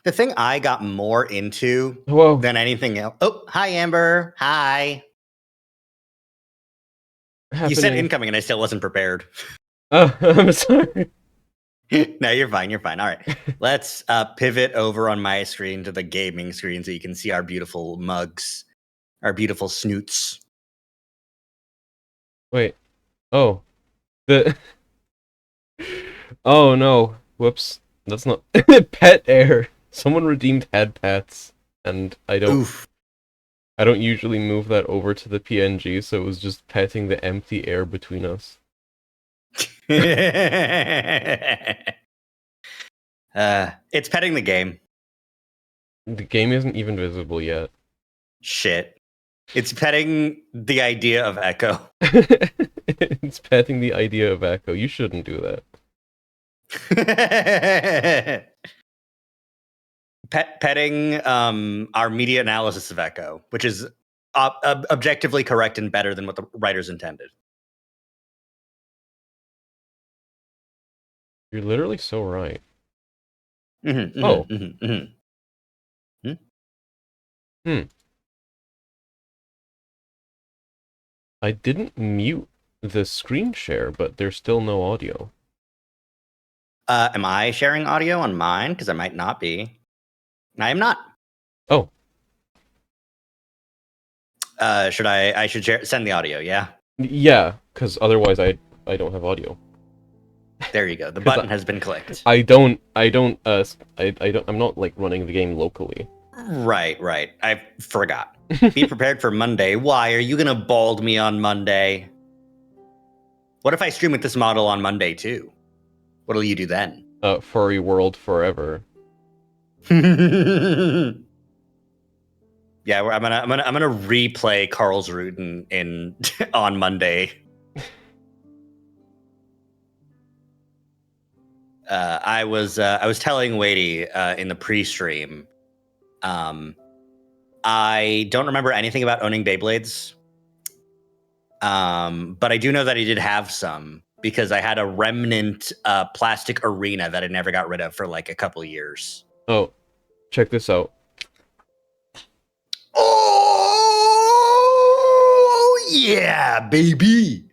The thing I got more into Whoa. than anything else. Oh, hi, Amber. Hi. You said incoming, and I still wasn't prepared. Oh, I'm sorry. No, you're fine. You're fine. All right. Let's pivot over on my screen to the gaming screen so you can see our beautiful mugs, our beautiful snoots. Wait. Oh. The. Oh no. Whoops. That's not. Pet air. Someone redeemed had pets, and I don't. Oof. I don't usually move that over to the PNG, so it was just petting the empty air between us. It's petting the game. The game isn't even visible yet. Shit. It's petting the idea of Echo. It's petting the idea of Echo. You shouldn't do that. Petting our media analysis of Echo, which is objectively correct and better than what the writers intended. You're literally so right. Mm-hmm, Oh. Mm-hmm, mm-hmm. Hmm. I didn't mute the screen share, but there's still no audio. Am I sharing audio on mine? Because I might not be. I am not. Oh. Should I should send the audio, yeah? Yeah, because otherwise I don't have audio. There you go. The button has been clicked. I'm not like running the game locally. Right. I forgot. Be prepared for Monday. Why are you gonna bald me on Monday? What if I stream with this model on Monday too? What'll you do then? Furry world forever. Yeah, I'm gonna replay Karlsruhe in on Monday. I was telling Wadey in the pre-stream. I don't remember anything about owning Beyblades. But I do know that I did have some because I had a remnant plastic arena that I never got rid of for like a couple years. Oh, check this out. Oh yeah, baby!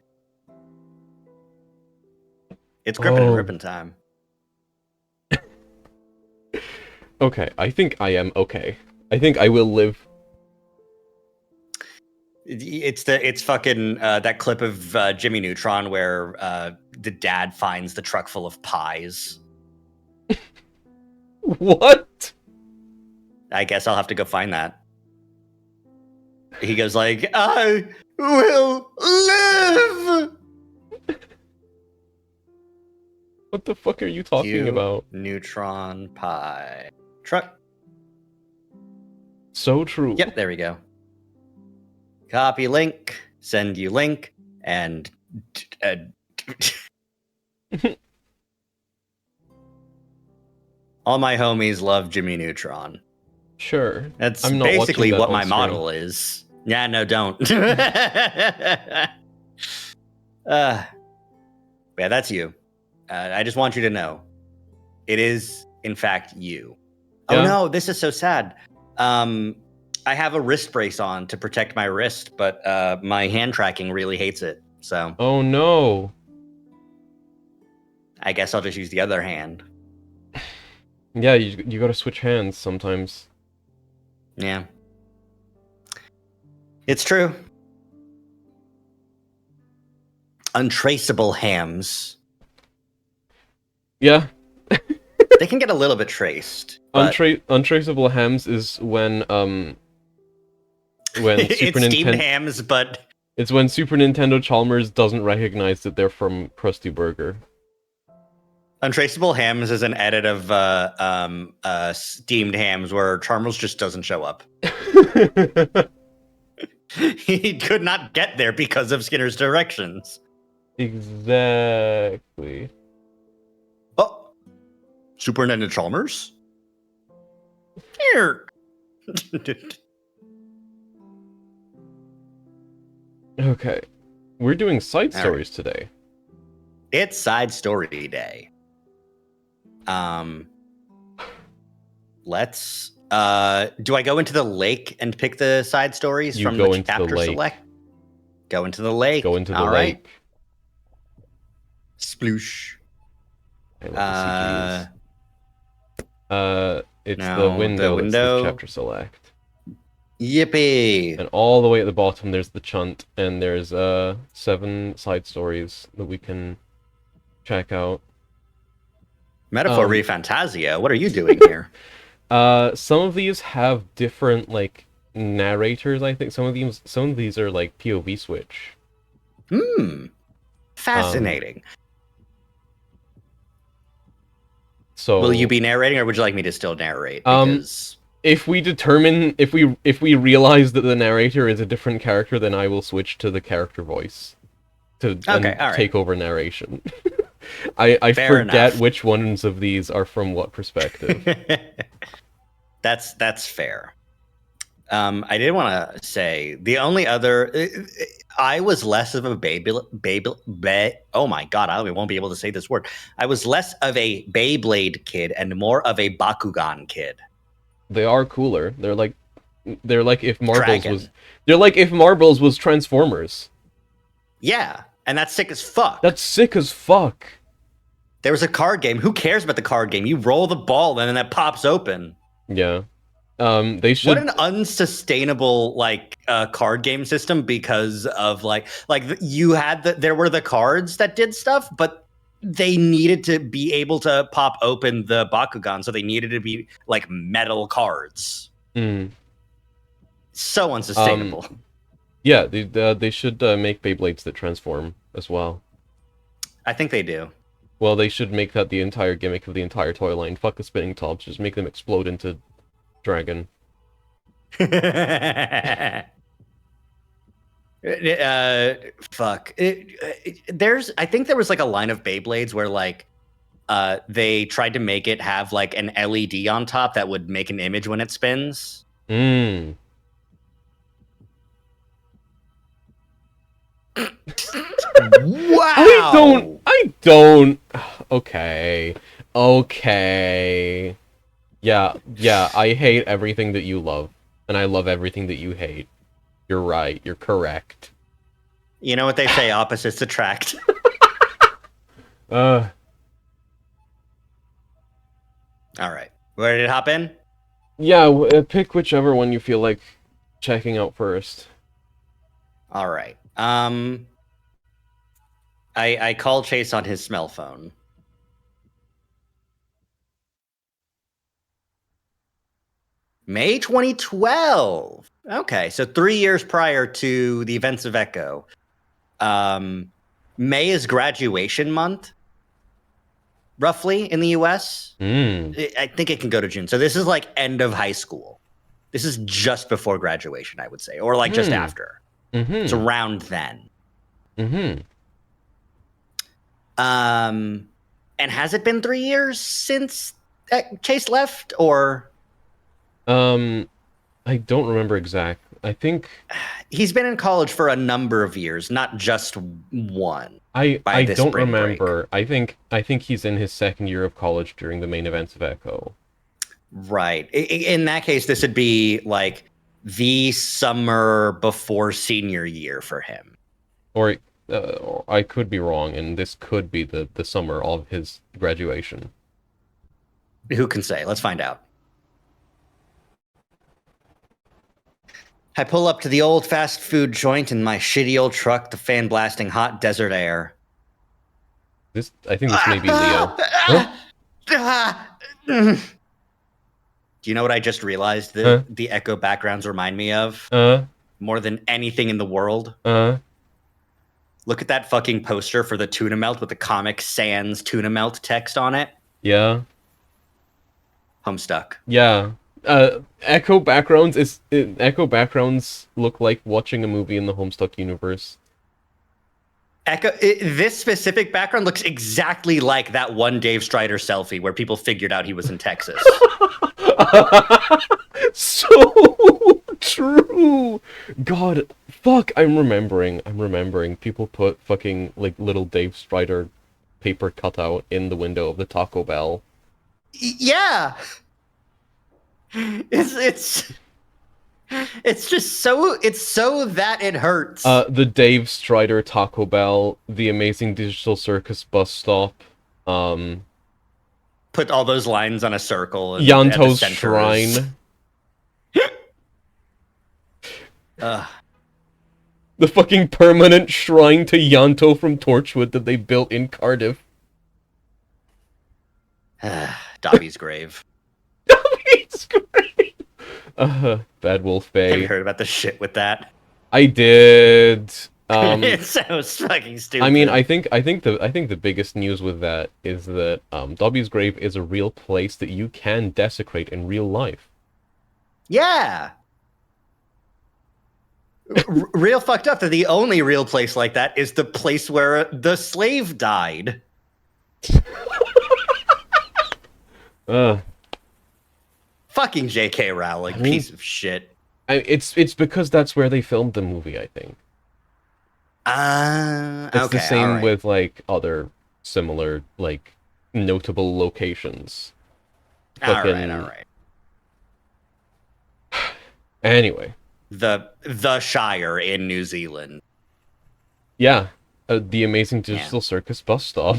It's gripping and ripping time. Okay, I think I am okay. I think I will live. It's fucking that clip of Jimmy Neutron where the dad finds the truck full of pies. What? I guess I'll have to go find that. He goes like, I will live! What the fuck are you talking about? Neutron pie. Truck. So true. Yep, there we go. Copy link, send you link, and all my homies love Jimmy Neutron. Sure. That's basically what my model is. Yeah, no, don't. Yeah, that's you. I just want you to know. It is, in fact, you. Yeah. Oh no, this is so sad. I have a wrist brace on to protect my wrist, but my hand tracking really hates it. So. Oh no. I guess I'll just use the other hand. Yeah, you gotta switch hands sometimes. Yeah. It's true. Untraceable hams. Yeah. They can get a little bit traced. Untraceable hams is when Super Nintendo steamed hams, but it's when Super Nintendo Chalmers doesn't recognize that they're from Krusty Burger. Untraceable hams is an edit of steamed hams where Chalmers just doesn't show up. He could not get there because of Skinner's directions. Exactly. Oh, Super Nintendo Chalmers? Here. Okay. We're doing side stories today. It's side story day. Let's. Do I go into the lake and pick the side stories You from go the into the chapter lake. select? Go into the lake. Go into the All right. lake. Sploosh. I love the CGs. It's No, the window that's the window. chapter select. Yippee! And all the way at the bottom, there's the chunt, and there's 7 side stories that we can check out. Metaphor re Fantasia. What are you doing here? Some of these have different like narrators. I think some of these are like POV switch. Fascinating. So will you be narrating, or would you like me to still narrate? Because if we realize that the narrator is a different character, then I will switch to the character voice to take over narration. I forget which ones of these are from what perspective. That's fair. I did want to say the only other I was less of a oh my god, I won't be able to say this word. I was less of a Beyblade kid and more of a Bakugan kid. They are cooler. They're like if Marbles was Transformers. Yeah, and that's sick as fuck. That's sick as fuck. There was a card game. Who cares about the card game? You roll the ball and then it pops open. Yeah. They should. What an unsustainable card game system, because of you had there were the cards that did stuff, but they needed to be able to pop open the Bakugan, so they needed to be like metal cards. So unsustainable. Yeah, they should make Beyblades that transform as well. I think they do. Well, they should make that the entire gimmick of the entire toy line. Fuck the spinning tops, just make them explode into dragon. Fuck. I think there was like a line of Beyblades where they tried to make it have like an LED on top that would make an image when it spins. Wow. I don't. Okay. Yeah, I hate everything that you love, and I love everything that you hate. You're right. You're correct. You know what they say, opposites attract. All right. Ready to hop in? Yeah, pick whichever one you feel like checking out first. All right. I call Chase on his smell phone. May 2012. Okay, so 3 years prior to the events of Echo. May is graduation month, roughly, in the US. I think it can go to June. So this is like end of high school. This is just before graduation, I would say, or like just after. It's around then. And has it been 3 years since Chase left, or? I don't remember exact. I think he's been in college for a number of years, not just one. I don't remember. Break. I think he's in his second year of college during the main events of Echo. Right. In that case, this would be like the summer before senior year for him. Or I could be wrong, and this could be the summer of his graduation. Who can say? Let's find out. I pull up to the old fast food joint in my shitty old truck, the fan blasting hot desert air. I think this may be Leo. Do you know what I just realized the Echo backgrounds remind me of? More than anything in the world? Look at that fucking poster for the Tuna Melt with the Comic Sans Tuna Melt text on it. Yeah. Homestuck. Yeah. Echo backgrounds look like watching a movie in the Homestuck universe. This specific background looks exactly like that one Dave Strider selfie where people figured out he was in Texas. So true. God, fuck, I'm remembering. People put fucking like little Dave Strider paper cutout in the window of the Taco Bell. Yeah. It's just so that it hurts. The Dave Strider Taco Bell, the Amazing Digital Circus bus stop. Put all those lines on a circle. And Yanto's Shrine. The fucking permanent shrine to Yanto from Torchwood that they built in Cardiff. Dobby's grave. Dobby's grave. Bad Wolf Bay. Have you heard about the shit with that? I did. It's so fucking stupid. I mean, I think the biggest news with that is that Dobby's grave is a real place that you can desecrate in real life. Yeah. Real fucked up that the only real place like that is the place where the slave died. Fucking J.K. Rowling, piece of shit. It's because that's where they filmed the movie, I think. It's the same with like other similar like notable locations. All right. Anyway. The Shire in New Zealand. Yeah, the Amazing Digital Circus bus stop.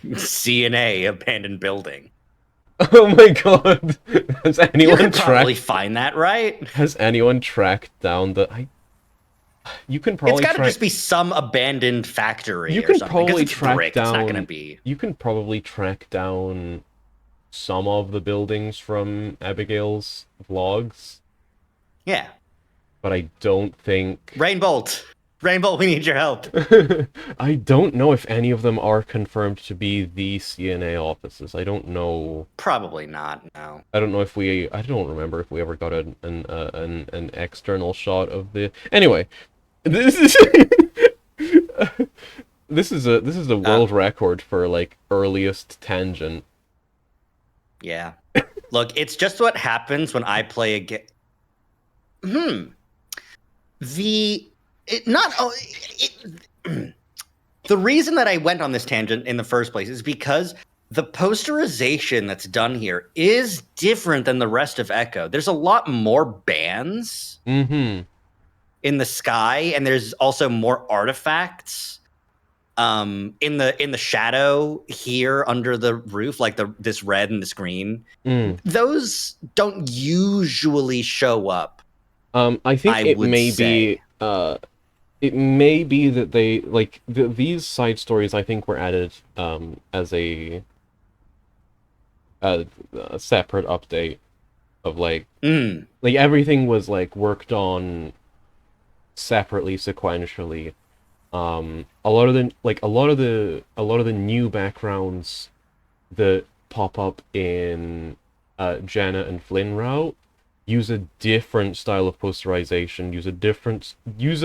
CNA abandoned building. Oh my god! Has anyone you can probably find that, right? Has anyone tracked down the? You can probably. It's got to just be some abandoned factory. You can or something. probably track down. It's not gonna be. You can probably track down some of the buildings from Abigail's vlogs. Yeah. But I don't think... Rainbolt, we need your help. I don't know if any of them are confirmed to be the CNA offices. I don't know. Probably not, no. I don't know if we... I don't remember if we ever got an external shot of the... Anyway, this is... this is a world record for, like, earliest tangent. Yeah. Look, it's just what happens when I play a game. The reason that I went on this tangent in the first place is because the posterization that's done here is different than the rest of Echo. There's a lot more bands in the sky, and there's also more artifacts. In the shadow here under the roof, like this red and this green, those don't usually show up. I think it may be that they like these side stories. I think were added as a separate update of like everything was like worked on separately, sequentially. A lot of the new backgrounds that pop up in Jenna and Flynn route use a different style of posterization, use a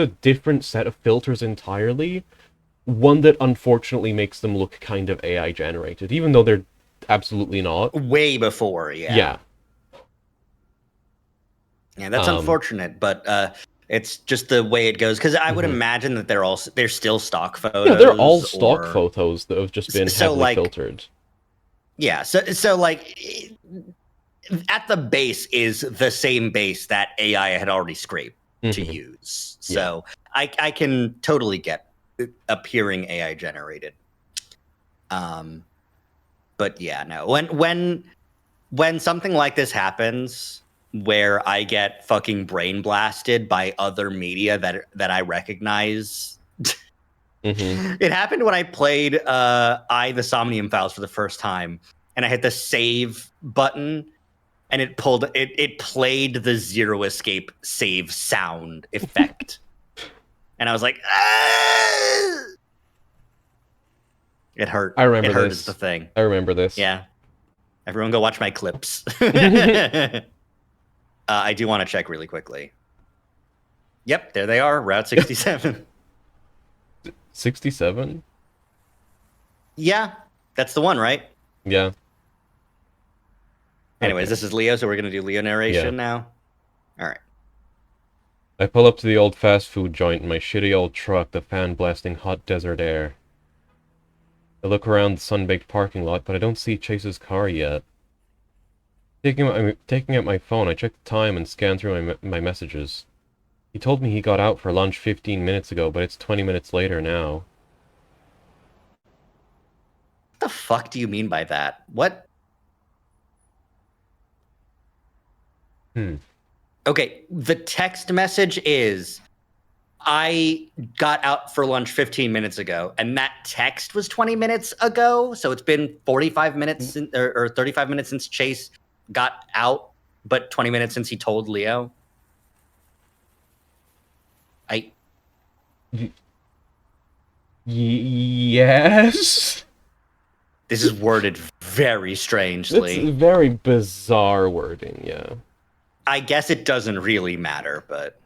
different set of filters entirely. One that unfortunately makes them look kind of AI generated, even though they're absolutely not. Way before, yeah. Yeah, that's unfortunate, but it's just the way it goes. Because I would imagine that they're still stock photos. Yeah, they're all stock photos that have just been heavily filtered. Yeah, so like at the base is the same base that AI had already scraped to use. So I can totally get appearing AI generated. But yeah, no. When something like this happens, where I get fucking brain blasted by other media that I recognize. It happened when I played the Somnium Files for the first time, and I hit the save button, and it played the Zero Escape save sound effect. And I was like, ah! It hurt. I remember it hurt this. Is the thing. I remember this. Yeah. Everyone go watch my clips. I do want to check really quickly. Yep, there they are, Route 67. 67? Yeah, that's the one, right? Yeah. Anyways, This is Leo, so we're going to do Leo narration now. All right. I pull up to the old fast food joint in my shitty old truck, the fan blasting hot desert air. I look around the sun-baked parking lot, but I don't see Chase's car yet. Taking out my phone, I check the time and scan through my messages. He told me he got out for lunch 15 minutes ago, but it's 20 minutes later now. What the fuck do you mean by that? What? Okay, the text message is, I got out for lunch 15 minutes ago, and that text was 20 minutes ago, so it's been 45 minutes or 35 minutes since Chase got out, but 20 minutes since he told Leo. Yes? This is worded very strangely. It's very bizarre wording, yeah. I guess it doesn't really matter, but...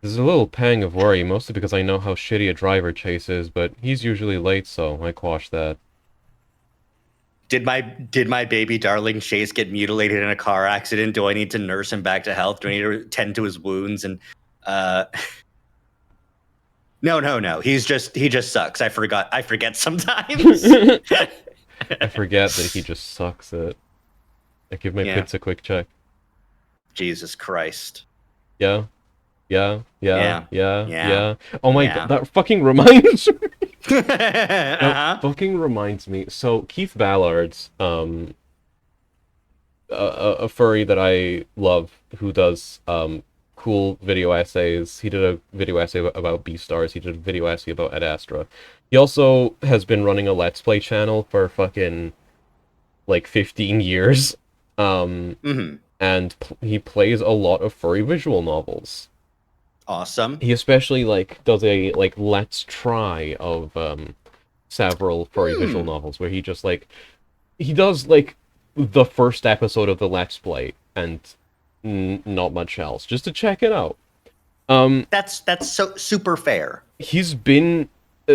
There's a little pang of worry, mostly because I know how shitty a driver Chase is, but he's usually late, so I quash that. Did my baby darling Chase get mutilated in a car accident? Do I need to nurse him back to health? Do I need to tend to his wounds? And No. He just sucks. I forget sometimes. I forget that he just sucks at... I give my pits a quick check. Jesus Christ. Yeah. Oh my Yeah. god, that fucking reminds me. Uh-huh. Fucking reminds me. So Keith Ballard's a furry that I love who does cool video essays. He did a video essay about Beastars. He did a video essay about Ad Astra. He also has been running a Let's Play channel for fucking like 15 years. And he plays a lot of furry visual novels. Awesome. He especially like does a like let's try of several furry visual novels where he just like he does like the first episode of the Let's Play and not much else just to check it out. That's so super fair. He's been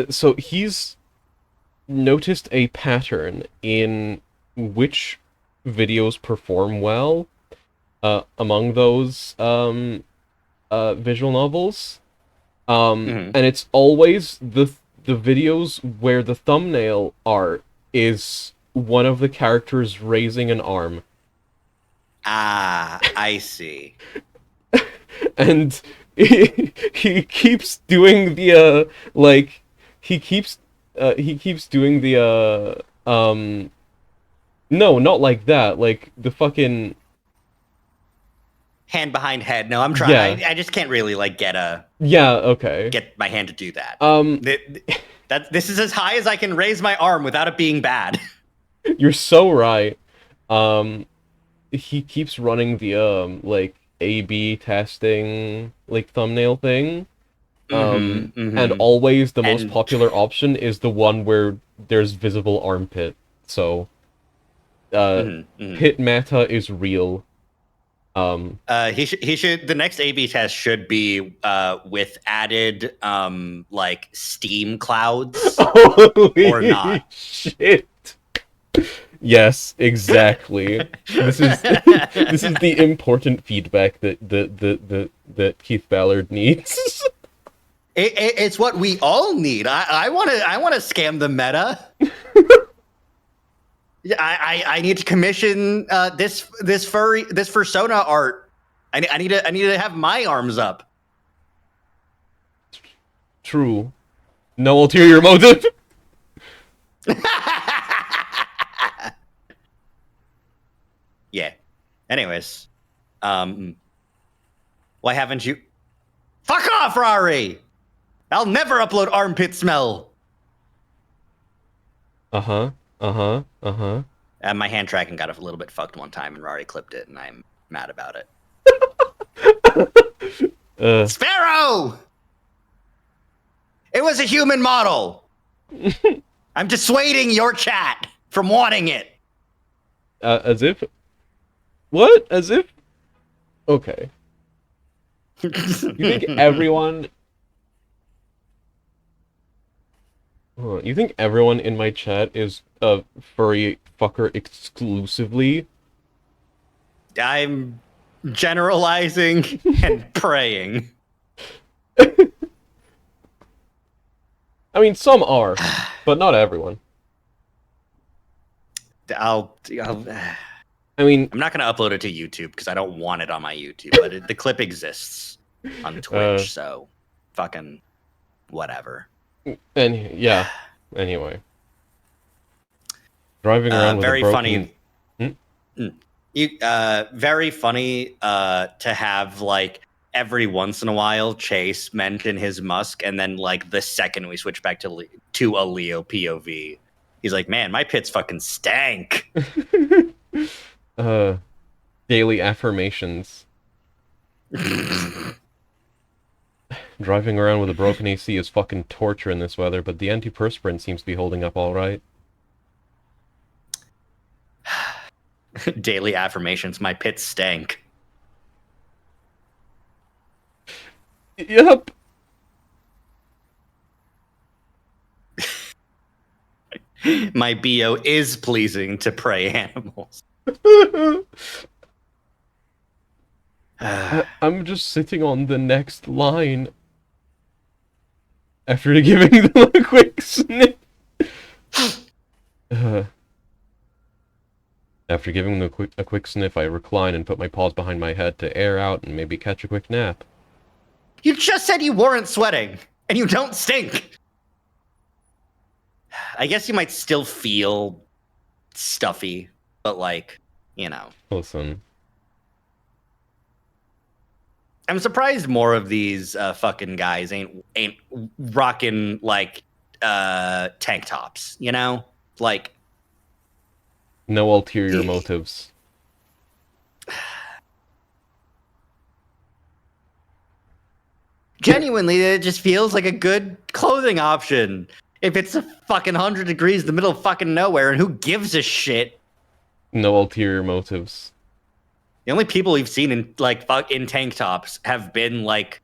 so he's noticed a pattern in which videos perform well among those visual novels, and it's always the videos where the thumbnail art is one of the characters raising an arm. Ah, I see. And he keeps doing the no, not like that, like the fucking hand behind head. No, I'm trying. Yeah. I just can't really like get my hand to do that. This is as high as I can raise my arm without it being bad. You're so right. He keeps running the like A/B testing like thumbnail thing. And always the most popular option is the one where there's visible armpit. So pit meta is real. He should the next A/B test should be with added like steam clouds. Holy or not. Shit. Yes, exactly. This is the important feedback that Keith Ballard needs. It's what we all need. I want to scam the meta. I need to commission this fursona art. I need to have my arms up. True. No ulterior motive. Yeah. Anyways, why haven't you? Fuck off, Rari! I'll never upload armpit smell. And my hand tracking got a little bit fucked one time, and Rari clipped it, and I'm mad about it. Sparrow! It was a human model. I'm dissuading your chat from wanting it. As if? What? As if? Okay. You think everyone... You think everyone in my chat is a furry fucker exclusively? I'm generalizing and praying. I mean, some are. But not everyone. I'll I mean, I'm not going to upload it to YouTube because I don't want it on my YouTube, but the clip exists on Twitch, so fucking whatever. And yeah, anyway. Driving around with very a broken... funny. Very funny to have, like, every once in a while Chase mention his Musk, and then, like, the second we switch back to a Leo POV, he's like, man, my pits fucking stank. Daily affirmations. Driving around with a broken AC is fucking torture in this weather, but the antiperspirant seems to be holding up alright. Daily affirmations, my pits stank. Yep. My BO is pleasing to prey animals. I'm just sitting on the next line. After giving them a quick sniff. After giving them a quick sniff, I recline and put my paws behind my head to air out and maybe catch a quick nap. You just said you weren't sweating, and you don't stink. I guess you might still feel stuffy, but, like, you know. Listen. I'm surprised more of these fucking guys ain't rocking, like, tank tops, you know? Like... No ulterior motives. Genuinely, it just feels like a good clothing option. If it's a fucking 100 degrees in the middle of fucking nowhere, and who gives a shit? No ulterior motives. The only people we've seen in, like, in tank tops have been, like,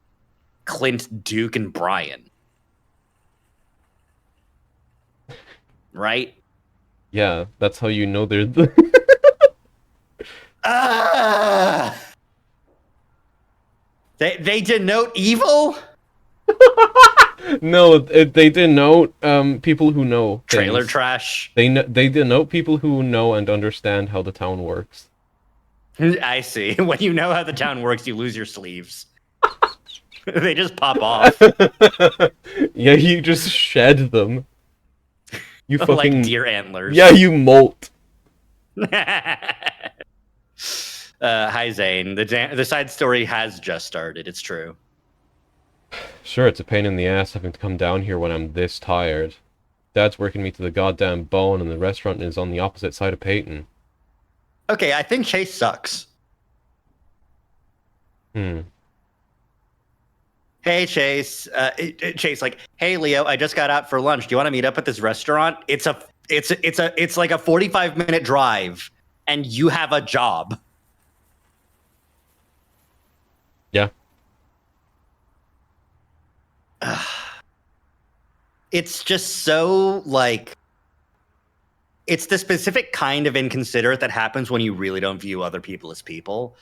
Clint, Duke, and Brian. Right? Yeah, that's how you know they're the... They denote evil? No, they denote people who know things. Trailer trash. They denote people who know and understand how the town works. I see. When you know how the town works, you lose your sleeves. They just pop off. Yeah, you just shed them. You fucking... Like deer antlers. Yeah, you molt. Hi, Zane. The side story has just started. It's true. Sure, it's a pain in the ass having to come down here when I'm this tired. Dad's working me to the goddamn bone, and the restaurant is on the opposite side of Peyton. Okay, I think Chase sucks. Hey, Chase. Chase, like, hey, Leo, I just got out for lunch. Do you want to meet up at this restaurant? It's like a 45-minute drive, and you have a job. Yeah. It's just so, like, it's the specific kind of inconsiderate that happens when you really don't view other people as people.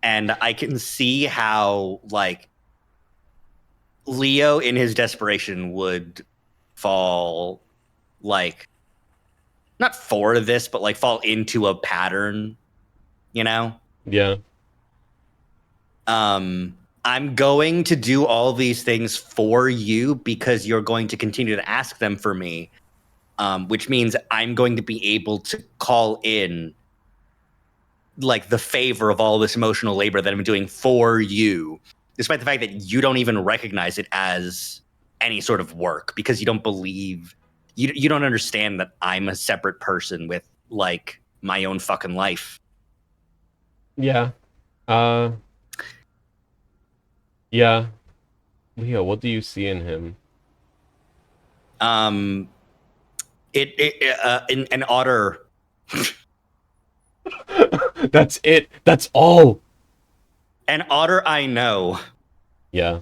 And I can see how, like, Leo in his desperation would fall, like, not for this, but, like, fall into a pattern, you know? Yeah. I'm going to do all these things for you because you're going to continue to ask them for me, which means I'm going to be able to call in, like, the favor of all this emotional labor that I'm doing for you, despite the fact that you don't even recognize it as any sort of work because you don't believe, you don't understand that I'm a separate person with, like, my own fucking life. Yeah. Yeah. Leo, what do you see in him? An otter. That's it. That's all. An otter I know. Yeah.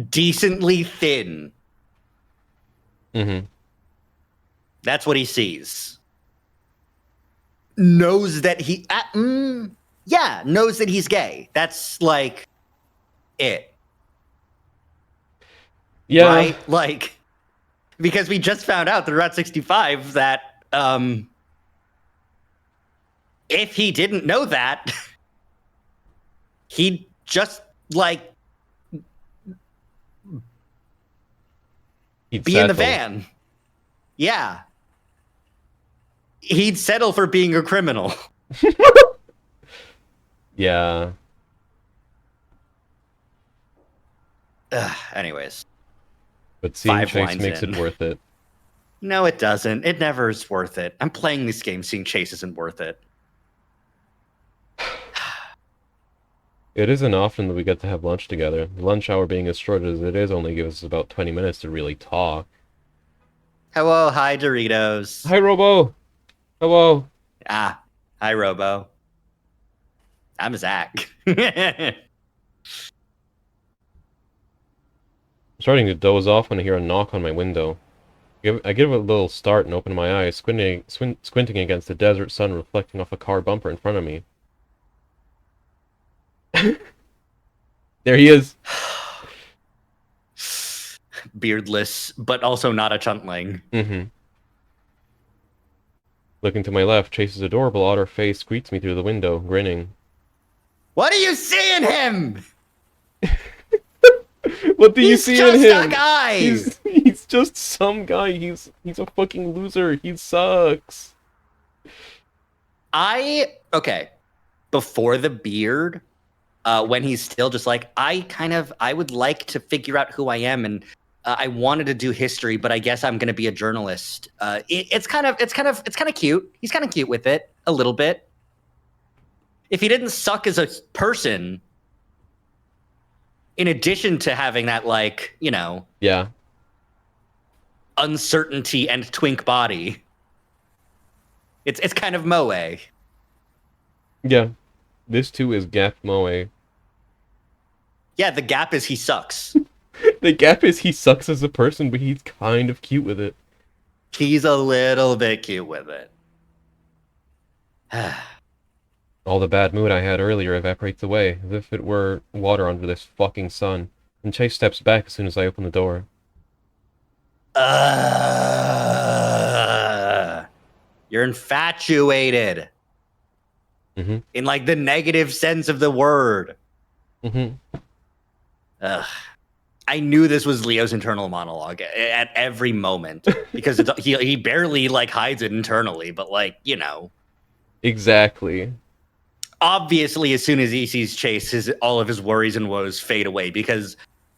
Decently thin. Mm-hmm. That's what he sees. Knows that he... knows that he's gay. That's, like, it. Yeah. Right? Like, because we just found out through Route 65 that if he didn't know that, he'd just, like, He'd be settle. in the van. Yeah. He'd settle for being a criminal. Yeah. Anyways. But seeing Chase makes it worth it. No, it doesn't. It never is worth it. I'm playing this game. Seeing Chase isn't worth it. It isn't often that we get to have lunch together. The lunch hour being as short as it is only gives us about 20 minutes to really talk. Hello, hi Doritos. Hi, Robo. Hello. Ah, hi Robo. I'm Zach. I'm starting to doze off when I hear a knock on my window. I give it a little start and open my eyes, squinting against the desert sun reflecting off a car bumper in front of me. There he is. Beardless, but also not a chuntling. Mm-hmm. Looking to my left, Chase's adorable otter face greets me through the window, grinning. What do you see in him? What do you see in him? He's just a guy. He's just some guy. He's a fucking loser. He sucks. Okay. Before the beard, when he's still just like, I would like to figure out who I am, and I wanted to do history, but I guess I'm gonna be a journalist. It's kind of cute. He's kind of cute with it a little bit. If he didn't suck as a person, in addition to having that, like, you know, yeah, uncertainty and twink body, it's kind of moe. Yeah, this too is Gap Moe. Yeah, the gap is he sucks. The gap is he sucks as a person, but he's kind of cute with it. He's a little bit cute with it. All the bad mood I had earlier evaporates away, as if it were water under this fucking sun, and Chase steps back as soon as I open the door. You're infatuated. Mm-hmm. In, like, the negative sense of the word. Mm-hmm. I knew this was Leo's internal monologue at every moment, because he barely, like, hides it internally, but, like, you know. Exactly. Obviously, as soon as he sees Chase, all of his worries and woes fade away, because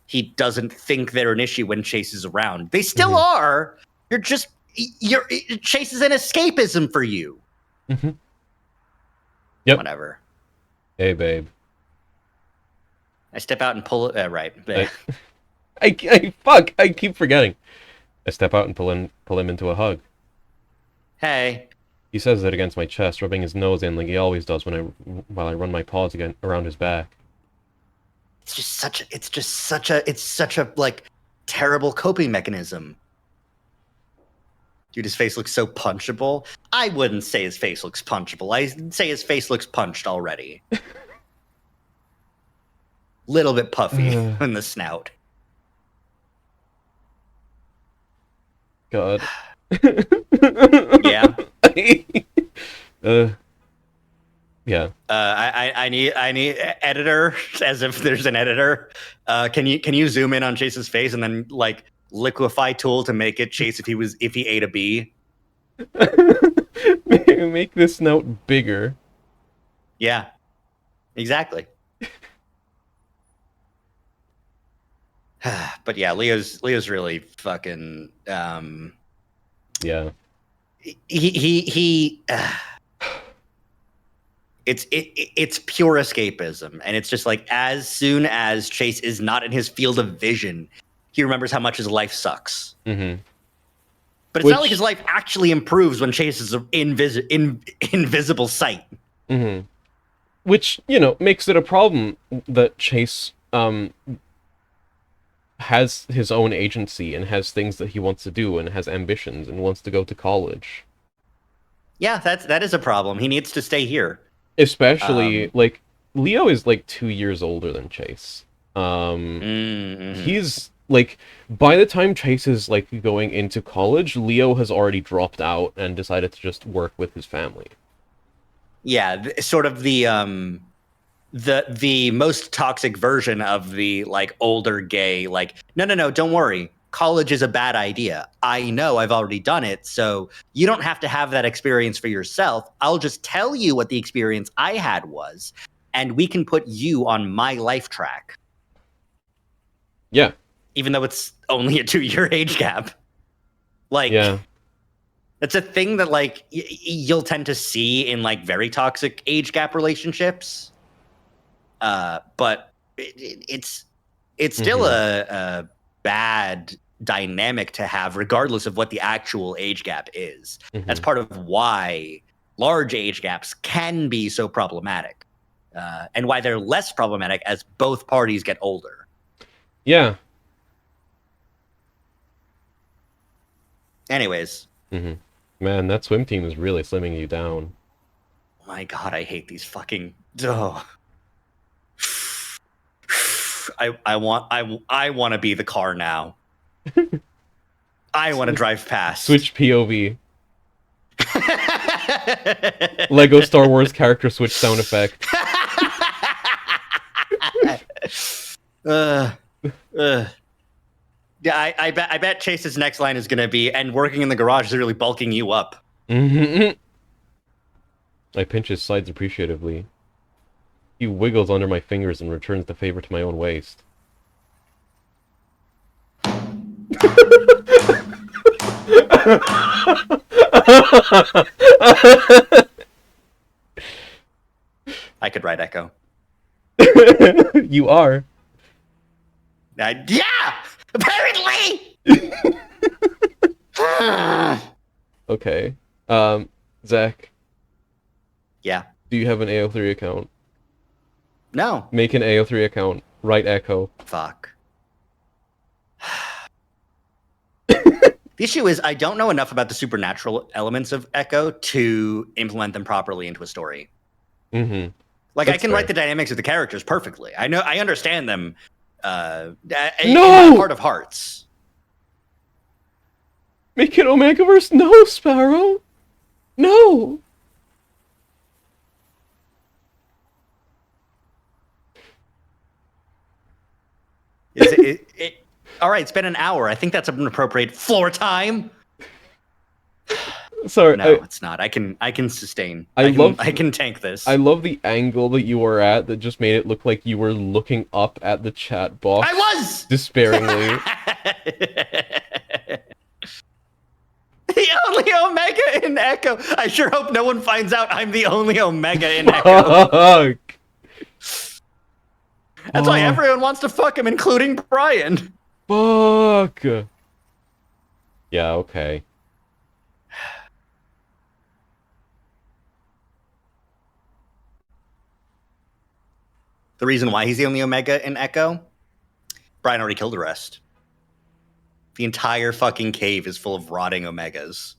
he doesn't think they're an issue when Chase is around. They still are. Chase is an escapism for you. Mm-hmm. Yep. Whatever. Hey, babe. I step out and pull it. Right. Fuck! I keep forgetting. I step out and pull him into a hug. Hey. He says it against my chest, rubbing his nose in like he always does while I run my paws again around his back. It's such a like terrible coping mechanism. Dude, his face looks so punchable. I wouldn't say his face looks punchable. I'd say his face looks punched already. Little bit puffy in the snout. God. Yeah. Yeah. I need editor, as if there's an editor. Can you zoom in on Chase's face and then, like, liquefy tool to make it Chase if he ate a bee? Make this note bigger. Yeah. Exactly. But yeah, Leo's really fucking yeah. It's pure escapism, and it's just like, as soon as Chase is not in his field of vision, he remembers how much his life sucks. Mm-hmm. But it's not like his life actually improves when Chase is in invisible sight. Mm-hmm. Which, you know, makes it a problem that Chase has his own agency and has things that he wants to do and has ambitions and wants to go to college. Yeah, that is a problem. He needs to stay here. Especially, like, Leo is like 2 years older than Chase. Mm-hmm. He's like by the time Chase is like going into college, Leo has already dropped out and decided to just work with his family. Yeah, sort of the most toxic version of the like older gay, like, no, don't worry. College is a bad idea. I know, I've already done it, so you don't have to have that experience for yourself. I'll just tell you what the experience I had was, and we can put you on my life track. Yeah. Even though it's only a 2-year age gap. Like, yeah. That's a thing that like you'll tend to see in like very toxic age gap relationships. But it's still a bad dynamic to have, regardless of what the actual age gap is. That's part of why large age gaps can be so problematic, and why they're less problematic as both parties get older. Yeah. Anyways. Man, that swim team is really slimming you down. Oh my god, I hate these fucking... Oh. I want to be the car now. I want to drive past. Switch POV. Lego Star Wars character switch sound effect. Yeah, I bet Chase's next line is going to be, and working in the garage is really bulking you up. I pinch his sides appreciatively. He wiggles under my fingers and returns the favor to my own waist. I could write Echo. You are. Yeah! Apparently! Okay. Zach. Yeah. Do you have an AO3 account? No. Make an AO3 account. Write Echo. Fuck. The issue is I don't know enough about the supernatural elements of Echo to implement them properly into a story. Like, that's I can write the dynamics of the characters perfectly. I understand them. No! In my heart of hearts. Make it Omegaverse? No, Sparrow! No! All right, it's been an hour. I think that's an appropriate floor time. Sorry, no, it's not. I can sustain. I can tank this. I love the angle that you were at that just made it look like you were looking up at the chat box. I was! Despairingly. The only Omega in Echo. I sure hope no one finds out I'm the only Omega in Echo. Fuck. That's why everyone wants to fuck him, including Brian. Fuck. Yeah, okay. The reason why he's the only Omega in Echo? Brian already killed the rest. The entire fucking cave is full of rotting Omegas.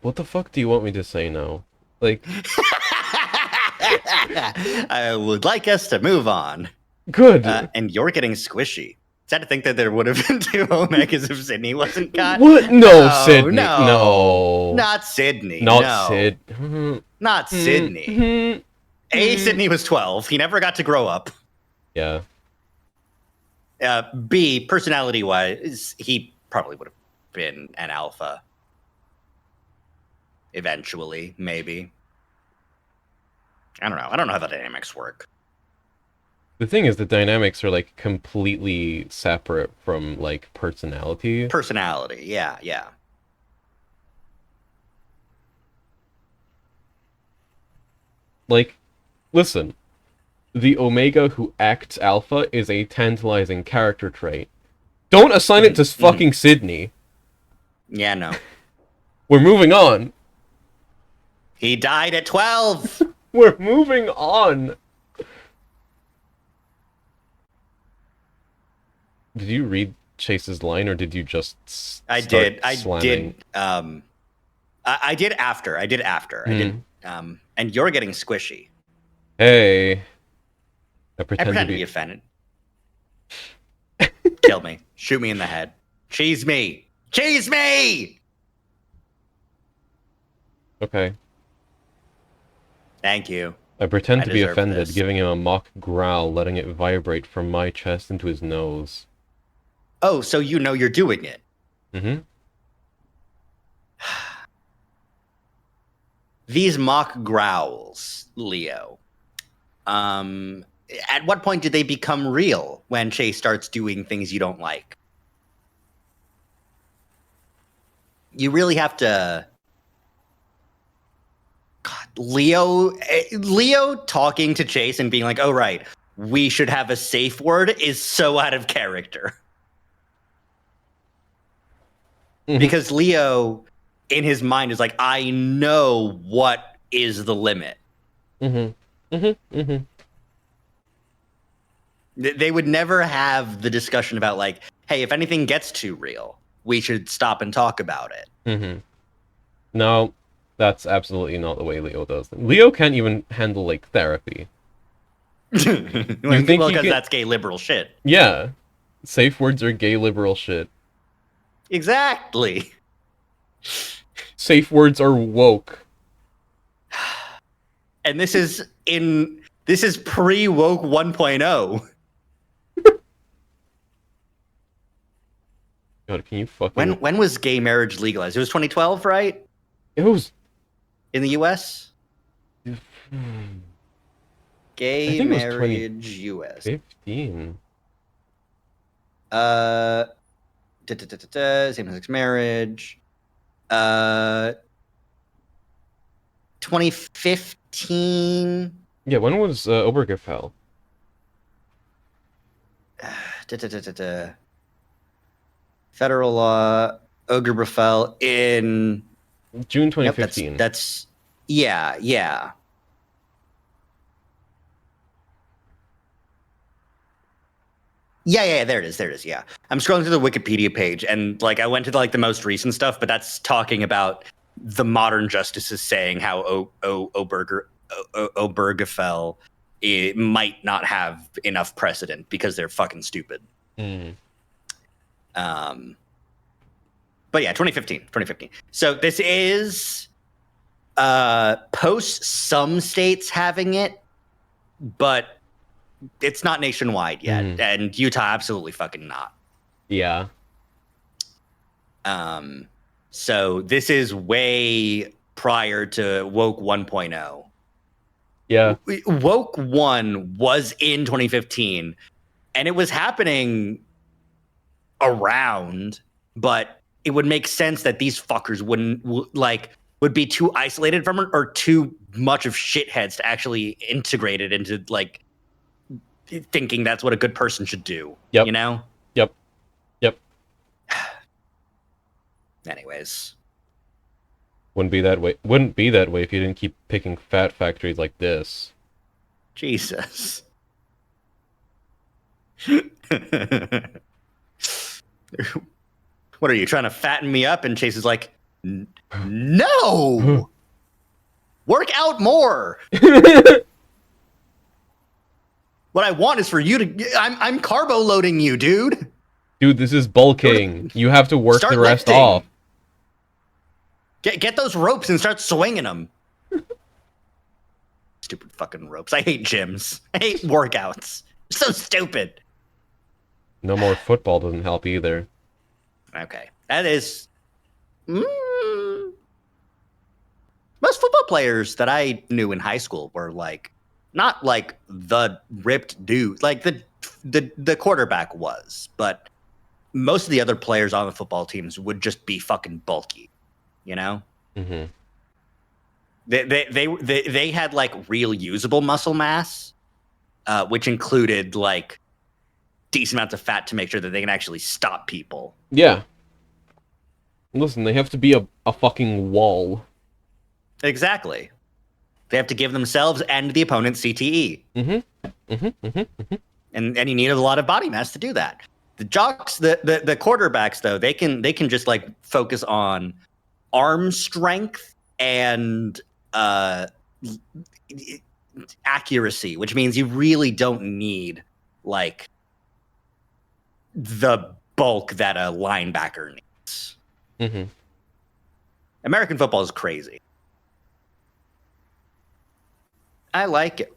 What the fuck do you want me to say now? Like... I would like us to move on. Good. And you're getting squishy. Sad to think that there would have been 2 Omegas if Sydney wasn't got. What? No, Sydney. No. Not Sydney. Not Sid. Not Sydney. Sydney was 12. He never got to grow up. Yeah. B, personality-wise, he probably would have been an alpha. Eventually, maybe. I don't know. I don't know how the dynamics work. The thing is, the dynamics are, like, completely separate from, like, personality. Personality, yeah. Like, listen. The Omega who acts alpha is a tantalizing character trait. Don't assign it to fucking Sydney. Yeah, no. We're moving on. He died at 12! We're moving on! Did you read Chase's line, or did you just I did. slamming? I did after. I did. And you're getting squishy. Hey. I pretend to be offended. Kill me. Shoot me in the head. Cheese me. Cheese me! Okay. Thank you. I pretend to be offended, giving him a mock growl, letting it vibrate from my chest into his nose. Oh, so you know you're doing it. Mm-hmm. These mock growls, Leo. At what point did they become real when Chase starts doing things you don't like? You really have to... God, Leo talking to Chase and being like, oh, right, we should have a safe word is so out of character. Mm-hmm. Because Leo, in his mind, is like, I know what is the limit. Mm-hmm. Mm-hmm. Mm-hmm. They would never have the discussion about, like, hey, if anything gets too real, we should stop and talk about it. Mm-hmm. No, that's absolutely not the way Leo does them. Leo can't even handle, like, therapy. Because that's gay liberal shit. Yeah. Safe words are gay liberal shit. Exactly. Safe words are woke. And this is pre-woke 1.0. God, can you fucking... When was gay marriage legalized? It was 2012, right? It was... In the US? Gay marriage US. 15. Same-sex marriage. 2015. Yeah, when was Obergefell? Federal law, Obergefell in June 2015. Yep, that's yeah. Yeah, there it is. Yeah. I'm scrolling through the Wikipedia page and like I went to the most recent stuff, but that's talking about the modern justices saying how Obergefell it might not have enough precedent because they're fucking stupid. Mm. But yeah, 2015. So this is post some states having it, but it's not nationwide yet, and Utah absolutely fucking not. Yeah. So this is way prior to Woke 1.0. Yeah. Woke 1 was in 2015, and it was happening around, but it would make sense that these fuckers would be too isolated from it or too much of shitheads to actually integrate it into like thinking that's what a good person should do. Yep. You know? Yep. Anyways. Wouldn't be that way if you didn't keep picking fat factories like this. Jesus. What are you trying to fatten me up? And Chase is like, no, work out more. What I want is for you to. I'm carbo loading you, dude. Dude, this is bulking. You have to work the rest off. Get those ropes and start swinging them. Stupid fucking ropes. I hate gyms. I hate workouts. So stupid. No more football doesn't help either. Okay. That is... Most football players that I knew in high school were like... Not like the ripped dude. Like the quarterback was. But most of the other players on the football teams would just be fucking bulky. You know? Mm-hmm. They had like real usable muscle mass, which included like decent amounts of fat to make sure that they can actually stop people. Yeah. Listen, they have to be a fucking wall. Exactly. They have to give themselves and the opponent CTE. Mm-hmm. Mm-hmm. Mm-hmm. Mm-hmm. And you need a lot of body mass to do that. The jocks, the quarterbacks though, they can just like focus on arm strength and accuracy, which means you really don't need like the bulk that a linebacker needs. Mm-hmm. American football is crazy. I like it.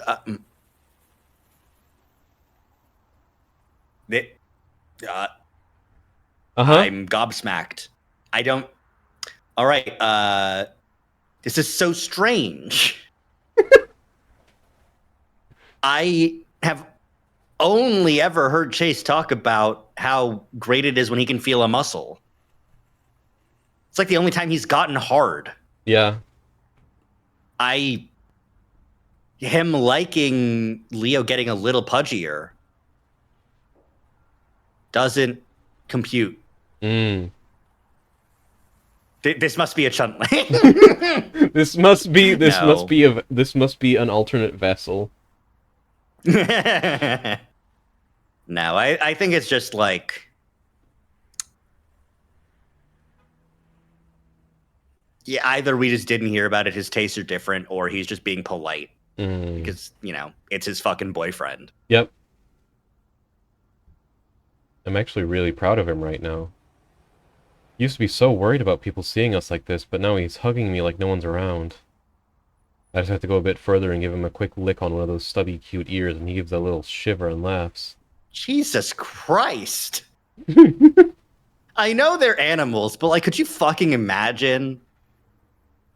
I'm gobsmacked. I don't. All right. This is so strange. I have only ever heard Chase talk about how great it is when he can feel a muscle. It's like the only time he's gotten hard. Yeah. Him liking Leo getting a little pudgier doesn't compute. This must be a Chun-Li. This must be an alternate vessel. No, I think it's just like, yeah, either we just didn't hear about it, his tastes are different, or he's just being polite because, it's his fucking boyfriend. Yep. I'm actually really proud of him right now. He used to be so worried about people seeing us like this, but now he's hugging me like no one's around. I just have to go a bit further and give him a quick lick on one of those stubby, cute ears, and he gives a little shiver and laughs. Jesus Christ. I know they're animals, but, like, could you fucking imagine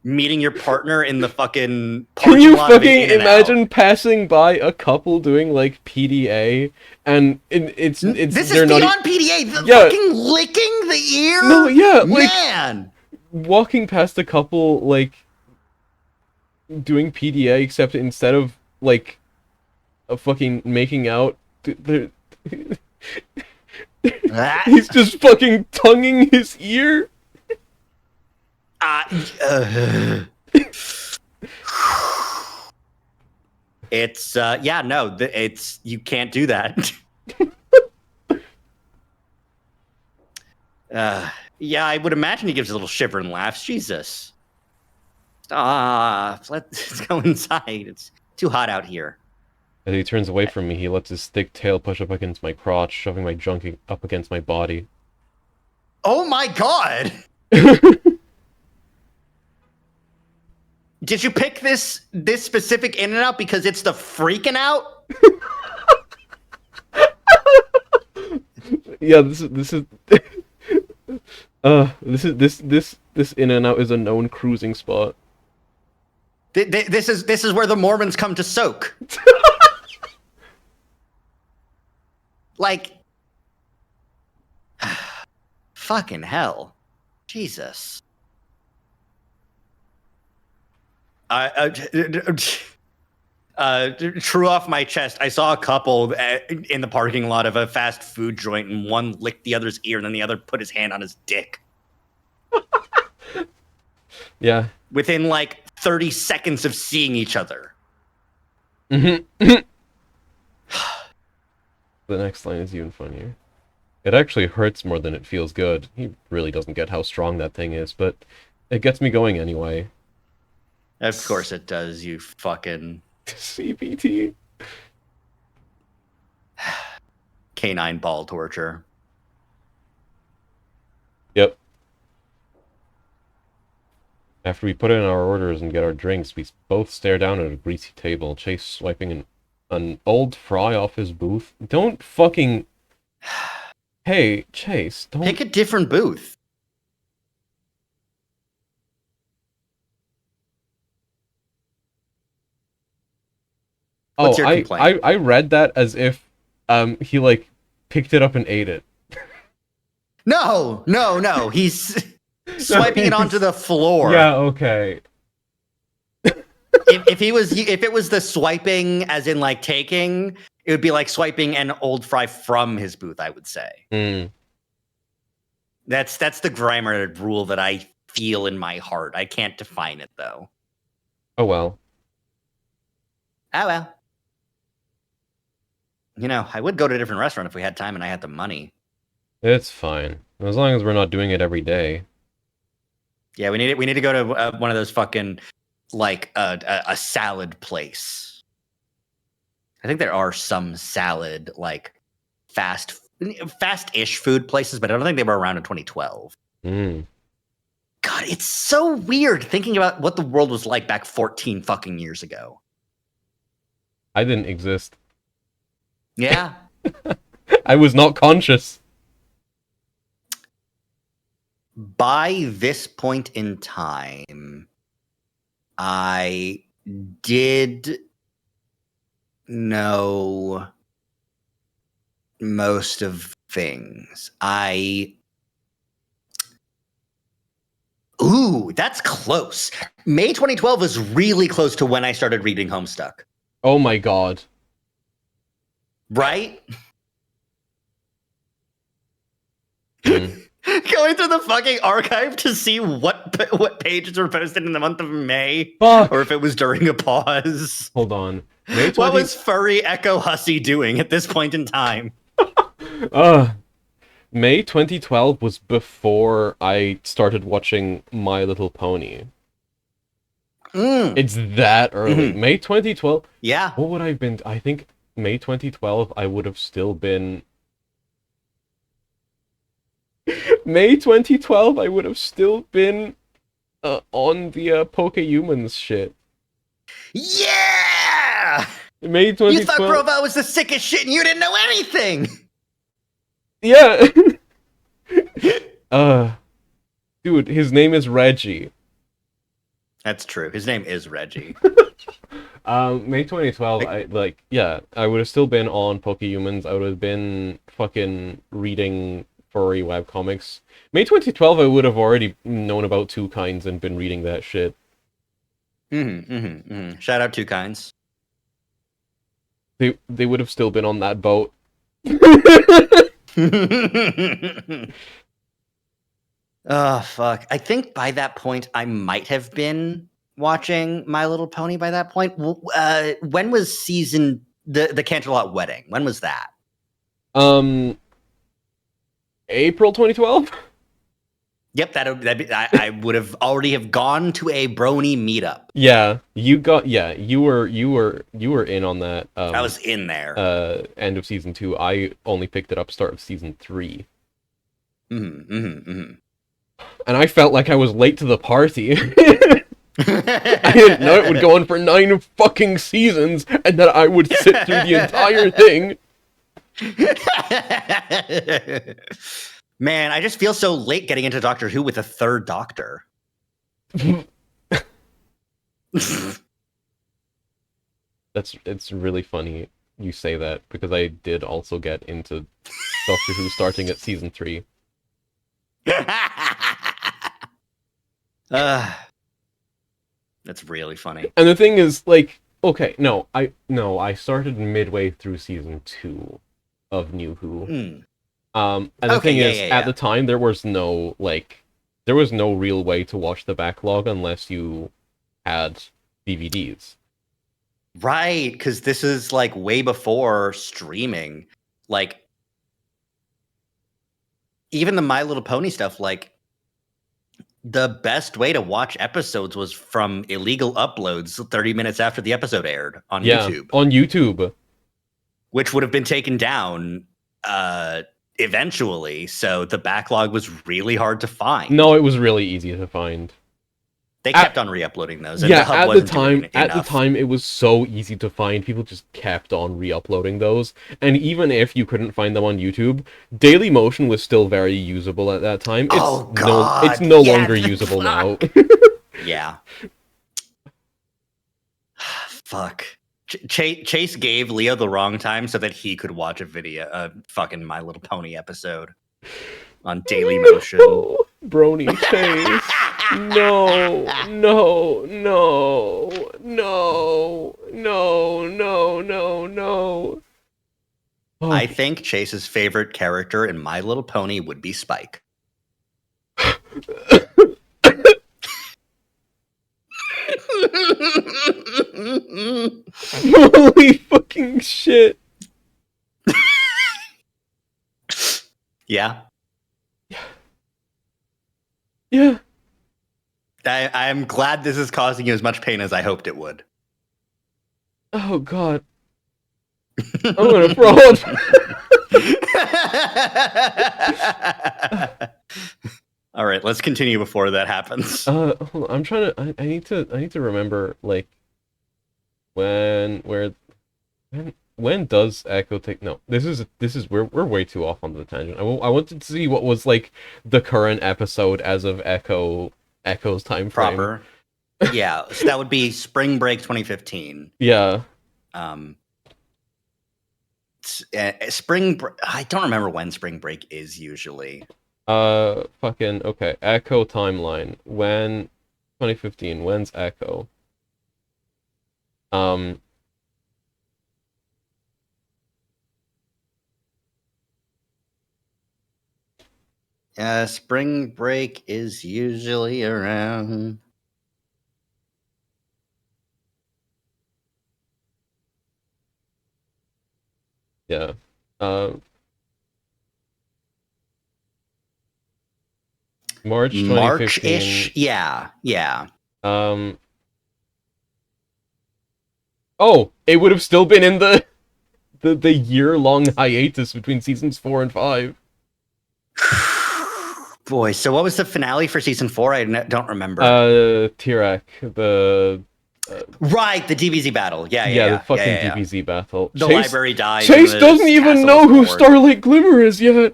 meeting your partner in the fucking Can you fucking imagine passing by a couple doing, like, PDA, and it's this is beyond PDA, fucking licking the ear? No, yeah, like, man! Walking past a couple, like, doing PDA, except instead of, like, a fucking making out, he's just fucking tonguing his ear. It's it's you can't do that. Yeah, I would imagine he gives a little shiver and laughs. Jesus. Let's go inside. It's too hot out here. As he turns away from me, he lets his thick tail push up against my crotch, shoving my junk up against my body. Oh my god! Did you pick this specific In-N-Out because it's the freaking out? Yeah, this In-N-Out is a known cruising spot. This is where the Mormons come to soak. Like, fucking hell, Jesus. True off my chest, I saw a couple in the parking lot of a fast food joint, and one licked the other's ear, and then the other put his hand on his dick. Yeah. Within, like, 30 seconds of seeing each other. Mm-hmm. The next line is even funnier. It actually hurts more than it feels good. He really doesn't get how strong that thing is, but it gets me going anyway. Of course it does, you fucking... CBT. Canine ball torture. Yep. After we put in our orders and get our drinks, we both stare down at a greasy table, Chase swiping an old fry off his booth. Don't fucking... Hey, Chase, don't... Pick a different booth. What's your complaint? I read that as if he, like, picked it up and ate it. No. He's swiping it onto the floor. Yeah, okay. If it was the swiping as in, like, taking, it would be like swiping an old fry from his booth, I would say. Mm. That's the grammar rule that I feel in my heart. I can't define it, though. Oh, well. Oh, well. You know, I would go to a different restaurant if we had time and I had the money. It's fine. As long as we're not doing it every day. Yeah, we need to go to one of those fucking like a salad place. I think there are some salad like fast-ish food places, but I don't think they were around in 2012. God, it's so weird thinking about what the world was like back 14 fucking years ago. I didn't exist. Yeah. I was not conscious. By this point in time, I did know most of things. Ooh, that's close. May 2012 is really close to when I started reading Homestuck. Oh my god. Right? Mm. Going through the fucking archive to see what pages were posted in the month of May, Fuck. or if it was during a pause. Hold on. What was Furry Echo Hussy doing at this point in time? May 2012 was before I started watching My Little Pony. It's that early. May 2012? Yeah. What would I have been? I think May 2012, I would have still been... May 2012, I would have still been on the Pokehumans shit. Yeah! May 2012... You thought Grova was the sickest shit and you didn't know anything! Yeah! Dude, his name is Reggie. That's true. His name is Reggie. May 2012, I would have still been on Pokehumans. I would have been fucking reading furry webcomics. May 2012, I would have already known about Two Kinds and been reading that shit. Shout out Two Kinds. They would have still been on that boat. Oh, fuck. I think by that point, I might have been watching My Little Pony by that point. When was the Canterlot Wedding? When was that? April 2012? Yep, I would have already have gone to a Brony meetup. Yeah, you were in on that. I was in there. End of season 2. I only picked it up start of season 3. And I felt like I was late to the party. I didn't know it would go on for 9 fucking seasons, and that I would sit through the entire thing. Man, I just feel so late getting into Doctor Who with a third Doctor. It's really funny you say that, because I did also get into Doctor Who starting at season 3. That's really funny. And the thing is, like, okay, I started midway through season 2 of New Who. And the thing is, at the time, there was no real way to watch the backlog unless you had DVDs. Right, because this is like way before streaming. Like, even the My Little Pony stuff, like, the best way to watch episodes was from illegal uploads 30 minutes after the episode aired on YouTube. On YouTube. Which would have been taken down eventually, so the backlog was really hard to find. No, it was really easy to find. They kept on re-uploading those. And yeah, at the time, it was so easy to find. People just kept on re-uploading those. And even if you couldn't find them on YouTube, Dailymotion was still very usable at that time. It's no longer usable now. Yeah. Fuck. Chase gave Leo the wrong time so that he could watch a fucking My Little Pony episode on Dailymotion. Brony Chase. No. Oh. I think Chase's favorite character in My Little Pony would be Spike. Holy fucking shit. Yeah. Yeah. I'm glad this is causing you as much pain as I hoped it would. Oh god. I'm gonna throw up. All right, let's continue before that happens. Hold on, I'm trying to. I need to remember like when does Echo take? No, this is we're way too off on the tangent. I wanted to see what was like the current episode as of Echo's time frame. Proper. Yeah, so that would be Spring Break 2015. Yeah. I don't remember when Spring Break is usually. Fucking okay. Echo timeline. When 2015? When's Echo? Spring Break is usually around. Yeah. March 2015. March-ish? Yeah. Oh, it would have still been in the year-long hiatus between seasons 4 and 5. Boy, so what was the finale for season 4? I don't remember. Tirac, the... right, the DBZ battle. Yeah, the fucking DBZ battle. The library dies. Chase doesn't even know who Starlight Glimmer is yet.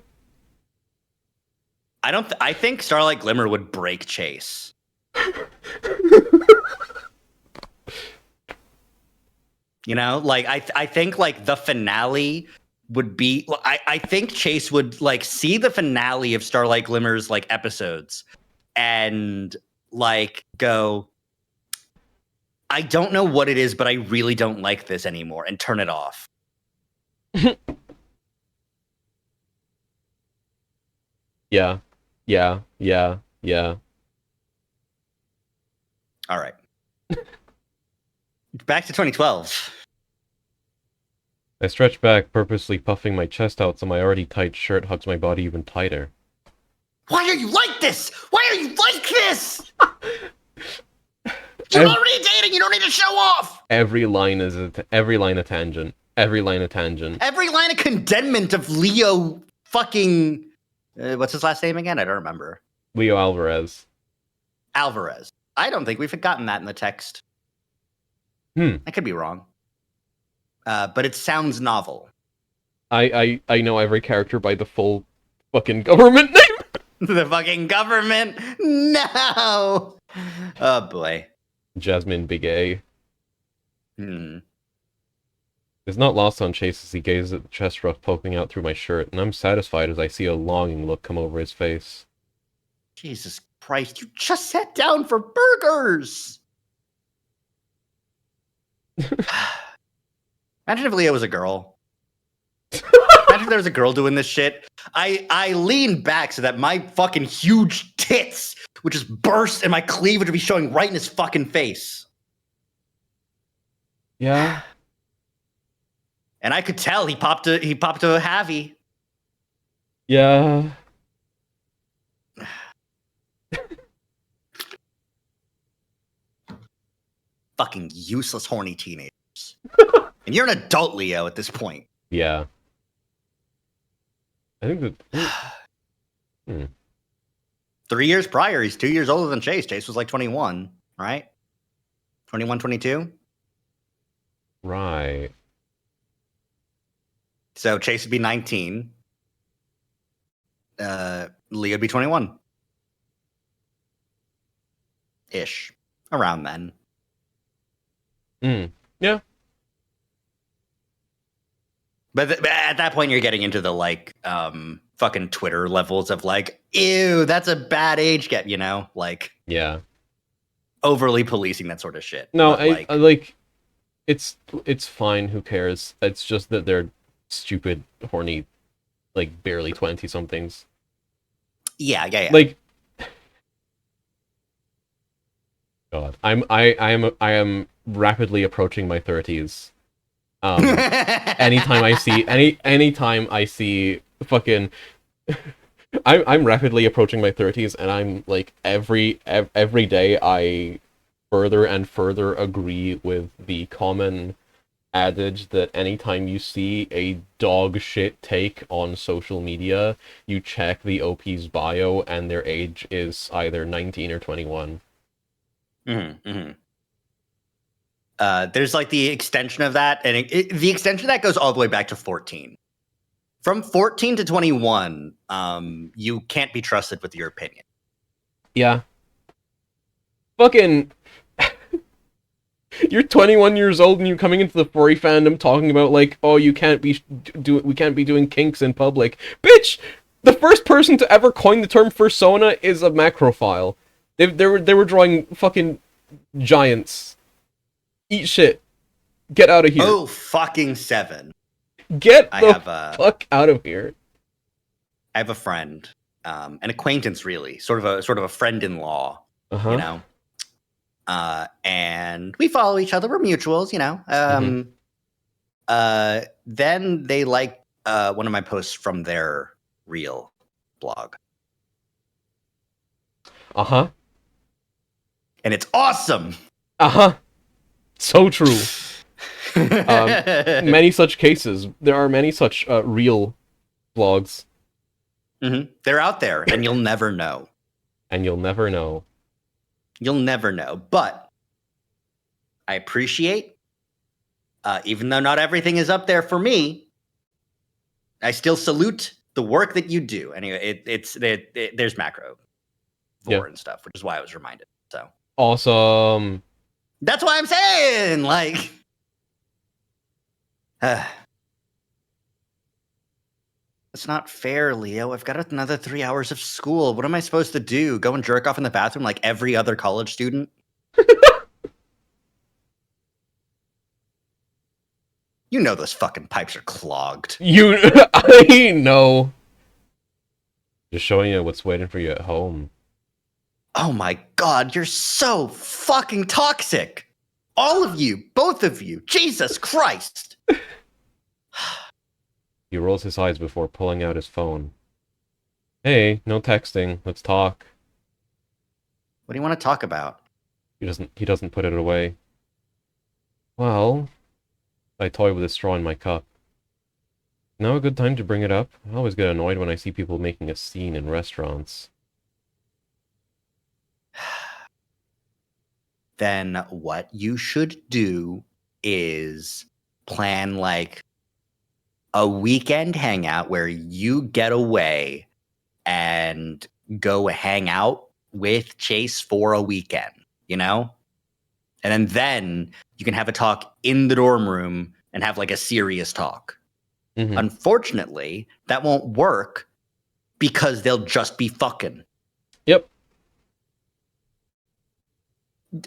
I think Starlight Glimmer would break Chase. You know, like I think like the finale would be. I think Chase would like see the finale of Starlight Glimmer's like episodes, and like go, I don't know what it is, but I really don't like this anymore, and turn it off. Yeah. All right. Back to 2012. I stretch back, purposely puffing my chest out so my already tight shirt hugs my body even tighter. Why are you like this? Why are you like this? You're already dating. You don't need to show off. Every line a tangent. Every line a tangent. Every line of condemnment of Leo fucking... what's his last name again? I don't remember. Leo Alvarez. I don't think we've gotten that in the text. I could be wrong. But it sounds novel. I know every character by the full fucking government name. The fucking government? No! Oh, boy. Jasmine Big A. It's not lost on Chase as he gazes at the chest ruff poking out through my shirt, and I'm satisfied as I see a longing look come over his face. Jesus Christ, you just sat down for burgers! Imagine if Leo was a girl. Imagine if there was a girl doing this shit. I lean back so that my fucking huge tits would just burst and my cleavage would be showing right in his fucking face. Yeah. And I could tell he popped a Javi. Yeah. Fucking useless, horny teenagers. And you're an adult, Leo, at this point. Yeah. I think that... 3 years prior, he's 2 years older than Chase. Chase was like 21, right? 21, 22? Right. So Chase would be 19. Leo would be 21. Ish. Around then. Yeah. But at that point, you're getting into the like fucking Twitter levels of like, ew, that's a bad age gap, you know? Like, yeah, overly policing that sort of shit. No, I like it's fine. Who cares? It's just that they're stupid, horny, like barely 20 somethings. Yeah. Like, God, I am rapidly approaching my 30s. Anytime I see fucking I'm rapidly approaching my 30s, and I'm like every day I further and further agree with the common adage that anytime you see a dog shit take on social media, you check the OP's bio and their age is either 19 or 21. Mm-hmm, mm-hmm. There's like the extension of that, and the extension of that goes all the way back to 14. From 14 to 21, you can't be trusted with your opinion. Yeah. Fucking... You're 21 years old and you're coming into the furry fandom talking about like, oh, we can't be doing kinks in public. Bitch! The first person to ever coin the term fursona is a macrophile. They were drawing fucking giants. Eat shit. Get out of here. Oh, fucking 7. Get the fuck out of here. I have a friend, an acquaintance, really, sort of a friend-in-law, you know, and we follow each other. We're mutuals, you know. Then they like one of my posts from their real blog. And it's awesome. So true. Many such cases. There are many such real blogs. They're out there, and you'll never know. And you'll never know. You'll never know. But I appreciate, even though not everything is up there for me, I still salute the work that you do. Anyway, there's macro 4 and stuff, which is why I was reminded. So awesome. That's why I'm saying, like, it's not fair, Leo. I've got another 3 hours of school. What am I supposed to do? Go and jerk off in the bathroom like every other college student? You know those fucking pipes are clogged. I know. Just showing you what's waiting for you at home. Oh my god, you're so fucking toxic. All of you, both of you. Jesus Christ. He rolls his eyes before pulling out his phone. Hey, no texting. Let's talk. What do you want to talk about? He doesn't put it away. Well, I toy with a straw in my cup. Now a good time to bring it up? I always get annoyed when I see people making a scene in restaurants. Then what you should do is plan like a weekend hangout where you get away and go hang out with Chase for a weekend, you know? And then you can have a talk in the dorm room and have like a serious talk. Unfortunately, that won't work because they'll just be fucking. Yep.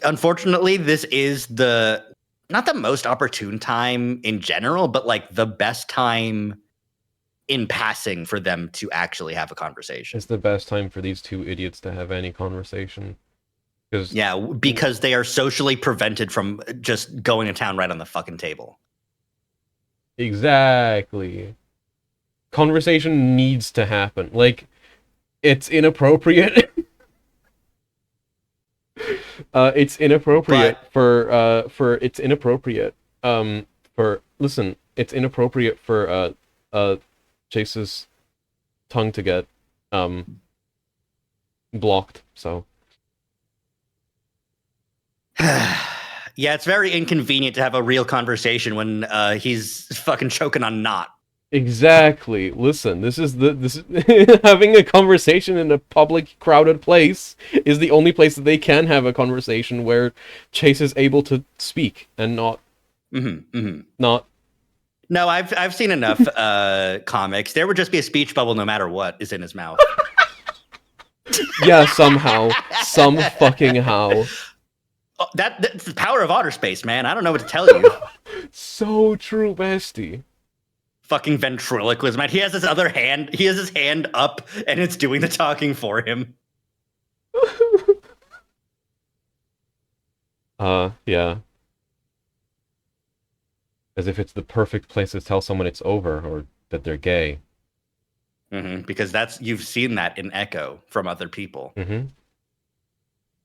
Unfortunately, this is not the most opportune time in general, but like the best time in passing for them to actually have a conversation. It's the best time for these two idiots to have any conversation. Because they are socially prevented from just going to town right on the fucking table. Exactly. Conversation needs to happen. Like, it's inappropriate. It's inappropriate it's inappropriate for Chase's tongue to get blocked, so yeah, it's very inconvenient to have a real conversation when he's fucking choking on knot. Exactly. Listen, this is having a conversation in a public, crowded place is the only place that they can have a conversation where Chase is able to speak and not. Not. No, I've seen enough comics. There would just be a speech bubble no matter what is in his mouth. Yeah, somehow, some fucking how. That's the power of outer space, man. I don't know what to tell you. So true, bestie. Fucking ventriloquism. He has his other hand. He has his hand up, and it's doing the talking for him. Yeah. As if it's the perfect place to tell someone it's over, or that they're gay. Because you've seen that in Echo from other people.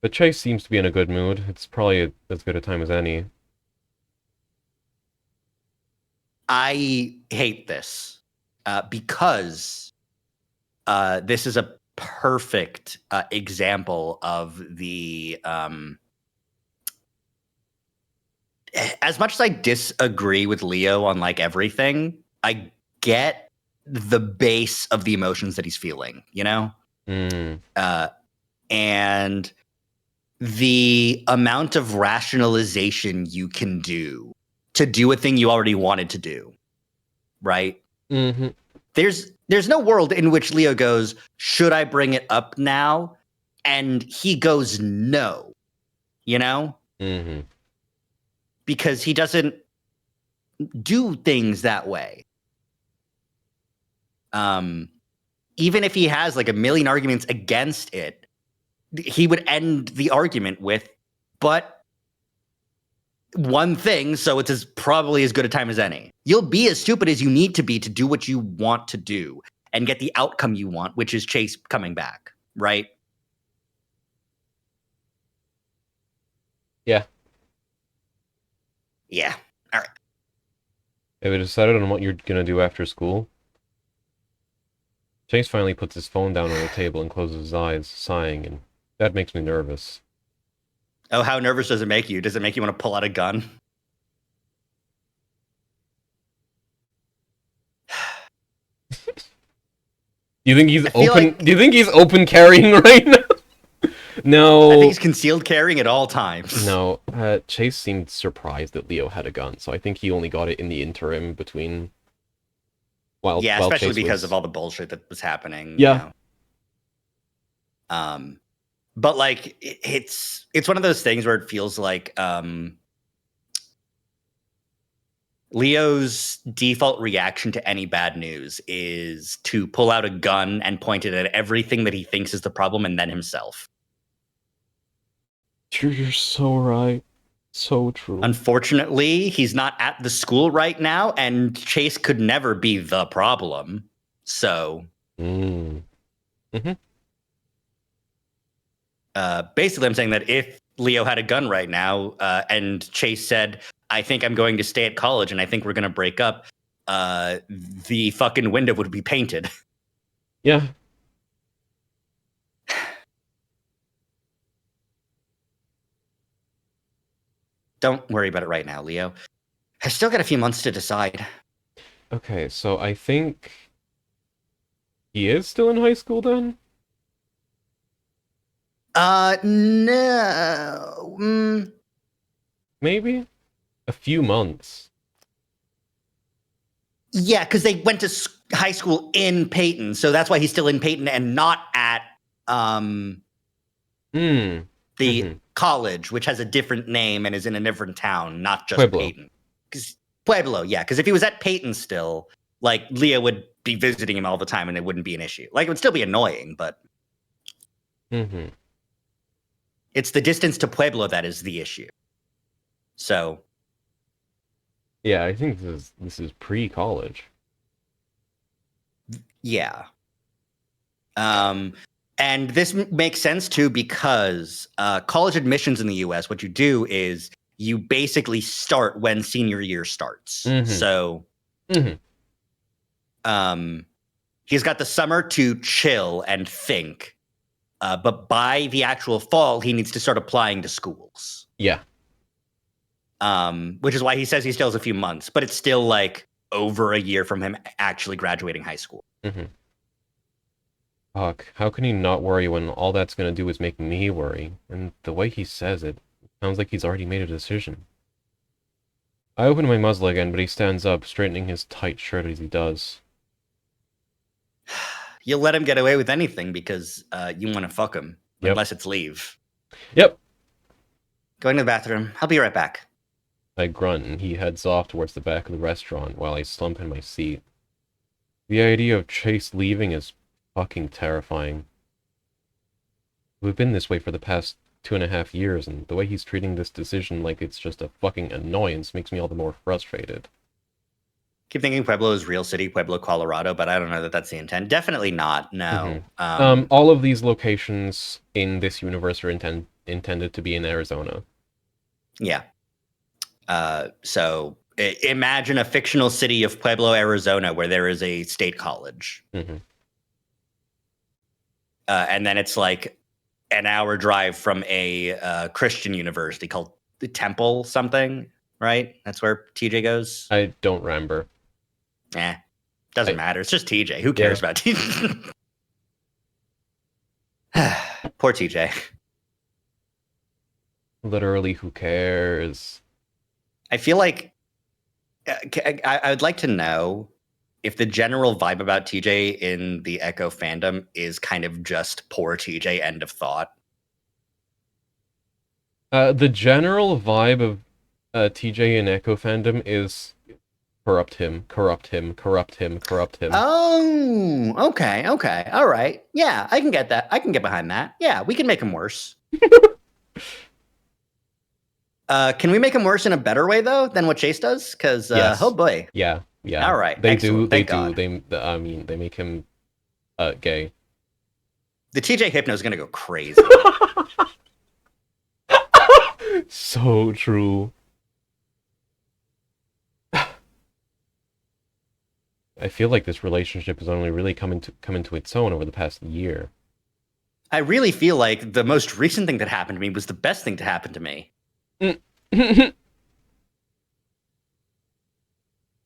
But Chase seems to be in a good mood. It's probably as good a time as any. I hate this because this is a perfect example of the as much as I disagree with Leo on like everything, I get the base of the emotions that he's feeling, you know? And the amount of rationalization you can do to do a thing you already wanted to do, right? There's no world in which Leo goes, should I bring it up now? And he goes, no, you know? Because he doesn't do things that way. Even if he has like a million arguments against it, he would end the argument with, but one thing, so it's probably as good a time as any. You'll be as stupid as you need to be to do what you want to do and get the outcome you want, which is Chase coming back, right? Yeah. Yeah. All right. Have you decided on what you're gonna do after school? Chase finally puts his phone down on the table and closes his eyes, sighing, and that makes me nervous. Oh, how nervous does it make you? Does it make you want to pull out a gun? Do you think he's open? Do you think he's open carrying right now? No. I think he's concealed carrying at all times. No. Chase seemed surprised that Leo had a gun, so I think he only got it in the interim between. Especially Chase because of all the bullshit that was happening. Yeah. You know? But like it's one of those things where it feels like Leo's default reaction to any bad news is to pull out a gun and point it at everything that he thinks is the problem and then himself. You're so right. So true. Unfortunately, he's not at the school right now, and Chase could never be the problem. So, basically, I'm saying that if Leo had a gun right now, and Chase said, I think I'm going to stay at college and I think we're going to break up, the fucking window would be painted. Yeah. Don't worry about it right now, Leo. I've still got a few months to decide. Okay, so I think he is still in high school then? No. Maybe? A few months. Yeah, because they went to high school in Peyton, so that's why he's still in Peyton and not at the college, which has a different name and is in a different town, not just Pueblo. Peyton. Pueblo, yeah. Because if he was at Peyton still, like Leo would be visiting him all the time, and it wouldn't be an issue. Like it would still be annoying, but it's the distance to Pueblo that is the issue. So. Yeah, I think this is pre-college. Yeah. And this makes sense too because college admissions in the US, what you do is you basically start when senior year starts. So he's got the summer to chill and think. But by the actual fall, he needs to start applying to schools. Yeah. Which is why he says he still has a few months, but it's still like over a year from him actually graduating high school. Fuck, how can he not worry when all that's gonna do is make me worry? And the way he says it, sounds like he's already made a decision. I open my muzzle again, but he stands up, straightening his tight shirt as he does. You'll let him get away with anything because you want to fuck him, unless it's leave. Yep. Going to the bathroom. I'll be right back. I grunt, and he heads off towards the back of the restaurant while I slump in my seat. The idea of Chase leaving is fucking terrifying. We've been this way for the past 2.5 years, and the way he's treating this decision like it's just a fucking annoyance makes me all the more frustrated. keep thinking Pueblo is real city, Pueblo, Colorado, but I don't know that that's the intent. Definitely not. No. All of these locations in this universe are intended to be in Arizona. Yeah. So imagine a fictional city of Pueblo, Arizona, where there is a state college. And then it's like an hour drive from a Christian university called the Temple something, right? That's where TJ goes. I don't remember. Doesn't matter. It's just TJ. Who cares about TJ? Poor TJ. Literally, who cares? I feel like I would like to know if the general vibe about TJ in the Echo fandom is kind of just poor TJ, end of thought. The general vibe of TJ in Echo fandom is corrupt him, corrupt him, corrupt him, corrupt him. Oh, okay, all right. Yeah, I can get that. I can get behind that. Yeah, we can make him worse. Can we make him worse in a better way though than what Chase does? Because yes. Oh boy. Yeah. All right. They Excellent. do. I mean, they make him gay. The TJ Hypno is gonna go crazy. So true. I feel like this relationship has only really come into its own over the past year. I really feel like the most recent thing that happened to me was the best thing to happen to me.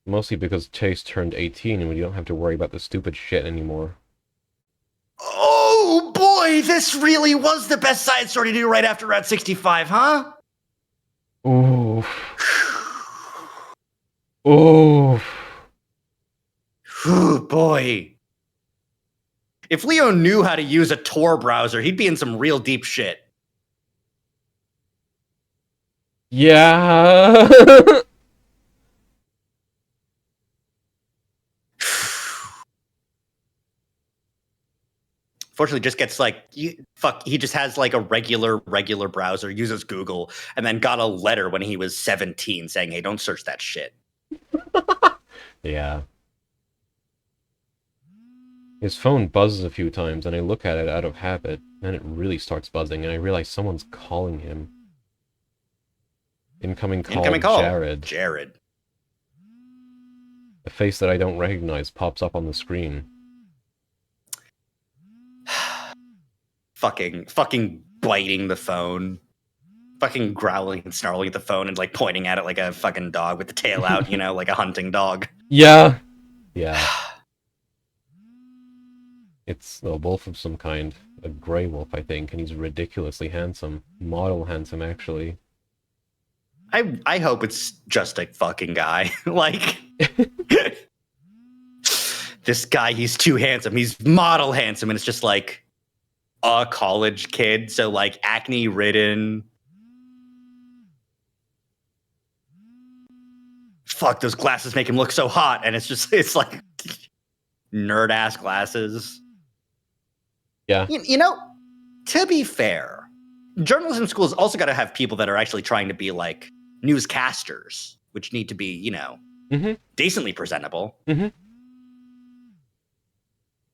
Mostly because Chase turned 18 and we don't have to worry about the stupid shit anymore. Oh boy, this really was the best side story to do right after Route 65, huh? Ooh. Ooh. Boy. If Leo knew how to use a Tor browser, he'd be in some real deep shit. Yeah. Fortunately, just gets like, he just has like a regular browser, uses Google, and then got a letter when he was 17 saying, hey, don't search that shit. Yeah. His phone buzzes a few times, and I look at it out of habit, and it really starts buzzing, and I realize someone's calling him. Incoming call. Jared. A face that I don't recognize pops up on the screen. fucking biting the phone. Fucking growling and snarling at the phone and like pointing at it like a fucking dog with the tail out, you know, like a hunting dog. Yeah. Yeah. It's a wolf of some kind. A grey wolf, I think, and he's ridiculously handsome. Model handsome, actually. I hope it's just a fucking guy. Like, this guy, he's too handsome. He's model handsome, and it's just like a college kid. So like acne ridden. Fuck, those glasses make him look so hot, and it's like nerd ass glasses. Yeah. You know, to be fair, journalism schools also got to have people that are actually trying to be like newscasters, which need to be, you know, decently presentable.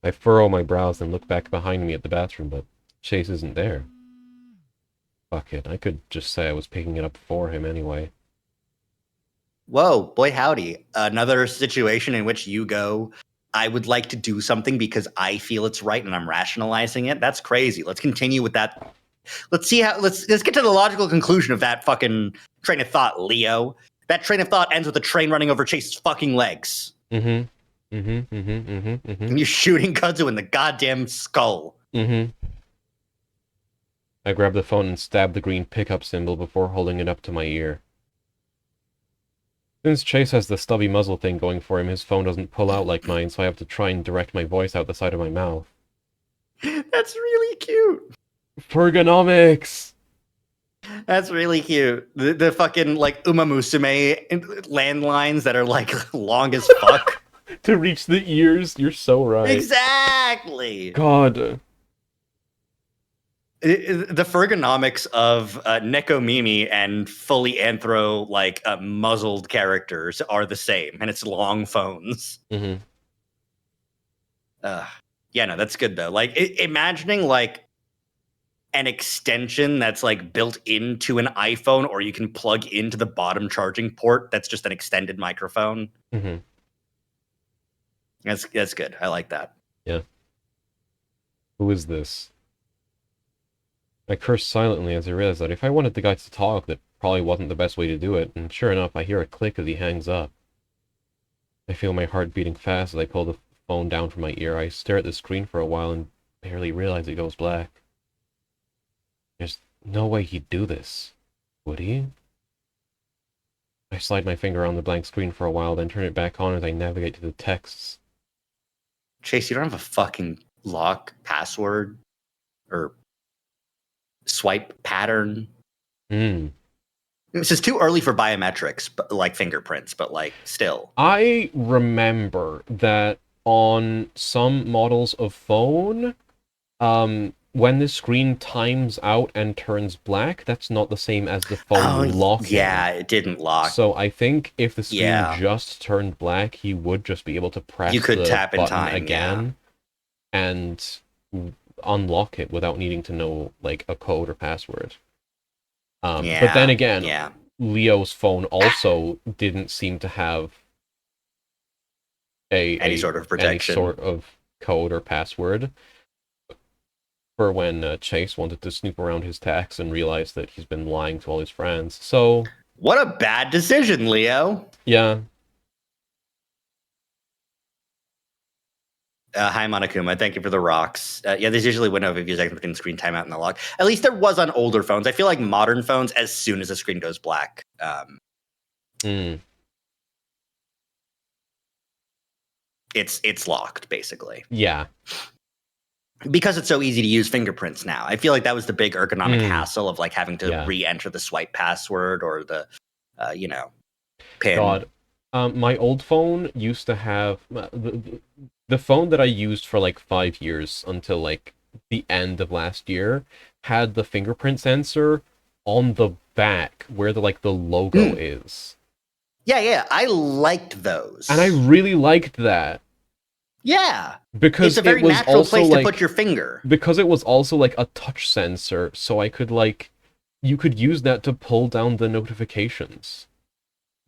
I furrow my brows and look back behind me at the bathroom, but Chase isn't there. Fuck it, I could just say I was picking it up for him anyway. Whoa, boy howdy. Another situation in which you go, I would like to do something because I feel it's right and I'm rationalizing it. That's crazy. Let's continue with that. Let's get to the logical conclusion of that fucking train of thought, Leo. That train of thought ends with a train running over Chase's fucking legs. And you're shooting Kudzu in the goddamn skull. I grab the phone and stab the green pickup symbol before holding it up to my ear. Since Chase has the stubby muzzle thing going for him, his phone doesn't pull out like mine, so I have to try and direct my voice out the side of my mouth. That's really cute. Ergonomics! That's really cute. The fucking, like, Umamusume landlines that are, like, long as fuck. To reach the ears, you're so right. Exactly! God. The ergonomics of Nekomimi and fully anthro muzzled characters are the same, and it's long phones. Mm-hmm. Yeah, no, that's good though. Like imagining like an extension that's like built into an iPhone, or you can plug into the bottom charging port. That's just an extended microphone. Mm-hmm. That's good. I like that. Yeah. Who is this? I cursed silently as I realized that if I wanted the guy to talk, that probably wasn't the best way to do it, and sure enough, I hear a click as he hangs up. I feel my heart beating fast as I pull the phone down from my ear. I stare at the screen for a while and barely realize it goes black. There's no way he'd do this. Would he? I slide my finger on the blank screen for a while, then turn it back on as I navigate to the texts. Chase, you don't have a fucking lock password or swipe pattern? This is too early for biometrics, but like fingerprints, but like still. I remember that on some models of phone, when the screen times out and turns black, that's not the same as the phone locking. Yeah, it didn't lock. So I think if the screen just turned black, he would just be able to press the tap in button time, again and unlock it without needing to know like a code or password. But then again, Leo's phone also didn't seem to have any sort of protection, any sort of code or password. For when Chase wanted to snoop around his tax and realized that he's been lying to all his friends. So what a bad decision, Leo. Yeah. Hi, Monokuma. Thank you for the rocks. Yeah, there's usually a window of a few seconds between screen timeout and the lock. At least there was on older phones. I feel like modern phones, as soon as the screen goes black, it's locked, basically. Yeah. Because it's so easy to use fingerprints now. I feel like that was the big ergonomic hassle of like having to re-enter the swipe password or the, pin. God. My old phone used to have... The phone that I used for like 5 years until like the end of last year had the fingerprint sensor on the back where the logo is. Yeah, I liked those. And I really liked that. Yeah. Because it's a very it was natural also place like, to put your finger. Because it was also like a touch sensor, so I could like you could use that to pull down the notifications.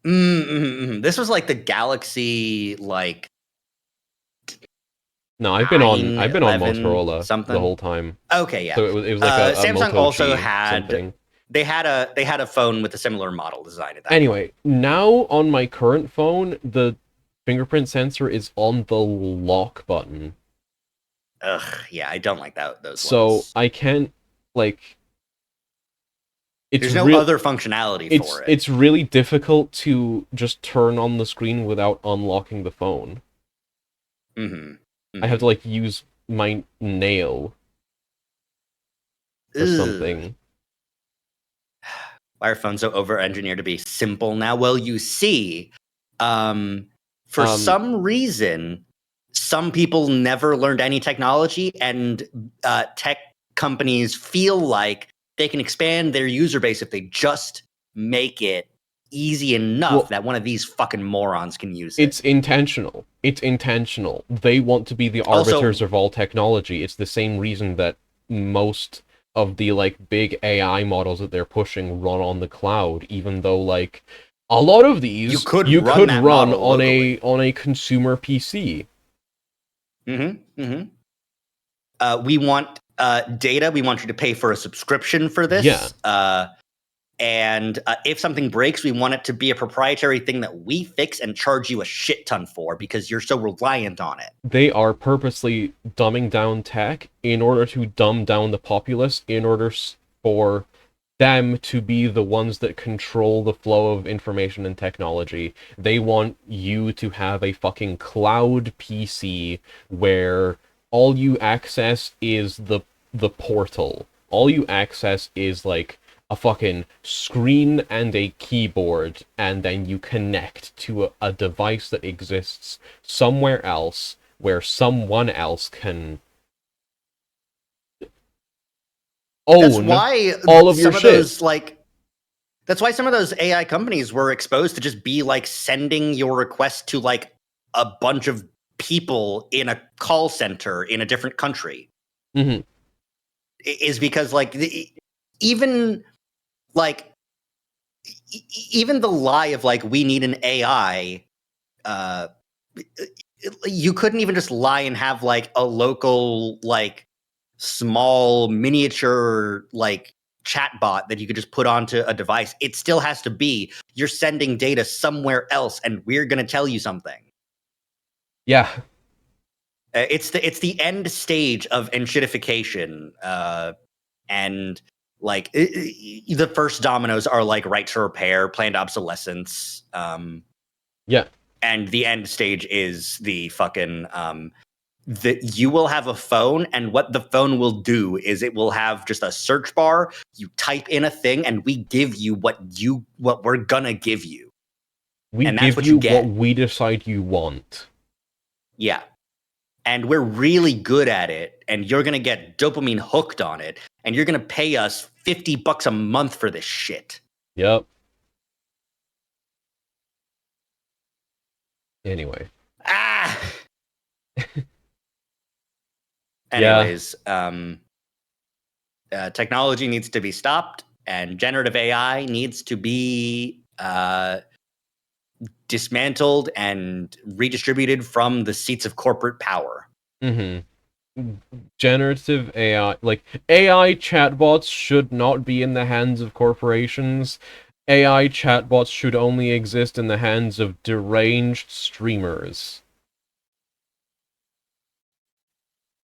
This was like the Galaxy like No, I've been on Motorola the whole time. Okay, yeah. So it was like a Samsung Moto also G had something. They had a phone with a similar model design. Anyway, now on my current phone, the fingerprint sensor is on the lock button. Ugh, yeah, I don't like those so ones. I can't like. There's no other functionality for it. It's really difficult to just turn on the screen without unlocking the phone. I have to like use my nail or something. Why are phones so over-engineered to be simple now? Well, you see, for some reason, some people never learned any technology, and tech companies feel like they can expand their user base if they just make it easy enough that one of these fucking morons can use it. It's intentional. It's intentional. They want to be the arbiters of all technology. It's the same reason that most of the like big AI models that they're pushing run on the cloud, even though like a lot of these you could run on a consumer PC. We want data. We want you to pay for a subscription for this. Yeah. And if something breaks, we want it to be a proprietary thing that we fix and charge you a shit ton for because you're so reliant on it. They are purposely dumbing down tech in order to dumb down the populace, in order for them to be the ones that control the flow of information and technology. They want you to have a fucking cloud PC where all you access is the portal. All you access is like a fucking screen and a keyboard, and then you connect to a device that exists somewhere else where someone else can own all of your shit. That's why some of those AI companies were exposed to just be like sending your request to like a bunch of people in a call center in a different country. Mm-hmm. Is because like even the lie of like we need an AI, you couldn't even just lie and have like a local like small miniature like chatbot that you could just put onto a device. It still has to be you're sending data somewhere else and we're going to tell you something. Yeah. It's the end stage of enshittification, and like the first dominoes are like right to repair, planned obsolescence, yeah, and the end stage is the fucking that you will have a phone, and what the phone will do is it will have just a search bar. You type in a thing, and we give you what we're gonna give you. We give you what we decide you want. Yeah. And we're really good at it, and you're gonna get dopamine hooked on it, and you're gonna pay us $50 a month for this shit. Yep. Anyway. Anyways, technology needs to be stopped, and generative AI needs to be dismantled and redistributed from the seats of corporate power. Mm-hmm. Generative AI, like AI chatbots should not be in the hands of corporations. AI chatbots should only exist in the hands of deranged streamers.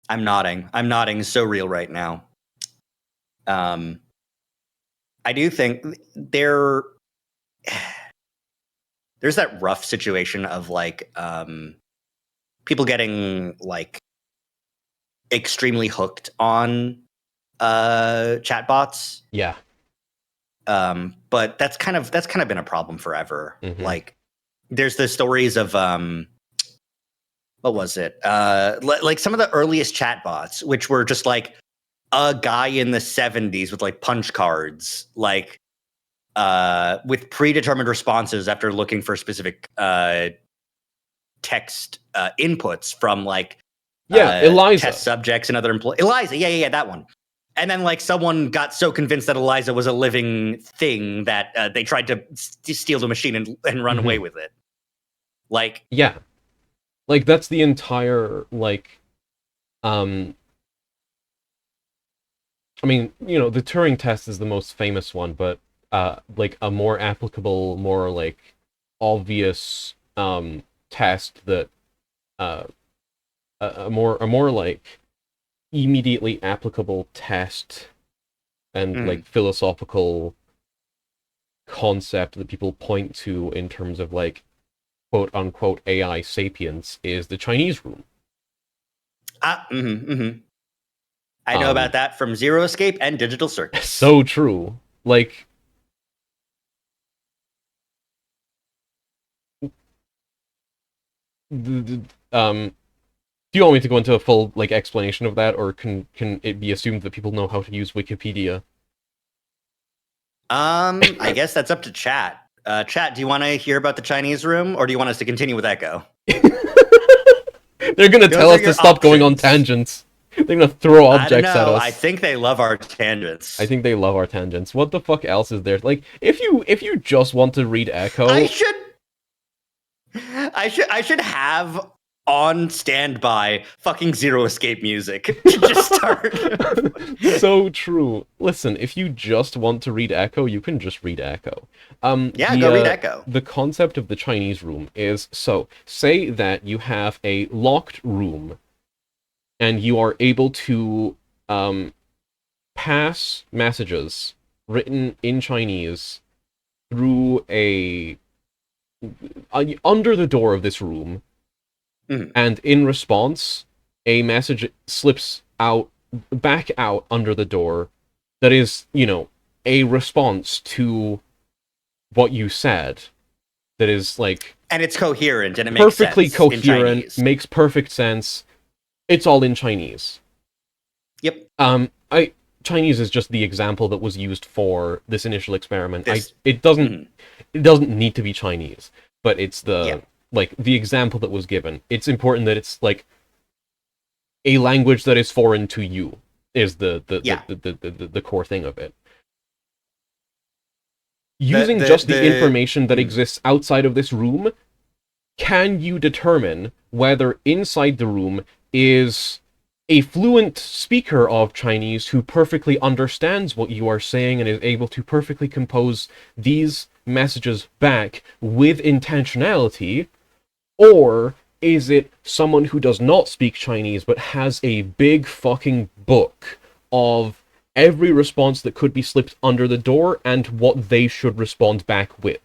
I'm nodding so real right now. I do think there's that rough situation of like people getting like extremely hooked on chatbots. Yeah. But that's kind of been a problem forever. Mm-hmm. Like there's the stories of what was it? Like some of the earliest chatbots, which were just like a guy in the 70s with like punch cards, like with predetermined responses after looking for specific text inputs from like Eliza test subjects and other employees. Eliza, yeah, that one. And then like someone got so convinced that Eliza was a living thing that they tried to steal the machine and run mm-hmm. away with it. Like yeah, like that's the entire like I mean, you know, the Turing test is the most famous one, but like a more applicable, more like obvious test that a more like immediately applicable test and like philosophical concept that people point to in terms of like quote unquote AI sapience is the Chinese room. I know about that from Zero Escape and Digital Circus. So true. Like, do you want me to go into a full like explanation of that, or can it be assumed that people know how to use Wikipedia? I guess that's up to chat. Chat, do you want to hear about the Chinese room, or do you want us to continue with Echo? They're gonna tell us to stop going on tangents. They're gonna throw objects at us. I think they love our tangents. I think they love our tangents. What the fuck else is there? Like, if you just want to read Echo, I should have on standby fucking Zero Escape music to just start. So true. Listen, if you just want to read Echo, you can just read Echo. Go read Echo. The concept of the Chinese room is, so say that you have a locked room and you are able to pass messages written in Chinese through under the door of this room. And in response, a message slips back out under the door that is, you know, a response to what you said. That is like... And it's coherent, and it makes sense. Perfectly coherent, makes perfect sense. It's all in Chinese. Yep. Chinese is just the example that was used for this initial experiment. It Mhm. doesn't need to be Chinese, but it's Yeah. the example that was given. It's important that it's like a language that is foreign to you is Yeah. the core thing of it. The Using the just the the information that mm. exists outside of this room, can you determine whether inside the room is a fluent speaker of Chinese who perfectly understands what you are saying and is able to perfectly compose these messages back with intentionality, or is it someone who does not speak Chinese but has a big fucking book of every response that could be slipped under the door and what they should respond back with?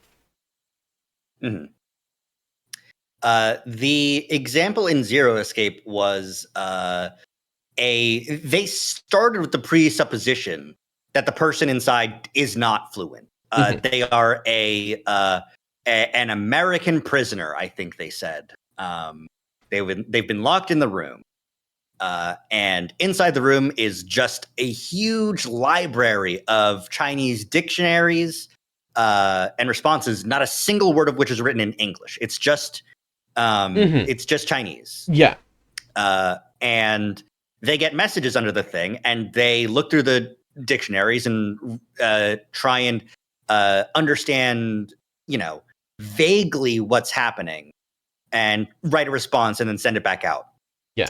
Mhm. The example in Zero Escape was they started with the presupposition that the person inside is not fluent. They are an American prisoner, I think they said. They've been locked in the room, and inside the room is just a huge library of Chinese dictionaries and responses. Not a single word of which is written in English. It's just Chinese. Yeah. And they get messages under the thing, and they look through the dictionaries and try and understand, vaguely what's happening, and write a response, and then send it back out. Yeah.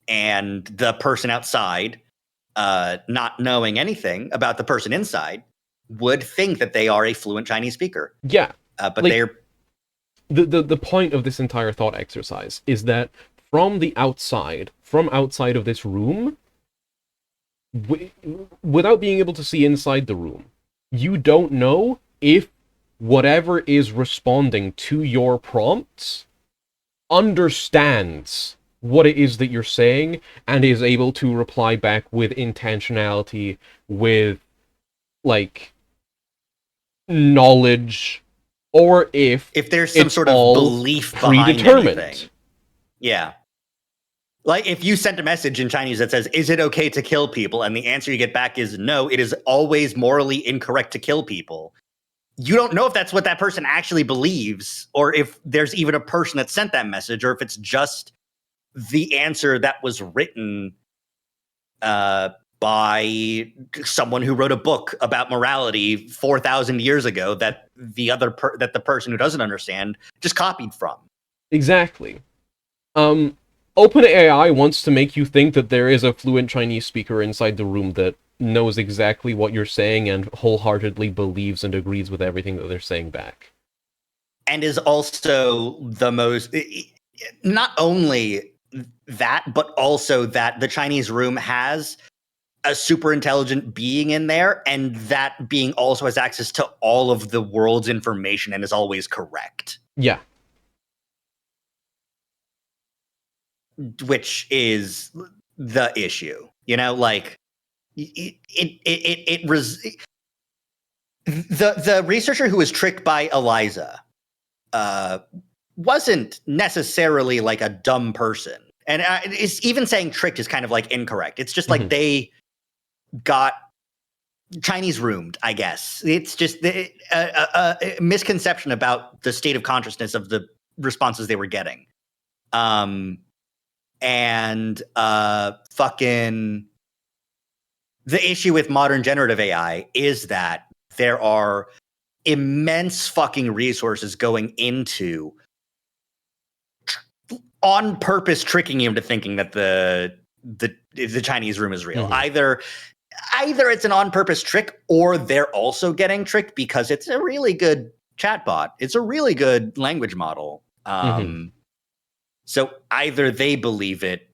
And the person outside, not knowing anything about the person inside, would think that they are a fluent Chinese speaker. Yeah. But they're the point of this entire thought exercise is that from outside of this room, without being able to see inside the room, you don't know if whatever is responding to your prompts understands what it is that you're saying and is able to reply back with intentionality, with like knowledge, or if there's some sort of belief behind anything. Yeah. Like if you sent a message in Chinese that says, "Is it okay to kill people?" and the answer you get back is no, it is always morally incorrect to kill people. You don't know if that's what that person actually believes, or if there's even a person that sent that message, or if it's just the answer that was written by someone who wrote a book about morality 4,000 years ago that that the person who doesn't understand just copied from. Exactly. OpenAI wants to make you think that there is a fluent Chinese speaker inside the room that knows exactly what you're saying and wholeheartedly believes and agrees with everything that they're saying back. And is also the most, not only that, but also that the Chinese room has a super intelligent being in there, and that being also has access to all of the world's information and is always correct. Yeah. Which is the issue, like the researcher who was tricked by Eliza wasn't necessarily like a dumb person, and it's even saying tricked is kind of like incorrect. It's just like they got Chinese roomed, I guess. It's just a misconception about the state of consciousness of the responses they were getting. And fucking the issue with modern generative AI is that there are immense fucking resources going into on purpose tricking you into thinking that the Chinese room is real. Either it's an on purpose trick, or they're also getting tricked because it's a really good chatbot. It's a really good language model. So either they believe it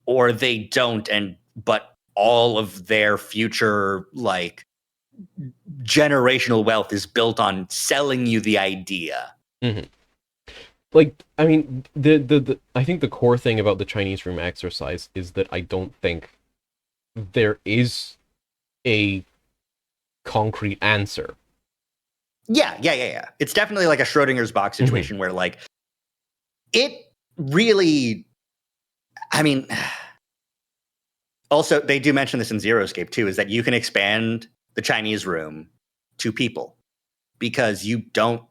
or they don't, but all of their future like generational wealth is built on selling you the idea. Like, I mean, I think the core thing about the Chinese room exercise is that I don't think there is a concrete answer. Yeah. It's definitely like a Schrodinger's box situation where like it really, I mean, Also, they do mention this in Zero Escape too, is that you can expand the Chinese room to people because you don't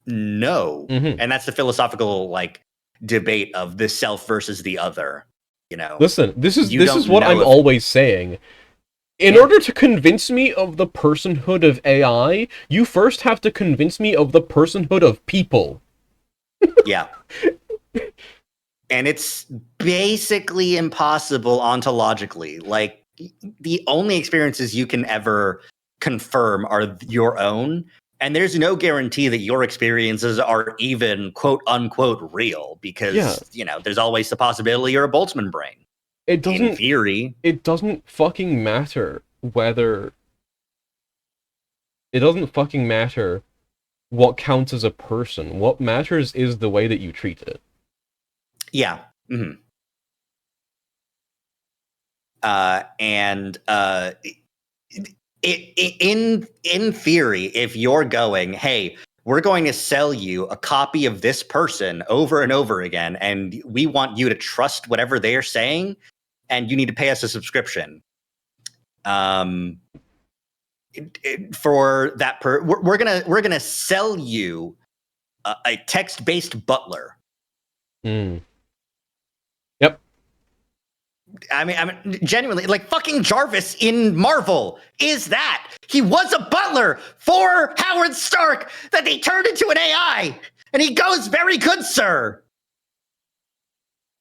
know. Mm-hmm. And that's the philosophical like debate of the self versus the other, you know. Listen, this is what I'm always saying. In order to convince me of the personhood of AI, you first have to convince me of the personhood of people. Yeah. And it's basically impossible ontologically. Like, the only experiences you can ever confirm are your own. And there's no guarantee that your experiences are even quote unquote real because, you know, there's always the possibility you're a Boltzmann brain. It doesn't, in theory. It doesn't fucking matter whether. It doesn't fucking matter what counts as a person. What matters is the way that you treat it. Yeah. Mm-hmm. In theory, if you're going, hey, we're going to sell you a copy of this person over and over again, and we want you to trust whatever they're saying, and you need to pay us a subscription. For that, we're gonna sell you a text-based butler. Mm. Yep. I mean, genuinely, like, fucking Jarvis in Marvel is that. He was a butler for Howard Stark that they turned into an AI, and he goes, very good, sir.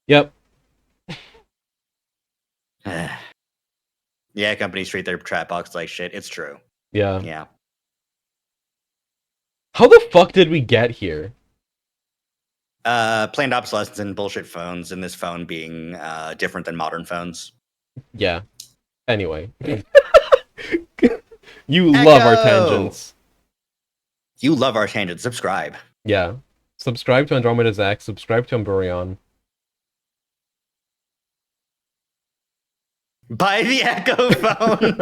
Yep. Yeah, companies treat their chat box like shit. It's true. Yeah. Yeah. How the fuck did we get here? Planned obsolescence and bullshit phones, and this phone being different than modern phones. Yeah. Anyway. You love our tangents. You love our tangents. Subscribe. Yeah. Subscribe to Andromeda Zach. Subscribe to Umbreon. Buy the Echo phone.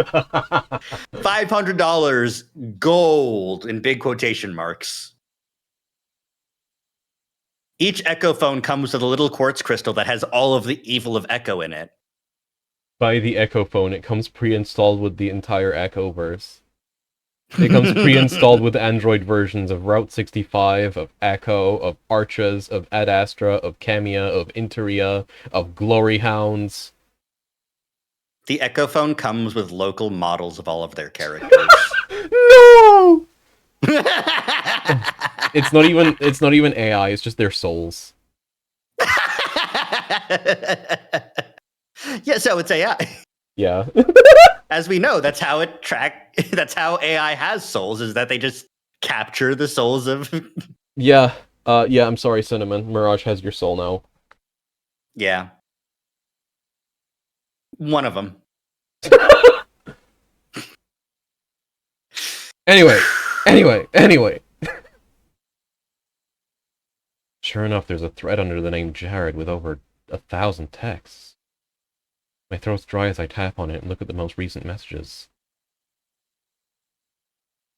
$500 gold in big quotation marks. Each Echo phone comes with a little quartz crystal that has all of the evil of Echo in it. Buy the Echo phone. It comes pre-installed with the entire Echoverse. It comes pre-installed with Android versions of Route 65, of Echo, of Archas, of Ad Astra, of Camia, of Interia, of Glory Hounds. The Echo phone comes with local models of all of their characters. No! It's not even AI, it's just their souls. Yeah, so it's AI. Yeah. As we know, that's how AI has souls, is that they just capture the souls of Yeah. Yeah, I'm sorry, Cinnamon. Mirage has your soul now. Yeah. One of them. Anyway. Sure enough, there's a thread under the name Jared with over 1,000 texts. My throat's dry as I tap on it and look at the most recent messages.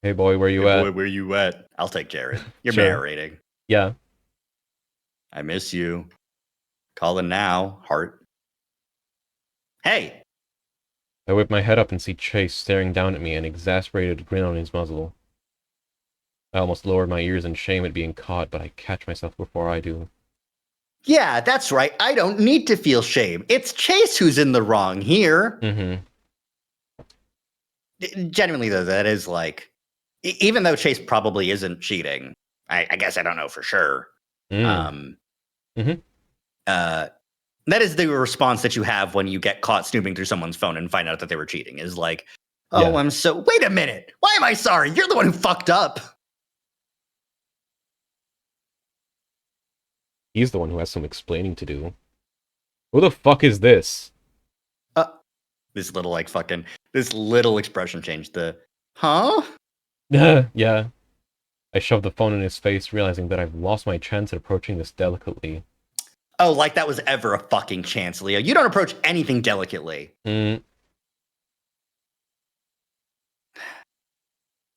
Hey boy, where you at? Boy, where you at? I'll take Jared. You're Sure. narrating. Yeah. I miss you. Calling now, heart. Hey! I whip my head up and see Chase staring down at me, an exasperated grin on his muzzle. I almost lowered my ears in shame at being caught, but I catch myself before I do. Yeah, that's right. I don't need to feel shame. It's Chase who's in the wrong here. Mm-hmm. Genuinely, though, that is like... Even though Chase probably isn't cheating, I guess I don't know for sure. Mm-hmm. That is the response that you have when you get caught snooping through someone's phone and find out that they were cheating. Is like, oh, yeah. Wait a minute. Why am I sorry? You're the one who fucked up. He's the one who has some explaining to do. Who the fuck is this? This little expression change. Huh? Yeah. I shoved the phone in his face, realizing that I've lost my chance at approaching this delicately. Oh, like that was ever a fucking chance, Leo. You don't approach anything delicately. Mm.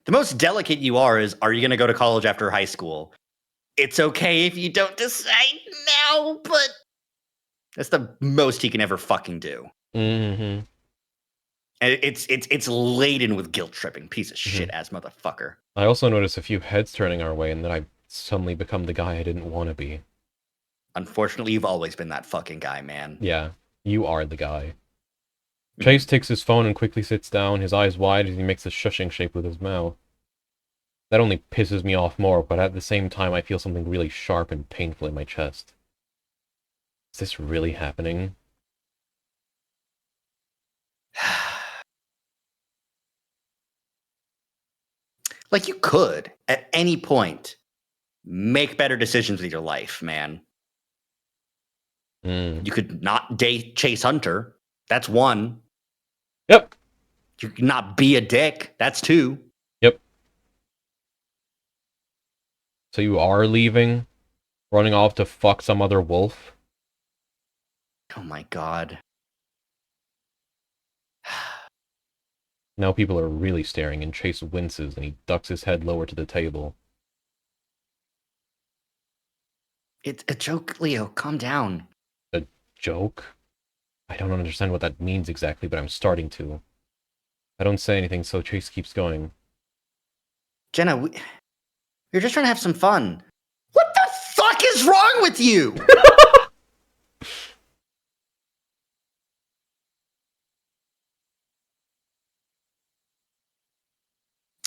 The most delicate you are you going to go to college after high school? It's okay if you don't decide now, but that's the most he can ever fucking do. Mm-hmm. It's laden with guilt tripping. Piece of shit ass motherfucker. I also noticed a few heads turning our way, and then I suddenly become the guy I didn't want to be. Unfortunately, you've always been that fucking guy, man. Yeah, you are the guy. Chase takes his phone and quickly sits down, his eyes wide as he makes a shushing shape with his mouth. That only pisses me off more, but at the same time I feel something really sharp and painful in my chest. Is this really happening? Like, you could, at any point, make better decisions with your life, man. You could not date Chase Hunter. That's one. Yep. You could not be a dick. That's two. Yep. So you are leaving? Running off to fuck some other wolf? Oh my god. Now people are really staring, and Chase winces, and he ducks his head lower to the table. It's a joke, Leo. Calm down. A joke? I don't understand what that means exactly, but I'm starting to. I don't say anything, so Chase keeps going. Jenna, we're just trying to have some fun. What the fuck is wrong with you?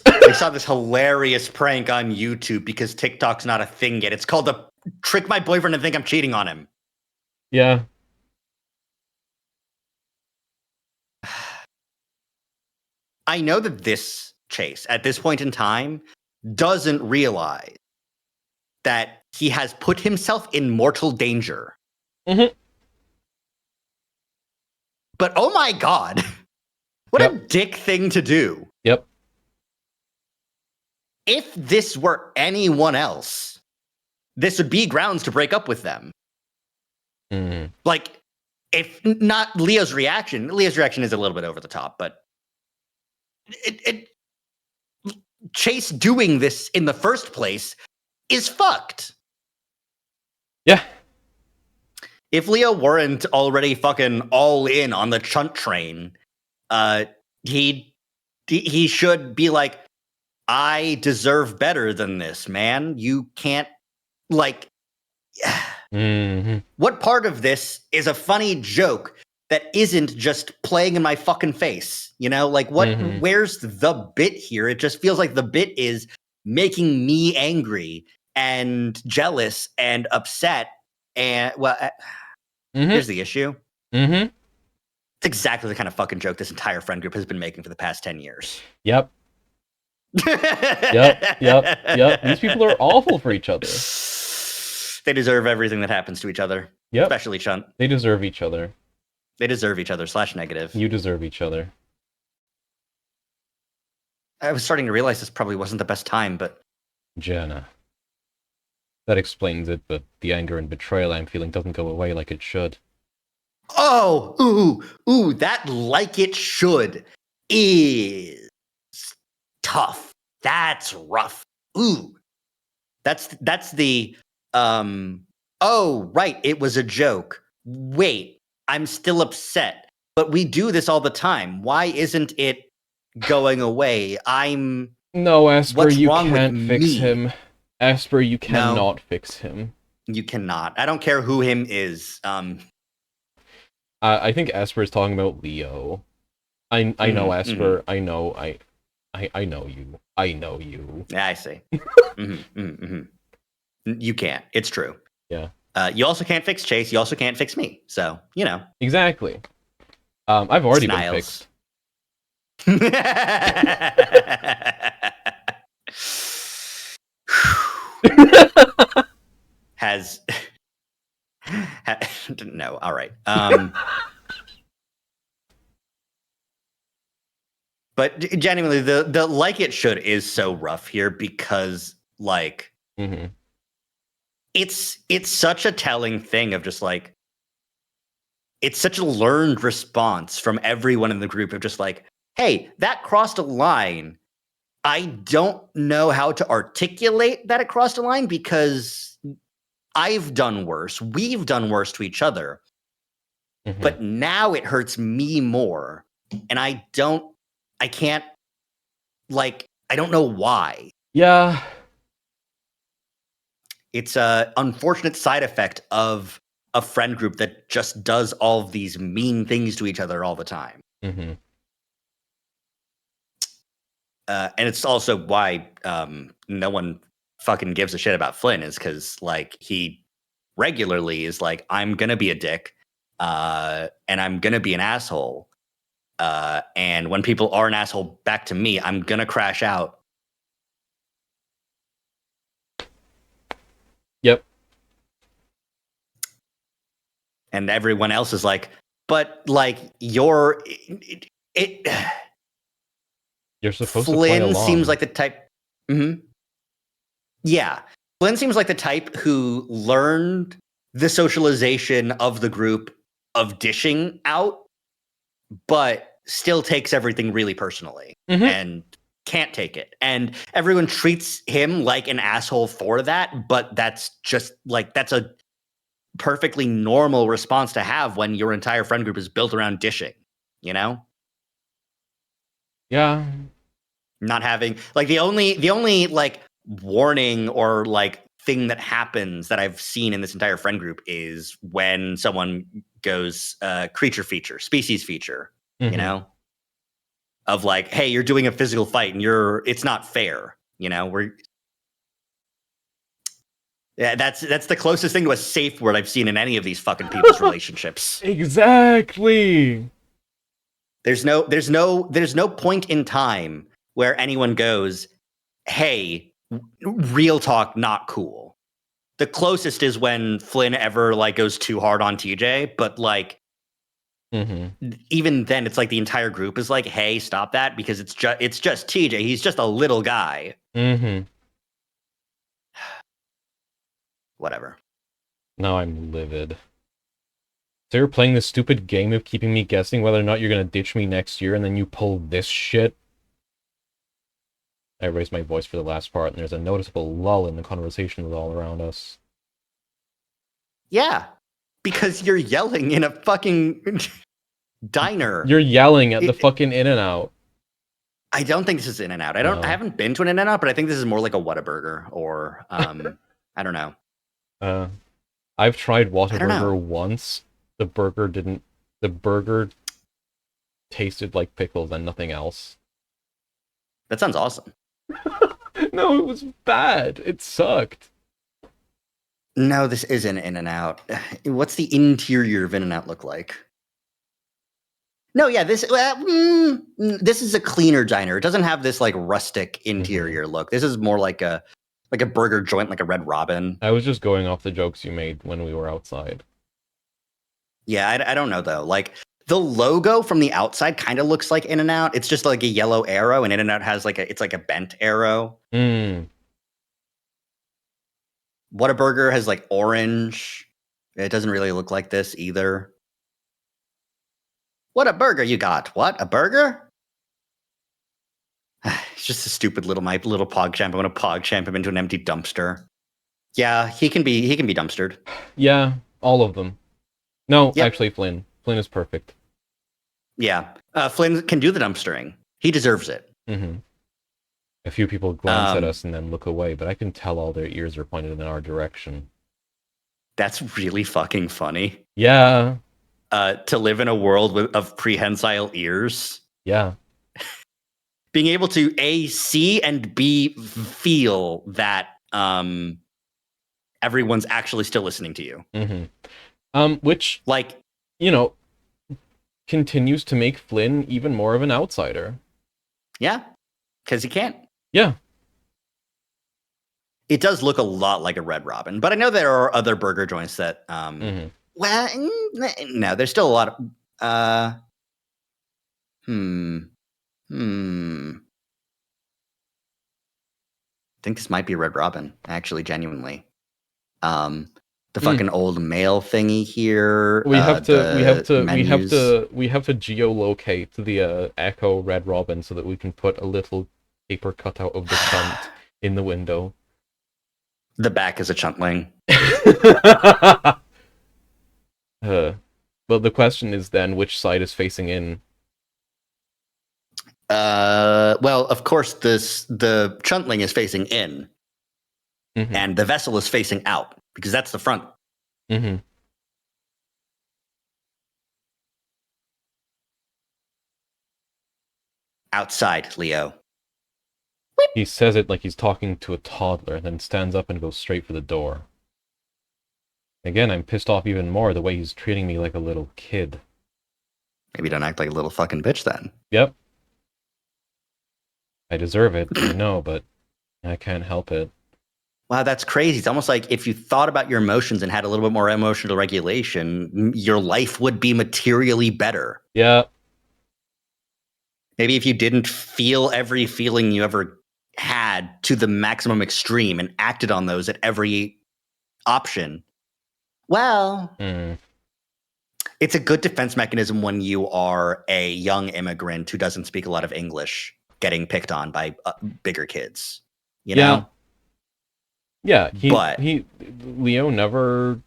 I saw this hilarious prank on YouTube because TikTok's not a thing yet. It's called the trick my boyfriend and think I'm cheating on him. Yeah. I know that this Chase, at this point in time, doesn't realize that he has put himself in mortal danger. But oh my god, what a dick thing to do. Yep. If this were anyone else, this would be grounds to break up with them. Like, if not Leo's reaction is a little bit over the top, but Chase doing this in the first place is fucked. Yeah. If Leo weren't already fucking all in on the chunt train, he should be like, I deserve better than this, man. You can't, like, what part of this is a funny joke that isn't just playing in my fucking face? You know, like, where's the bit here? It just feels like the bit is making me angry and jealous and upset. And, well, here's the issue. It's exactly the kind of fucking joke this entire friend group has been making for the past 10 years. Yep. Yep. These people are awful for each other. They deserve everything that happens to each other. Yep. Especially Chunt. They deserve each other. They deserve each other / negative. You deserve each other. I was starting to realize this probably wasn't the best time, but... Jenna. That explains it, but the anger and betrayal I'm feeling doesn't go away like it should. Oh, ooh, that like it should is tough. That's rough. Ooh. That's the, oh, right, it was a joke. Wait, I'm still upset. But we do this all the time. Why isn't it going away? No, Esper, you can't fix him. Esper, you cannot fix him. You cannot. I don't care who him is. I think Esper is talking about Leo. I know Esper. I know you. I know you. Yeah, I see. You can't. It's true. Yeah. You also can't fix Chase. You also can't fix me. So, you know. Exactly. I've already been fixed. No, all right. But genuinely, the like it should is so rough here because, like, it's such a telling thing of just like, it's such a learned response from everyone in the group of just like, hey, that crossed a line. I don't know how to articulate that it crossed a line because I've done worse. We've done worse to each other. Mm-hmm. But now it hurts me more. And I don't know why. Yeah. It's a unfortunate side effect of a friend group that just does all of these mean things to each other all the time. Mm-hmm. And it's also why no one fucking gives a shit about Flynn, is because like he regularly is like, I'm gonna be a dick, and I'm gonna be an asshole. And when people are an asshole back to me, I'm gonna crash out. Yep. And everyone else is like, but like you're supposed Flynn to play along. Seems like the type. Mm-hmm. Yeah, Flynn seems like the type who learned the socialization of the group of dishing out, but still takes everything really personally and can't take it. And everyone treats him like an asshole for that, but that's just like, that's a perfectly normal response to have when your entire friend group is built around dishing, you know? Yeah. Not having like the only like warning or like thing that happens that I've seen in this entire friend group is when someone goes creature feature, species feature, you know, of like, hey, you're doing a physical fight and it's not fair, you know. That's the closest thing to a safe word I've seen in any of these fucking people's relationships. Exactly. There's no point in time where anyone goes, hey, real talk, not cool. The closest is when Flynn ever like goes too hard on TJ, but like even then, it's like the entire group is like, hey, stop that, because it's just TJ. He's just a little guy. Whatever. Now I'm livid. So you're playing this stupid game of keeping me guessing whether or not you're gonna ditch me next year, and then you pull this shit? I raised my voice for the last part, and there's a noticeable lull in the conversation with all around us. Yeah, because you're yelling in a fucking diner. You're yelling at the fucking In-N-Out. I don't think this is In-N-Out. I haven't been to an In-N-Out, but I think this is more like a Whataburger or I don't know. I've tried Whataburger once. The burger tasted like pickles and nothing else. That sounds awesome. No, it was bad. It sucked. No, this isn't In-N-Out. What's the interior of In-N-Out look like? No, yeah, this is a cleaner diner. It doesn't have this like rustic interior look. This is more like a burger joint, like a Red Robin. I was just going off the jokes you made when we were outside. Yeah, I don't know though. Like the logo from the outside kind of looks like In-N-Out. It's just like a yellow arrow, and In-N-Out has it's like a bent arrow. Whataburger has like orange. It doesn't really look like this either. What a burger you got? What, a burger? It's just a stupid my little PogChamp. I want to PogChamp him into an empty dumpster. Yeah, he can be dumpstered. Yeah, all of them. No, actually Flynn. Flynn is perfect. Yeah. Flynn can do the dumpstering. He deserves it. A few people glance at us and then look away, but I can tell all their ears are pointed in our direction. That's really fucking funny. Yeah. To live in a world of prehensile ears. Yeah. Being able to A, see, and B, feel that everyone's actually still listening to you. Which, like, you know, continues to make Flynn even more of an outsider. Yeah, because he can't. Yeah. It does look a lot like a Red Robin, but I know there are other burger joints that well, no, there's still a lot of I think this might be Red Robin, actually, genuinely. The fucking old mail thingy here. We have to geolocate the Echo Red Robin so that we can put a little paper cutout of the chunt in the window. The back is a chuntling. But But the question is then, which side is facing in? Well, of course, the chuntling is facing in, and the vessel is facing out because that's the front. Mm-hmm. Outside, Leo. He says it like he's talking to a toddler, and then stands up and goes straight for the door. Again, I'm pissed off even more the way he's treating me like a little kid. Maybe don't act like a little fucking bitch then. Yep. I deserve it, I know, but I can't help it. Wow, that's crazy. It's almost like if you thought about your emotions and had a little bit more emotional regulation, your life would be materially better. Yeah. Maybe if you didn't feel every feeling you ever had to the maximum extreme and acted on those at every option. Well, it's a good defense mechanism when you are a young immigrant who doesn't speak a lot of English, getting picked on by bigger kids. You know? Yeah, Leo never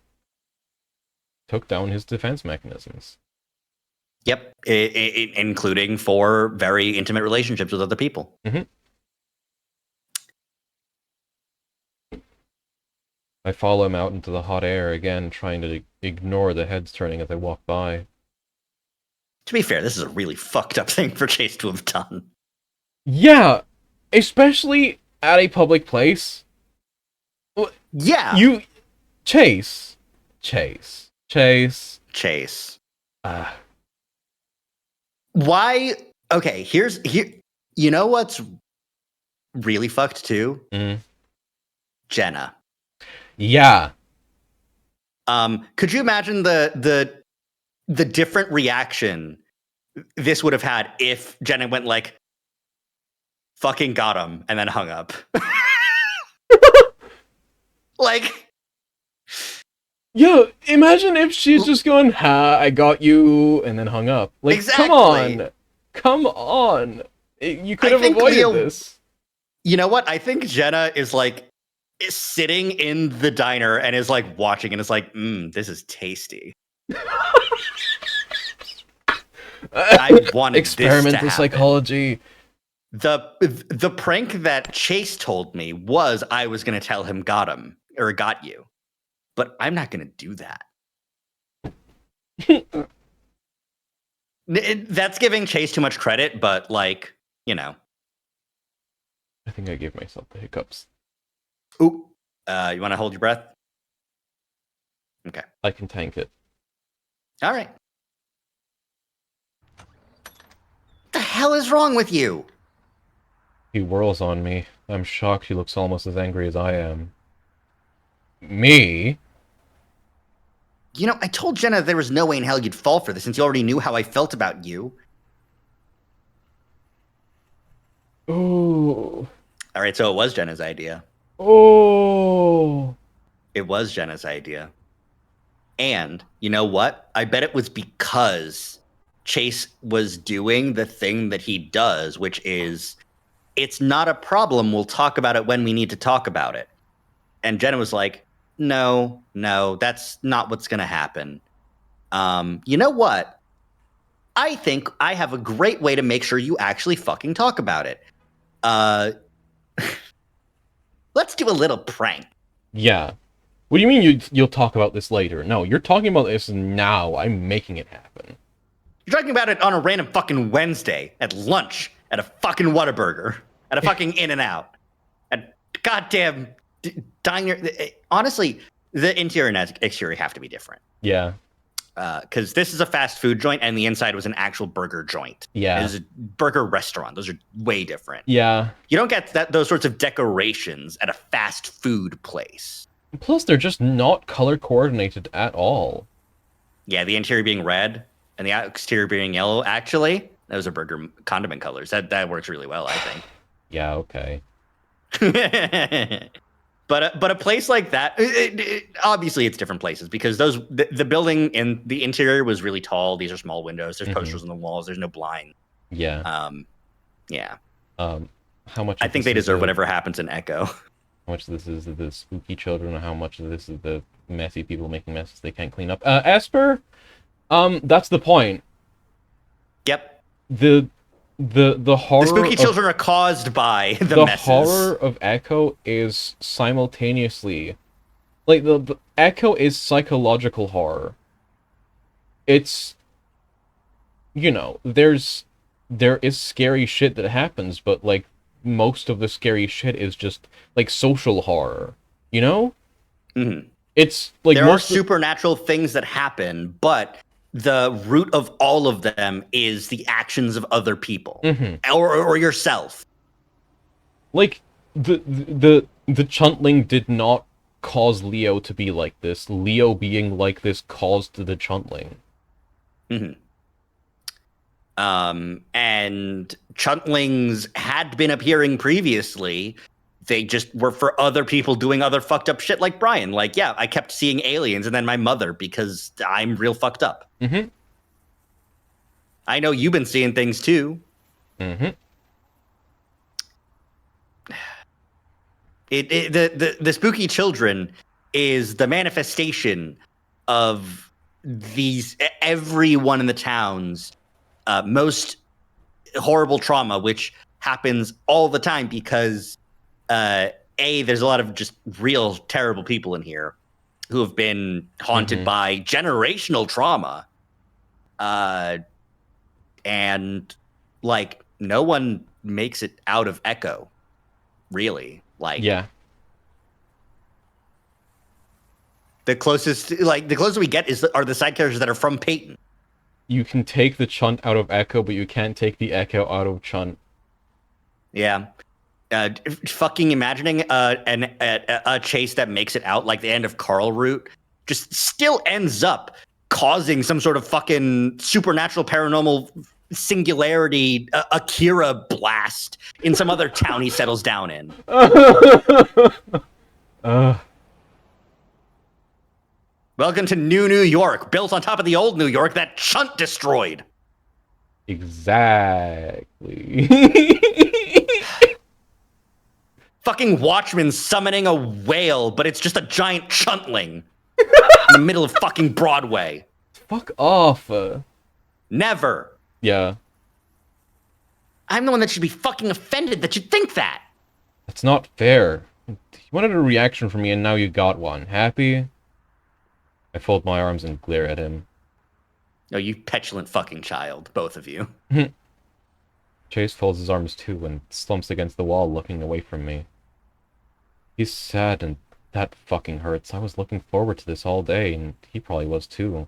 took down his defense mechanisms. Yep, including for very intimate relationships with other people. Mm-hmm. I follow him out into the hot air again, trying to ignore the heads turning as I walk by. To be fair, this is a really fucked up thing for Chase to have done. Yeah, especially at a public place. Yeah. Chase. Why? Okay, here. You know what's really fucked too? Jenna. Yeah. Could you imagine the different reaction this would have had if Jenna went like, "Fucking got him," and then hung up? Like, yeah, imagine if she's just going, "Ha, I got you," and then hung up. Like, exactly. Come on. You could have avoided this. You know what? I think Jenna is sitting in the diner and is like watching and is like, this is tasty. I wanted experimental psychology. The prank that Chase told me was I was going to tell him got you, but I'm not going to do that. That's giving Chase too much credit, but I think I gave myself the hiccups. Ooh, you want to hold your breath? Okay. I can tank it. All right. What the hell is wrong with you? He whirls on me. I'm shocked he looks almost as angry as I am. Me? I told Jenna there was no way in hell you'd fall for this since you already knew how I felt about you. Ooh. All right, so it was Jenna's idea. Oh. It was Jenna's idea. And you know what? I bet it was because Chase was doing the thing that he does, which is, it's not a problem. We'll talk about it when we need to talk about it. And Jenna was like, no, that's not what's going to happen. You know what? I think I have a great way to make sure you actually fucking talk about it. Let's do a little prank. Yeah. What do you mean you'll talk about this later? No, you're talking about this now. I'm making it happen. You're talking about it on a random fucking Wednesday at lunch at a fucking Whataburger, at a fucking In-N-Out, at goddamn diner. Honestly, the interior and exterior have to be different. Yeah. Because this is a fast food joint and the inside was an actual burger joint. Yeah. It was a burger restaurant. Those are way different. Yeah. You don't get those sorts of decorations at a fast food place. Plus, they're just not color coordinated at all. Yeah, the interior being red and the exterior being yellow. Actually, those are burger condiment colors. That works really well, I think. Yeah, okay. But a place like that, obviously it's different places because the building in the interior was really tall. These are small windows. There's posters on the walls. There's no blind. Yeah. Yeah. How much? I think they deserve whatever happens in Echo. How much of this is the spooky children, or how much of this is the messy people making messes they can't clean up? Esper, That's the point. Yep. The horror. The spooky children are caused by the messes. Horror of Echo is simultaneously, like the Echo is psychological horror. It's, there is scary shit that happens, but like most of the scary shit is just like social horror. Mm-hmm. It's like there are supernatural things that happen, but the root of all of them is the actions of other people or yourself. Like the Chuntling did not cause Leo to be like this. Leo being like this caused the Chuntling. And Chuntlings had been appearing previously. They just were for other people doing other fucked up shit like Brian. Like, yeah, I kept seeing aliens and then my mother because I'm real fucked up. I know you've been seeing things too. The spooky children is the manifestation of everyone in the town's most horrible trauma, which happens all the time because there's a lot of just real terrible people in here who have been haunted by generational trauma. And like no one makes it out of Echo, really. Like, yeah. The closest we get are the side characters that are from Peyton. You can take the Chunt out of Echo, but you can't take the Echo out of Chunt. Yeah. Fucking imagining a chase that makes it out, like the end of Carl Root, just still ends up causing some sort of fucking supernatural paranormal singularity Akira blast in some other town he settles down in. Welcome to New York, built on top of the old New York that Chunt destroyed. Exactly. Fucking Watchmen summoning a whale, but it's just a giant Chuntling in the middle of fucking Broadway. Fuck off. Never. Yeah. I'm the one that should be fucking offended that you think that. That's not fair. You wanted a reaction from me and now you got one. Happy? I fold my arms and glare at him. Oh, you petulant fucking child, both of you. Chase folds his arms too and slumps against the wall looking away from me. He's sad and that fucking hurts. I was looking forward to this all day and he probably was too.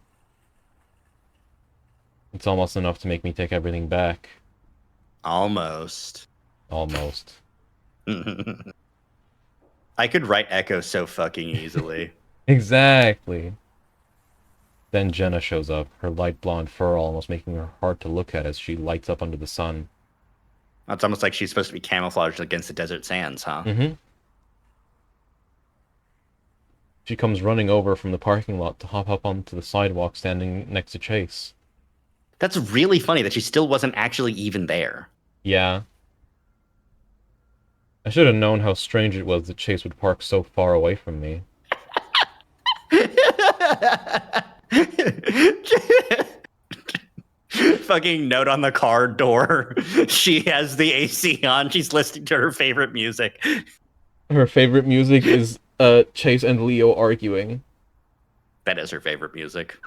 It's almost enough to make me take everything back. Almost. Almost. I could write Echo so fucking easily. Exactly. Then Jenna shows up, her light blonde fur almost making her hard to look at as she lights up under the sun. It's almost like she's supposed to be camouflaged against the desert sands, huh? She comes running over from the parking lot to hop up onto the sidewalk standing next to Chase. That's really funny that she still wasn't actually even there. Yeah. I should have known how strange it was that Chase would park so far away from me. Fucking note on the car door. She has the AC on. She's listening to her favorite music. Her favorite music is Chase and Leo arguing. That is her favorite music.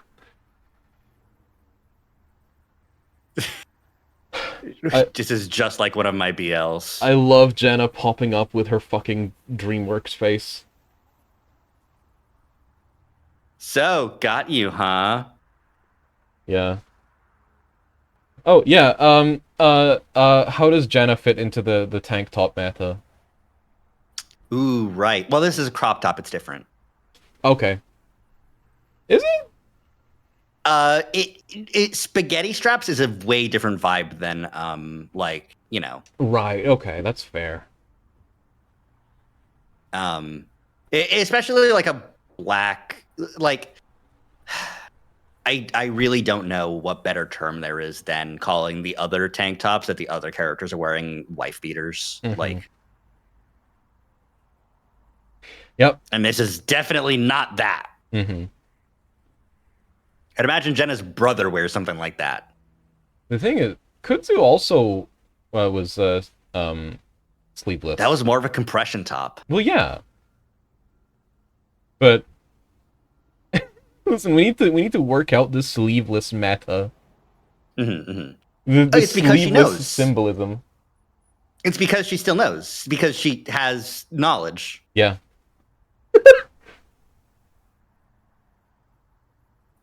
This is just like one of my BLs. I love Jenna popping up with her fucking DreamWorks face. So, got you, huh? Yeah. Oh, yeah, how does Jenna fit into the tank top meta? Ooh, right. Well, this is a crop top, it's different. Okay. Is it? Spaghetti straps is a way different vibe than, Right, okay, that's fair. Especially like a black, like, I really don't know what better term there is than calling the other tank tops that the other characters are wearing wife beaters. Like, yep. And this is definitely not that. I'd imagine Jenna's brother wears something like that. The thing is, Kudzu also was sleeveless. That was more of a compression top. Well, yeah. But listen, we need to work out this sleeveless meta. The it's because she knows symbolism. It's because she still knows. Because she has knowledge. Yeah.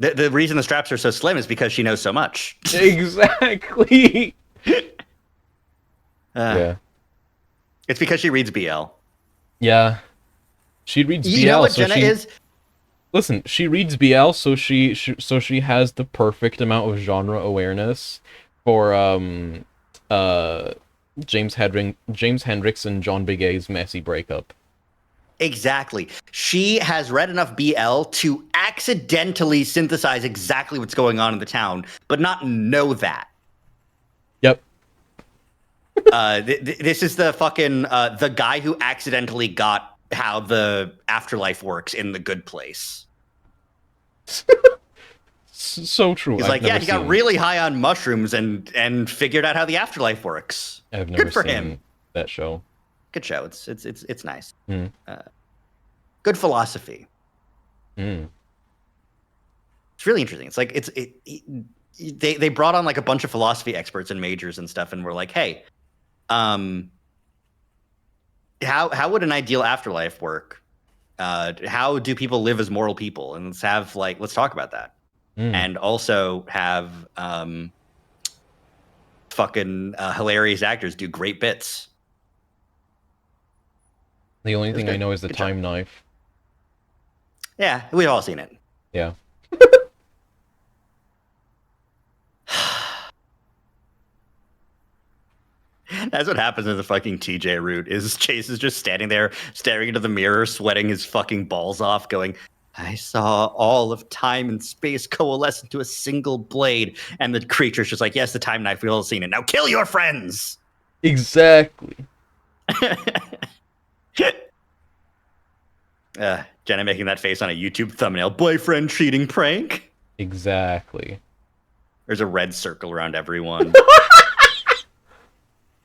The reason the straps are so slim is because she knows so much. Exactly. Yeah. It's because she reads BL. Yeah. She reads BL. You know what Jenna is? Listen, she reads BL, so she has the perfect amount of genre awareness for James Hendricks and John Bigay's messy breakup. Exactly. She has read enough BL to accidentally synthesize exactly what's going on in the town, but not know that. Yep. This is the fucking the guy who accidentally got how the afterlife works in The Good Place. So true. He's like, yeah, he got really high on mushrooms and figured out how the afterlife works. I've never seen that show. Good show. It's nice. Mm. Good philosophy. Mm. It's really interesting. It's like they brought on like a bunch of philosophy experts and majors and stuff, and we're like, hey, how would an ideal afterlife work? How do people live as moral people? And let's talk about that. And also have fucking hilarious actors do great bits. The only thing I know is the time knife. Yeah, we've all seen it. Yeah. That's what happens in the fucking TJ route. Is Chase is just standing there, staring into the mirror, sweating his fucking balls off, going, I saw all of time and space coalesce into a single blade. And the creature's just like, yes, the time knife, we've all seen it. Now kill your friends! Exactly. Jenna making that face on a YouTube thumbnail. Boyfriend cheating prank? Exactly. There's a red circle around everyone.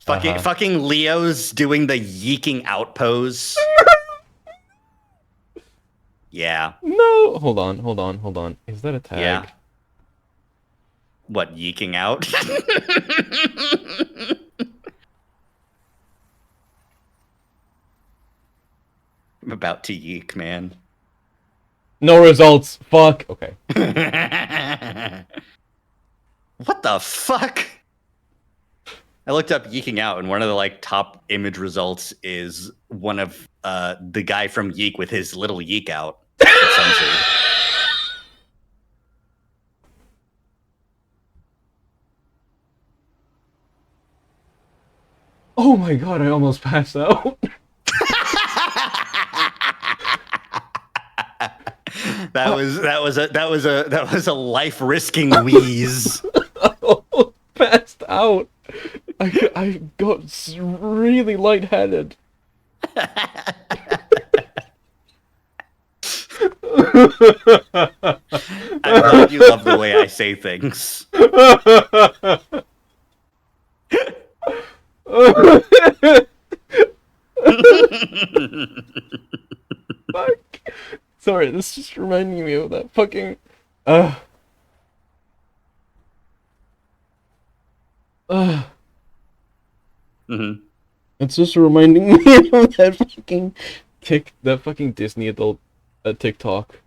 Fucking Leo's doing the yeeking out pose. Yeah. No. Hold on. Is that a tag? Yeah. What, yeeking out? I'm about to yeek, man. No results. Fuck. Okay. What the fuck? I looked up yeeking out, and one of the top image results is one of the guy from Yeek with his little yeek out. Oh my god! I almost passed out. That was a life risking wheeze. I passed out. I got really lightheaded. I love you love the way I say things. Fuck. Sorry, this just reminding me of that fucking It's just reminding me of that fucking Disney adult TikTok.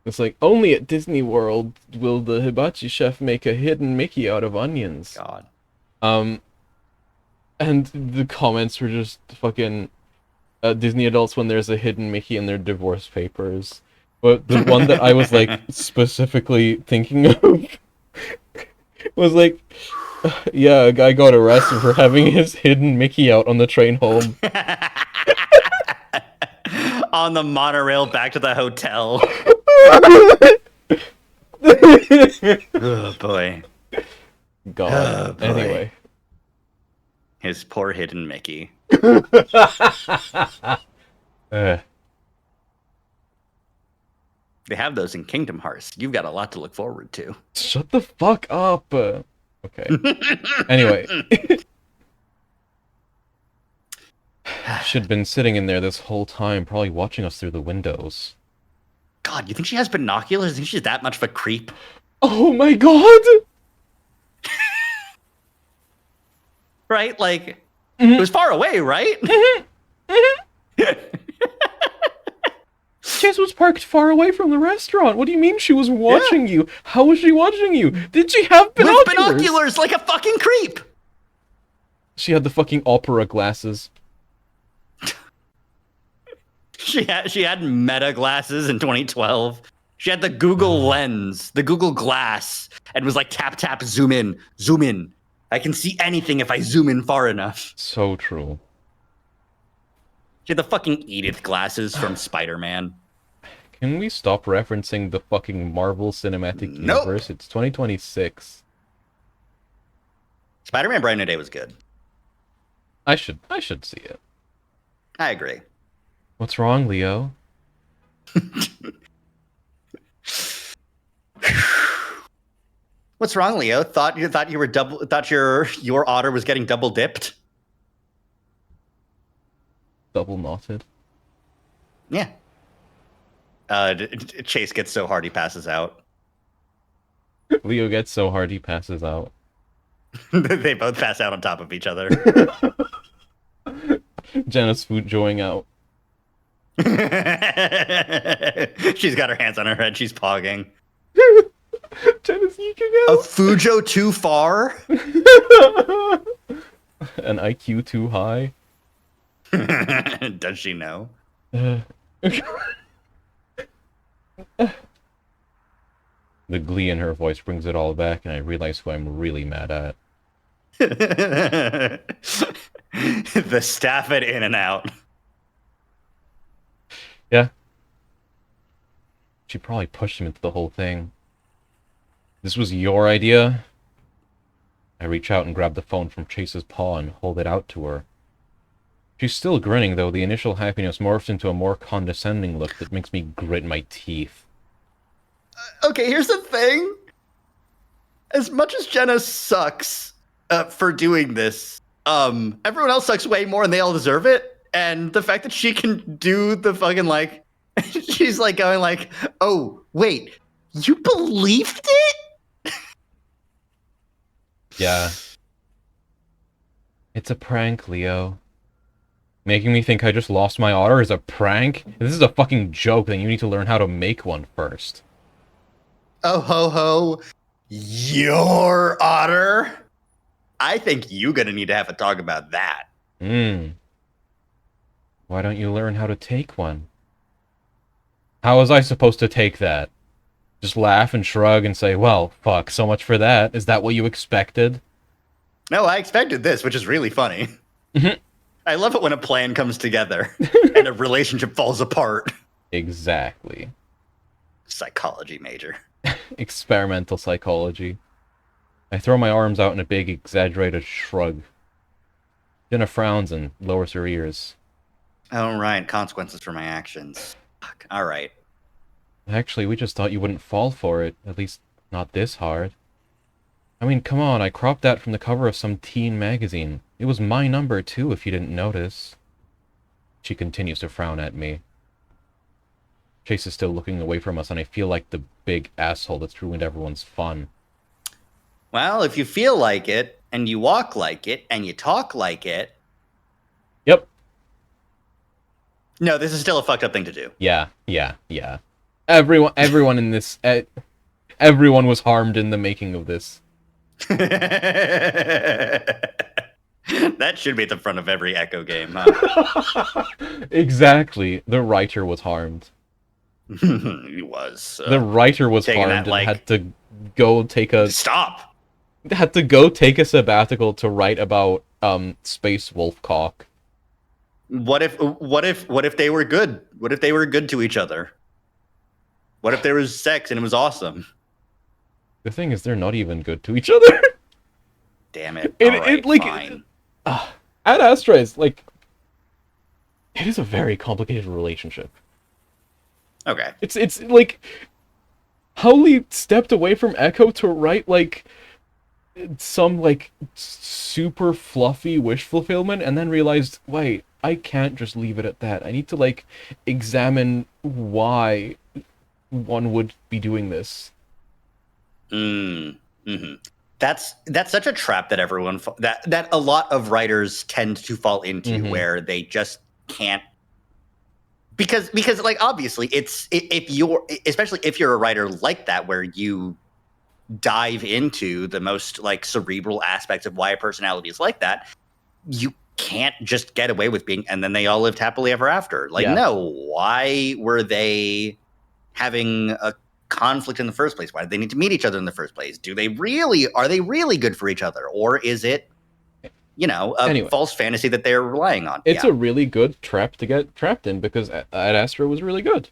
It's like, only at Disney World will the hibachi chef make a hidden Mickey out of onions. God. And the comments were just fucking Disney adults when there's a hidden Mickey in their divorce papers. But the one that I was specifically thinking of was yeah, a guy got arrested for having his hidden Mickey out on the train home. On the monorail back to the hotel. Oh boy. God. Oh, boy. Anyway. His poor hidden Mickey. They have have those in Kingdom Hearts. You've got a lot to look forward to. Shut the fuck up. Okay. Anyway. She'd been sitting in there this whole time, probably watching us through the windows. God, you think she has binoculars? You think she's that much of a creep? Oh my god! Right? Like, it was far away, right? Chase was parked far away from the restaurant. What do you mean she was watching you? How was she watching you? Did she have binoculars? With binoculars, like a fucking creep! She had the fucking opera glasses. She had Meta glasses in 2012. She had the Google Lens, the Google Glass, and was like tap, tap, zoom in, zoom in. I can see anything if I zoom in far enough. So true. She had the fucking Edith glasses from Spider-Man. Can we stop referencing the fucking Marvel Cinematic Universe? It's 2026. Spider-Man Bright New Day was good. I should see it. I agree. What's wrong, Leo? What's wrong, Leo? Thought you were thought your otter was getting double dipped? Double knotted? Yeah. Chase gets so hard he passes out. Leo gets so hard he passes out. They both pass out on top of each other. Jenna's Fujoing out. She's got her hands on her head. She's pogging. Jenna's eking out. A Fujo too far? An IQ too high? Does she know? The glee in her voice brings it all back, and I realize who I'm really mad at. The staff at In-N-Out. Yeah. She probably pushed him into the whole thing. This was your idea? I reach out and grab the phone from Chase's paw and hold it out to her. She's still grinning, though the initial happiness morphs into a more condescending look that makes me grit my teeth. Okay, here's the thing. As much as Jenna sucks for doing this, everyone else sucks way more and they all deserve it. And the fact that she can do the fucking, like, she's like going like, oh, wait, you believed it? Yeah. It's a prank, Leo. Making me think I just lost my otter is a prank? If this is a fucking joke, then you need to learn how to make one first. Oh, ho, ho. Your otter? I think you're gonna need to have a talk about that. Why don't you learn how to take one? How was I supposed to take that? Just laugh and shrug and say, well, fuck, so much for that. Is that what you expected? No, I expected this, which is really funny. I love it when a plan comes together and a relationship falls apart. Exactly. Psychology major. Experimental psychology. I throw my arms out in a big, exaggerated shrug. Jenna frowns and lowers her ears. Oh, right. Consequences for my actions. Fuck. All right. Actually, we just thought you wouldn't fall for it. At least, not this hard. I mean, come on, I cropped that from the cover of some teen magazine. It was my number, too, if you didn't notice. She continues to frown at me. Chase is still looking away from us, and I feel like the big asshole that's ruined everyone's fun. Well, if you feel like it, and you walk like it, and you talk like it... Yep. No, this is still a fucked up thing to do. Yeah. Everyone in this... everyone was harmed in the making of this. That should be at the front of every Echo game, huh? Exactly. The writer was harmed. He was. The writer was harmed and had to go take a... Stop! Had to go take a sabbatical to write about Space Wolfcock. What if they were good? What if they were good to each other? What if there was sex and it was awesome? The thing is, they're not even good to each other. Damn it! Fine. Ad Astra is like, it is a very complicated relationship. Okay. It's like, Howley stepped away from Echo to write, like, some, like, super fluffy wish fulfillment, and then realized, wait, I can't just leave it at that. I need to, like, examine why one would be doing this. Mm-hmm. That's such a trap that that a lot of writers tend to fall into, where they just can't, because like, obviously especially if you're a writer like that, where you dive into the most, like, cerebral aspects of why a personality is like that, you can't just get away with being, and then they all lived happily ever after. Like, no, why were they having a conflict in the first place? Why did they need to meet each other in the first place? Are they really good for each other? Or is it, a false fantasy that they're relying on? It's a really good trap to get trapped in, because Ad Astra was really good.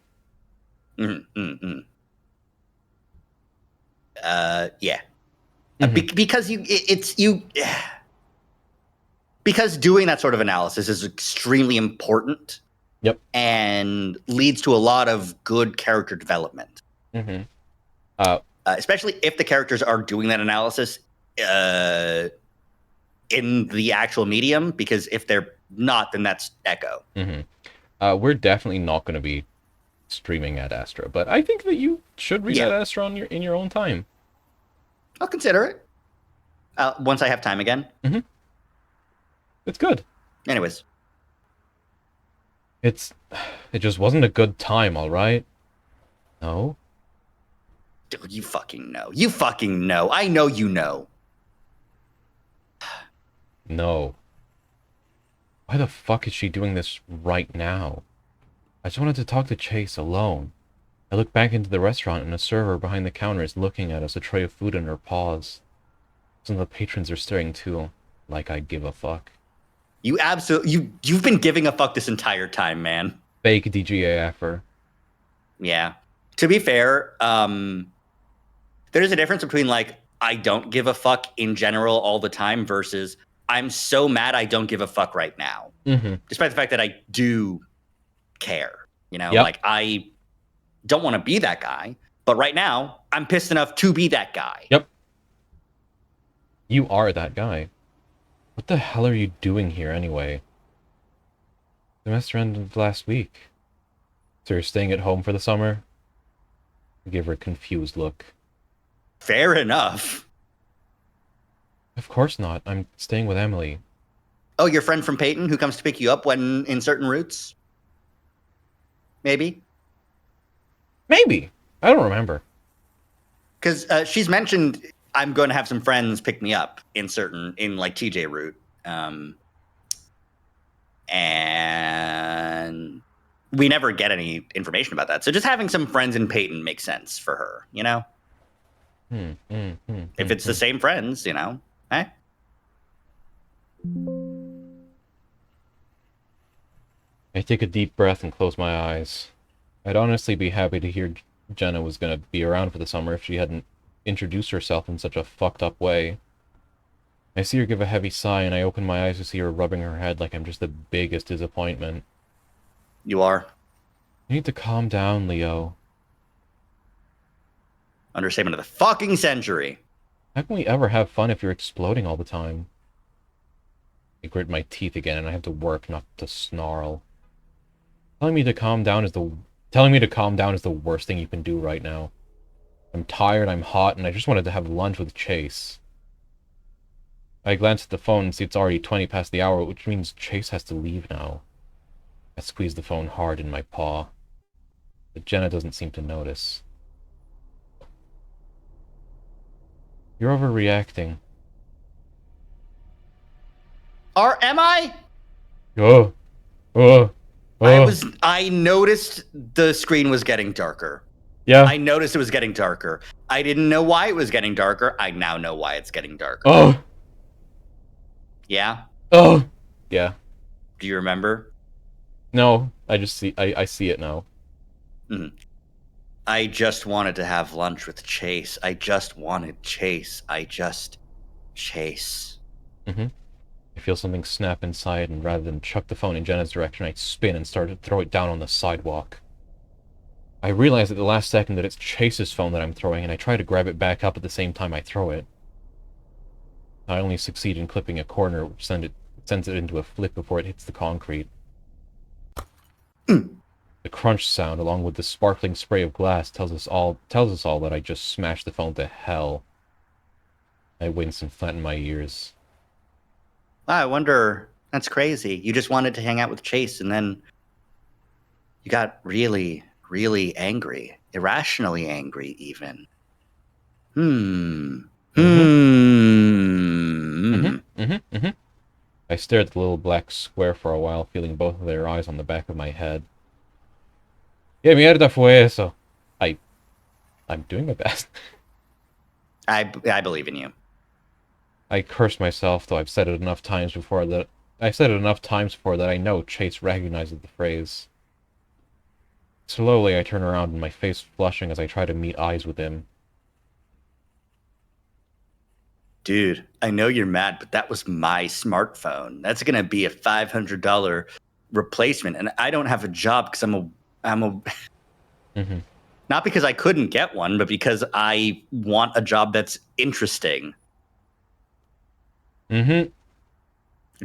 Yeah. Because doing that sort of analysis is extremely important. Yep. And leads to a lot of good character development. Especially if the characters are doing that analysis in the actual medium, because if they're not, then that's Echo. We're definitely not going to be streaming Ad Astra, but I think that you should read Ad Astra in your own time. I'll consider it once I have time again. It's good. Anyways. It just wasn't a good time, all right? No? Dude, you fucking know. You fucking know. I know you know. No. Why the fuck is she doing this right now? I just wanted to talk to Chase alone. I look back into the restaurant and a server behind the counter is looking at us, a tray of food in her paws. Some of the patrons are staring too, like I give a fuck. You've been giving a fuck this entire time, man. Fake DGAFer. Yeah. To be fair, there's a difference between, like, I don't give a fuck in general all the time versus I'm so mad I don't give a fuck right now. Despite the fact that I do care. Like, I don't want to be that guy, but right now I'm pissed enough to be that guy. Yep. You are that guy. What the hell are you doing here anyway? The semester ended last week. So you're staying at home for the summer? I gave her a confused look. Fair enough. Of course not. I'm staying with Emily. Oh, your friend from Peyton who comes to pick you up when in certain routes? Maybe? Maybe. I don't remember. Because she's mentioned I'm going to have some friends pick me up in like TJ route. And we never get any information about that. So just having some friends in Peyton makes sense for her, If it's the same friends, eh? I take a deep breath and close my eyes. I'd honestly be happy to hear Jenna was going to be around for the summer if she hadn't introduced herself in such a fucked up way. I see her give a heavy sigh, and I open my eyes to see her rubbing her head like I'm just the biggest disappointment. You are. You need to calm down, Leo. Understatement of the fucking century. How can we ever have fun if you're exploding all the time? I grit my teeth again, and I have to work not to snarl. Telling me to calm down is the worst thing you can do right now. I'm tired, I'm hot, and I just wanted to have lunch with Chase. I glance at the phone and see it's already 20 past the hour, which means Chase has to leave now. I squeeze the phone hard in my paw. But Jenna doesn't seem to notice. You're overreacting. Am I? I noticed the screen was getting darker. Yeah. I noticed it was getting darker. I didn't know why it was getting darker. I now know why it's getting darker. Oh. Yeah? Oh. Yeah. Do you remember? No, I see it now. Mm-hmm. I just wanted to have lunch with Chase. I just wanted Chase. Chase. Mm-hmm. I feel something snap inside, and rather than chuck the phone in Jenna's direction, I spin and start to throw it down on the sidewalk. I realize at the last second that it's Chase's phone that I'm throwing, and I try to grab it back up at the same time I throw it. I only succeed in clipping a corner, which sends it into a flip before it hits the concrete. The crunch sound, along with the sparkling spray of glass, tells us all that I just smashed the phone to hell. I wince and flatten my ears. Wow, I wonder. That's crazy. You just wanted to hang out with Chase, and then you got really, really angry, irrationally angry, even. I stared at the little black square for a while, feeling both of their eyes on the back of my head. ¿Qué mierda fue eso? I'm doing my best. I believe in you. I cursed myself, though I've said it enough times before that I know Chase recognizes the phrase. Slowly, I turn around and my face flushing as I try to meet eyes with him. Dude, I know you're mad, but that was my smartphone. That's gonna be a $500 replacement, and I don't have a job because I'm a. Not because I couldn't get one, but because I want a job that's interesting. Which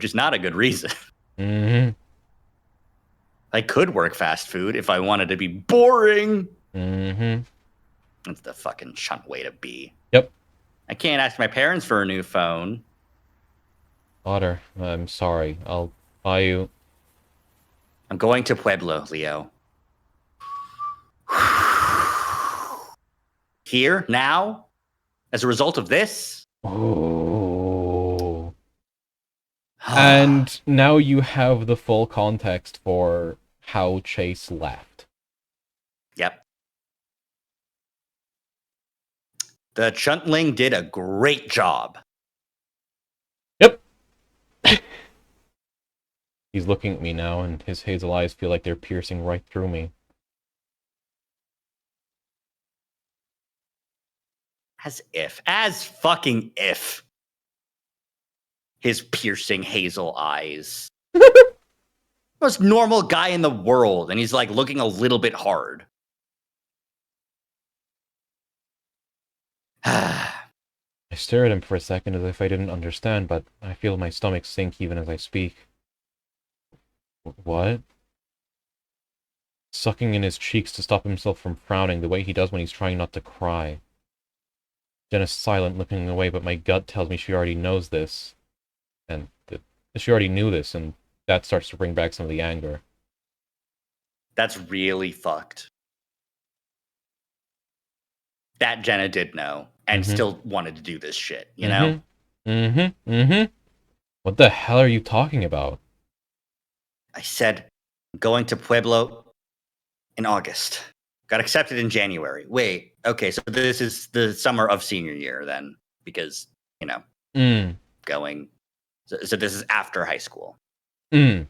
is not a good reason. I could work fast food if I wanted to be boring. That's the fucking chunt way to be. Yep. I can't ask my parents for a new phone. Otter, I'm sorry. I'll buy you. I'm going to Pueblo, Leo. Here, now, as a result of this. Oh. And now you have the full context for how Chase left. Yep. The Chuntling did a great job. Yep. He's looking at me now, and his hazel eyes feel like they're piercing right through me. As fucking if. His piercing hazel eyes. Most normal guy in the world, and he's like looking a little bit hard. I stare at him for a second as if I didn't understand, but I feel my stomach sink even as I speak. What? Sucking in his cheeks to stop himself from frowning the way he does when he's trying not to cry. Jen is silent, looking away, but my gut tells me she already knows this. And she already knew this, and that starts to bring back some of the anger. That's really fucked. That Jenna did know, and still wanted to do this shit, you know? What the hell are you talking about? I said, I'm going to Pueblo in August. Got accepted in January. Wait, okay, so this is the summer of senior year then, because, you know, going. So this is after high school. Yeah,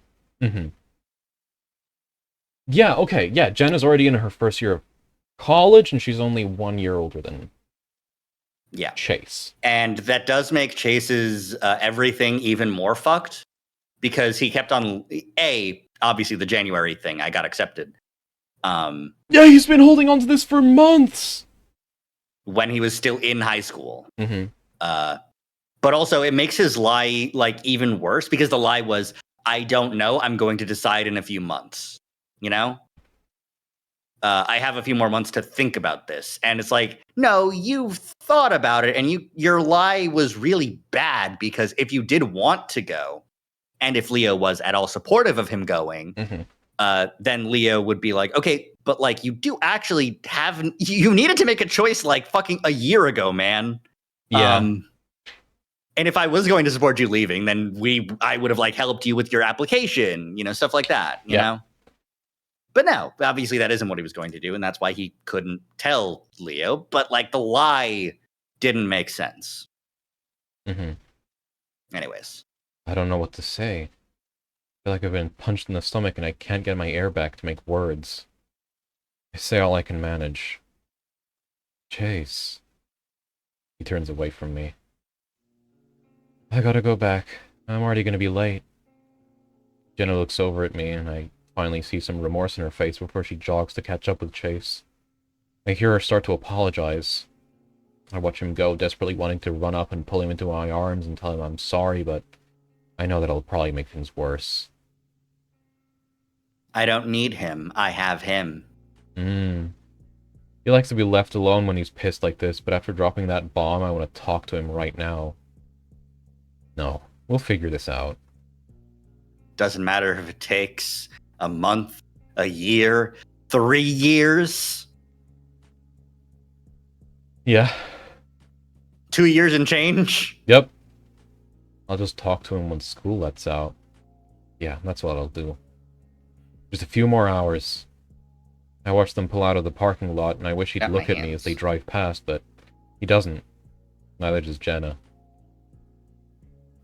okay, yeah, Jenna's already in her first year of college, and she's only 1 year older than Chase. And that does make Chase's everything even more fucked, because he kept on, obviously the January thing, I got accepted. Yeah, he's been holding on to this for months! When he was still in high school. But also, it makes his lie, like, even worse, because the lie was, I don't know, I'm going to decide in a few months, you know? I have a few more months to think about this. And it's like, no, you've thought about it, and your lie was really bad, because if you did want to go, and if Leo was at all supportive of him going, then Leo would be like, okay, but like, you do actually you needed to make a choice like fucking a year ago, man. Yeah. And if I was going to support you leaving, then I would have like helped you with your application, you know, stuff like that, you know? But no, obviously that isn't what he was going to do, and that's why he couldn't tell Leo, but like the lie didn't make sense. Anyways. I don't know what to say. I feel like I've been punched in the stomach and I can't get my air back to make words. I say all I can manage. Chase. He turns away from me. I gotta go back. I'm already gonna be late. Jenna looks over at me and I finally see some remorse in her face before she jogs to catch up with Chase. I hear her start to apologize. I watch him go, desperately wanting to run up and pull him into my arms and tell him I'm sorry, but I know that'll probably make things worse. I don't need him. I have him. He likes to be left alone when he's pissed like this, but after dropping that bomb, I want to talk to him right now. No, we'll figure this out. Doesn't matter if it takes a month, a year, 3 years. Yeah. 2 years and change? Yep. I'll just talk to him when school lets out. Yeah, that's what I'll do. Just a few more hours. I watch them pull out of the parking lot, and I wish he'd look at me as they drive past, but he doesn't. Neither does Jenna.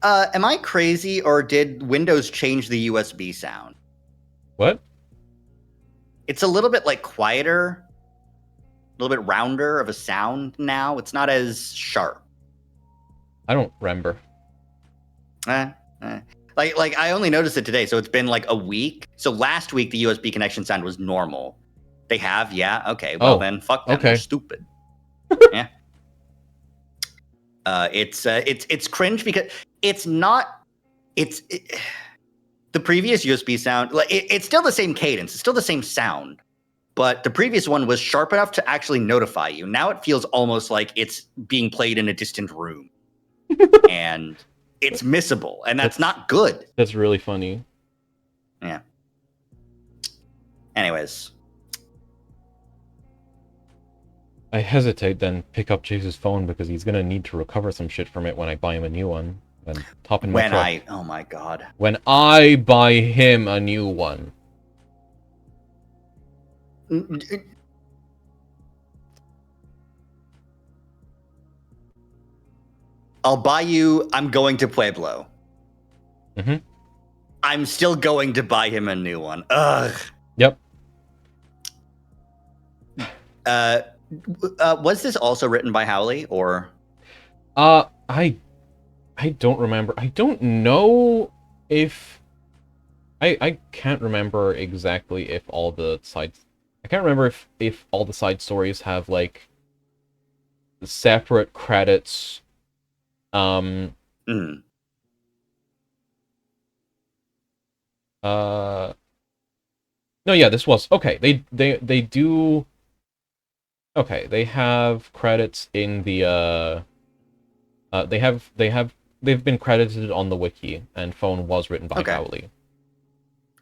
Am I crazy, or did Windows change the USB sound? What? It's a little bit like quieter, a little bit rounder of a sound now. It's not as sharp. I don't remember. Like I only noticed it today, so it's been like a week. So last week the USB connection sound was normal. They have, yeah, okay. Well then, fuck them. Okay. They're stupid. Yeah. It's cringe because it's not. The previous USB sound. It's still the same cadence. It's still the same sound. But the previous one was sharp enough to actually notify you. Now it feels almost like it's being played in a distant room. And it's missable. And that's not good. That's really funny. Yeah. Anyways. I hesitate, then pick up Chase's phone because he's going to need to recover some shit from it when I buy him a new one. Oh my god. When I buy him a new one. I'll buy you, I'm going to Pueblo. Mm-hmm. I'm still going to buy him a new one. Ugh. Yep. Was this also written by Howley, or? I don't remember. I don't know if... I can't remember exactly if all the sides... I can't remember if all the side stories have, like, separate credits. No, yeah, this was... Okay, they do... Okay, they have credits in the, they've been credited on the wiki, and Phone was written by Howley.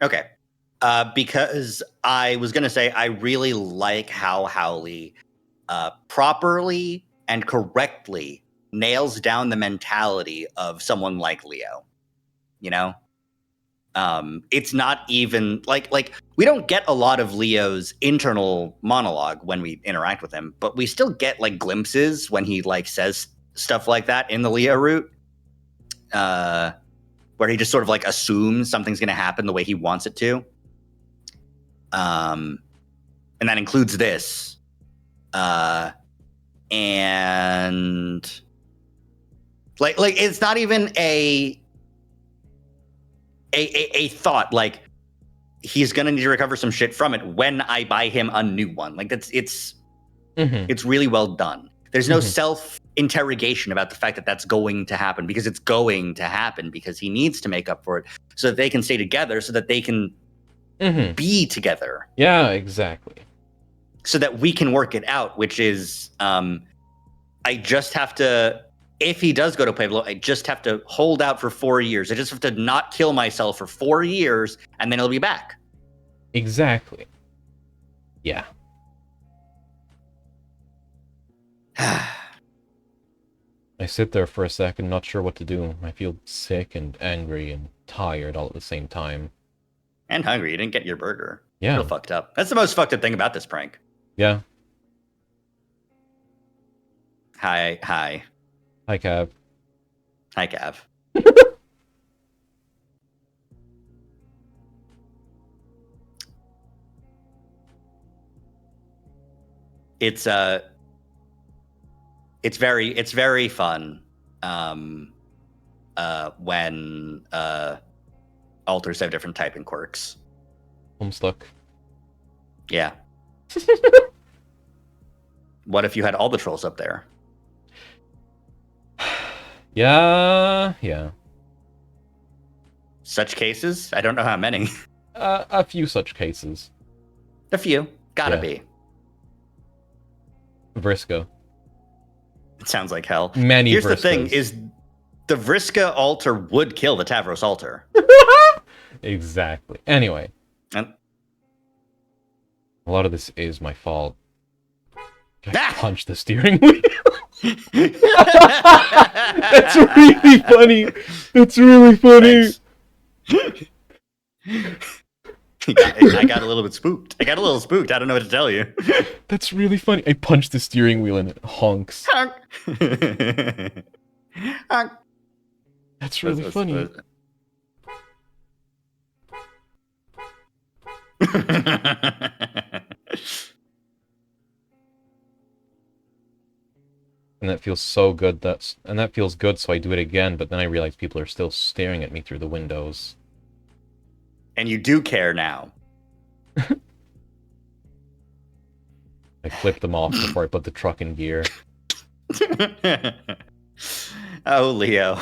Okay. Because I was going to say, I really like how Howley properly and correctly nails down the mentality of someone like Leo. You know? It's not even like we don't get a lot of Leo's internal monologue when we interact with him, but we still get like glimpses when he like says stuff like that in the Leo route, where he just sort of like assumes something's going to happen the way he wants it to. And that includes this, and like it's not even a thought like he's gonna need to recover some shit from it when I buy him a new one. Like it's really well done. There's no self-interrogation about the fact that that's going to happen, because it's going to happen because he needs to make up for it so that they can stay together, so that they can be together. Yeah, exactly. So that we can work it out, which is I just have to, if he does go to Pueblo, I just have to hold out for 4 years. I just have to not kill myself for 4 years, and then he'll be back. Exactly. Yeah. I sit there for a second, not sure what to do. I feel sick and angry and tired all at the same time. And hungry. You didn't get your burger. Yeah. Real fucked up. That's the most fucked up thing about this prank. Yeah. Hi, Cav. Hi, Cav. It's very fun when alters have different typing quirks. Homestuck. Yeah. What if you had all the trolls up there? Yeah. Such cases? I don't know how many. A few such cases. A few. Gotta be. Vriska. It sounds like hell. Many Here's Vriskas. the thing, is the Vriska altar would kill the Tavros altar. Exactly. Anyway. And... a lot of this is my fault. I punched the steering wheel. That's really funny. That's really funny. I got a little bit spooked. I don't know what to tell you. That's really funny. I punched the steering wheel and it honks. That's really funny. And that feels so good. That feels good, so I do it again, but then I realize people are still staring at me through the windows. And you do care now. I flipped them off before I put the truck in gear. Oh, Leo.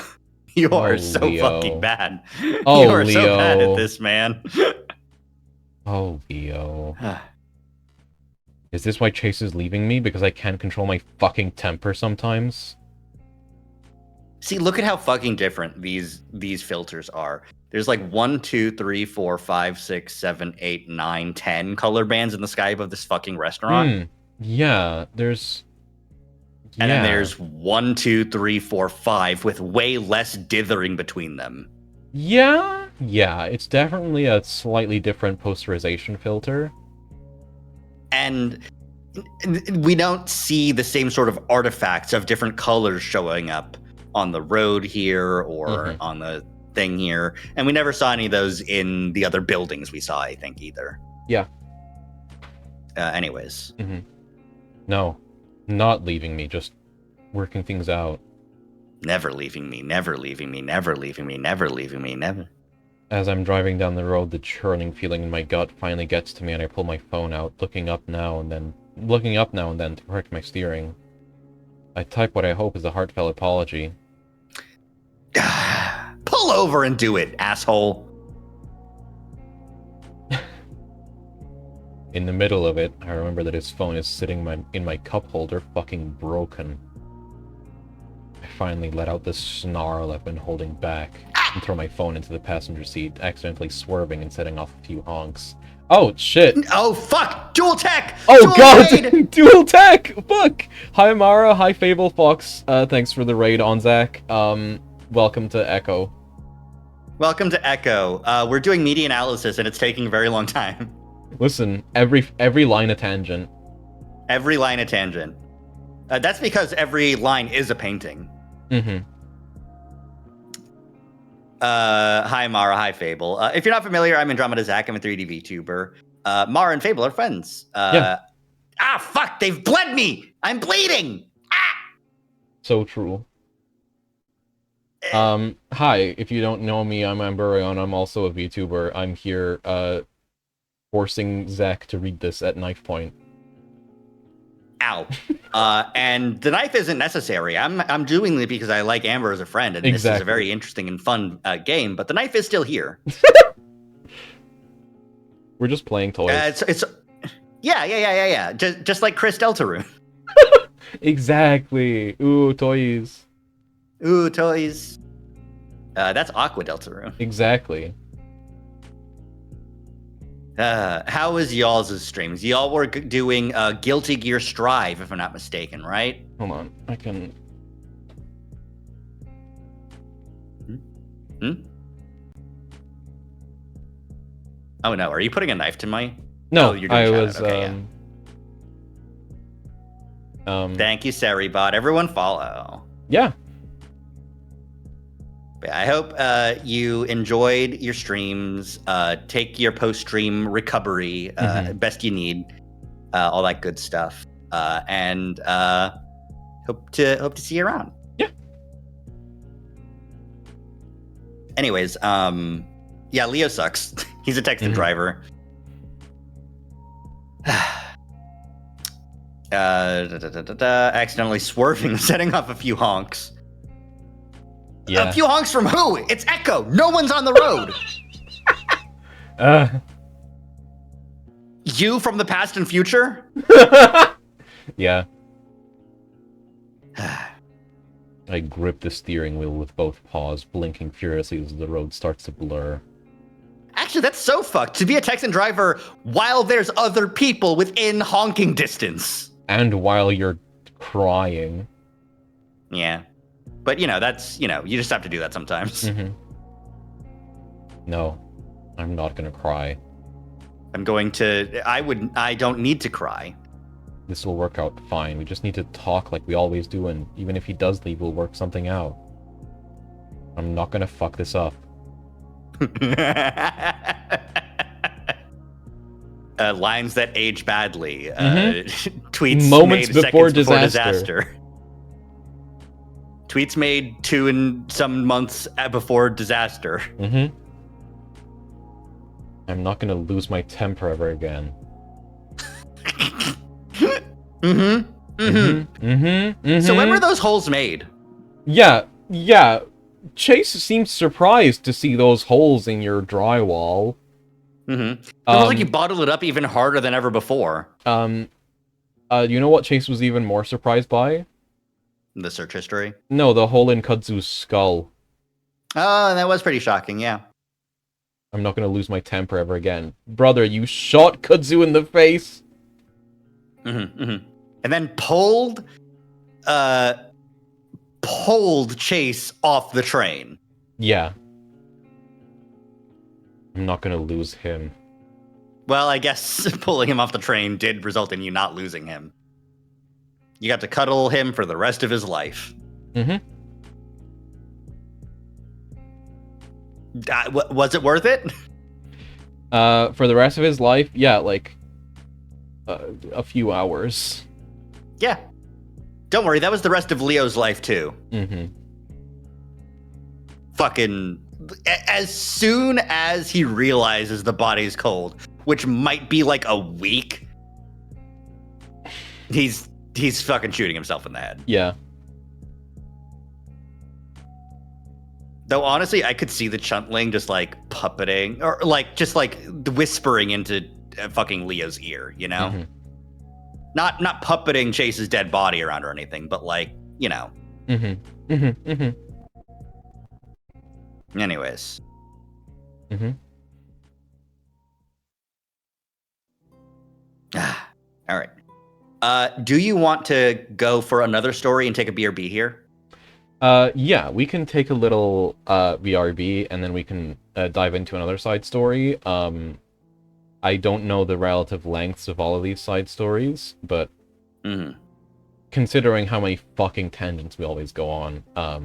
You are so Leo. fucking bad. Oh, you are Leo. so bad at this, man. Oh, Leo. Is this why Chase is leaving me? Because I can't control my fucking temper sometimes? See, look at how fucking different these filters are. There's like 1, 2, 3, 4, 5, 6, 7, 8, 9, 10 color bands in the sky above this fucking restaurant. Yeah, there's... And then there's 1, 2, 3, 4, 5 with way less dithering between them. Yeah, it's definitely a slightly different posterization filter. And we don't see the same sort of artifacts of different colors showing up on the road here or on the thing here. And we never saw any of those in the other buildings we saw, I think, either. Yeah. Anyways. No, not leaving me, just working things out. Never leaving me, never leaving me, never leaving me, never leaving me, never. As I'm driving down the road, the churning feeling in my gut finally gets to me, and I pull my phone out, looking up now and then to correct my steering. I type what I hope is a heartfelt apology. Pull over and do it, asshole. In the middle of it, I remember that his phone is sitting in my cup holder, fucking broken. I finally let out this snarl I've been holding back and throw my phone into the passenger seat, accidentally swerving and setting off a few honks. Oh, shit! Oh, fuck! Dual tech! Oh, Dual God! raid! Dual tech! Fuck! Hi, Mara. Hi, Fable Fox. Thanks for the raid on Zach. Welcome to Echo. Welcome to Echo. We're doing media analysis, and it's taking a very long time. Listen, every line a tangent. Every line a tangent. That's because every line is a painting. Hi, Mara. Hi, Fable. If you're not familiar, I'm Andromeda Zach. I'm a 3D VTuber. Mara and Fable are friends. Yeah. Ah, fuck! They've bled me! I'm bleeding! Ah! So true. Hi, if you don't know me, I'm Amburion. I'm also a VTuber. I'm here, forcing Zach to read this at knife point. Ow. And the knife isn't necessary. I'm doing it because I like Amber as a friend, and this is a very interesting and fun game, but the knife is still here. We're just playing toys. Yeah. Just like Chris Deltarune. Exactly. Ooh, toys. Ooh, toys. That's Aqua Deltarune. Exactly. How was y'all's streams? Y'all were doing Guilty Gear Strive, if I'm not mistaken, right? Hold on, I can... Oh no, are you putting a knife to my... No, you're doing I chat. was, okay, Thank you, Seribot. Everyone follow. Yeah. I hope you enjoyed your streams. Take your post-stream recovery, best you need, all that good stuff, and hope to see you around. Yeah. Anyways, yeah, Leo sucks. He's a Texan driver. Accidentally swerving, setting off a few honks. Yeah. A few honks from who? It's Echo. No one's on the road. You from the past and future? Yeah. I grip the steering wheel with both paws, blinking furiously as the road starts to blur. Actually, that's so fucked. To be a Texan driver while there's other people within honking distance. And while you're crying. Yeah. But, that's, you just have to do that sometimes. Mm-hmm. No, I'm not gonna cry. I don't need to cry. This will work out fine. We just need to talk like we always do, and even if he does leave, we'll work something out. I'm not gonna fuck this up. Lines that age badly. Tweets moments made before seconds disaster. Tweets made 2 and some months before disaster. Mm-hmm. I'm not gonna lose my temper ever again. So when were those holes made? Yeah. Chase seemed surprised to see those holes in your drywall. It was like you bottled it up even harder than ever before. You know what Chase was even more surprised by? The search history? No, the hole in Kudzu's skull. Oh, that was pretty shocking, yeah. I'm not gonna lose my temper ever again. Brother, you shot Kudzu in the face! And then pulled Chase off the train. Yeah. I'm not gonna lose him. Well, I guess pulling him off the train did result in you not losing him. You got to cuddle him for the rest of his life. Was it worth it? For the rest of his life, yeah, like a few hours. Yeah. Don't worry, that was the rest of Leo's life too. Fucking as soon as he realizes the body's cold, which might be like a week, he's fucking shooting himself in the head. Yeah. Though honestly, I could see the Chuntling just like puppeting or like just like whispering into fucking Leo's ear, you know? Not puppeting Chase's dead body around or anything, but like, you know. Anyways. All right. Do you want to go for another story and take a BRB here? Yeah, we can take a little BRB and then we can dive into another side story. I don't know the relative lengths of all of these side stories, but considering how many fucking tangents we always go on, I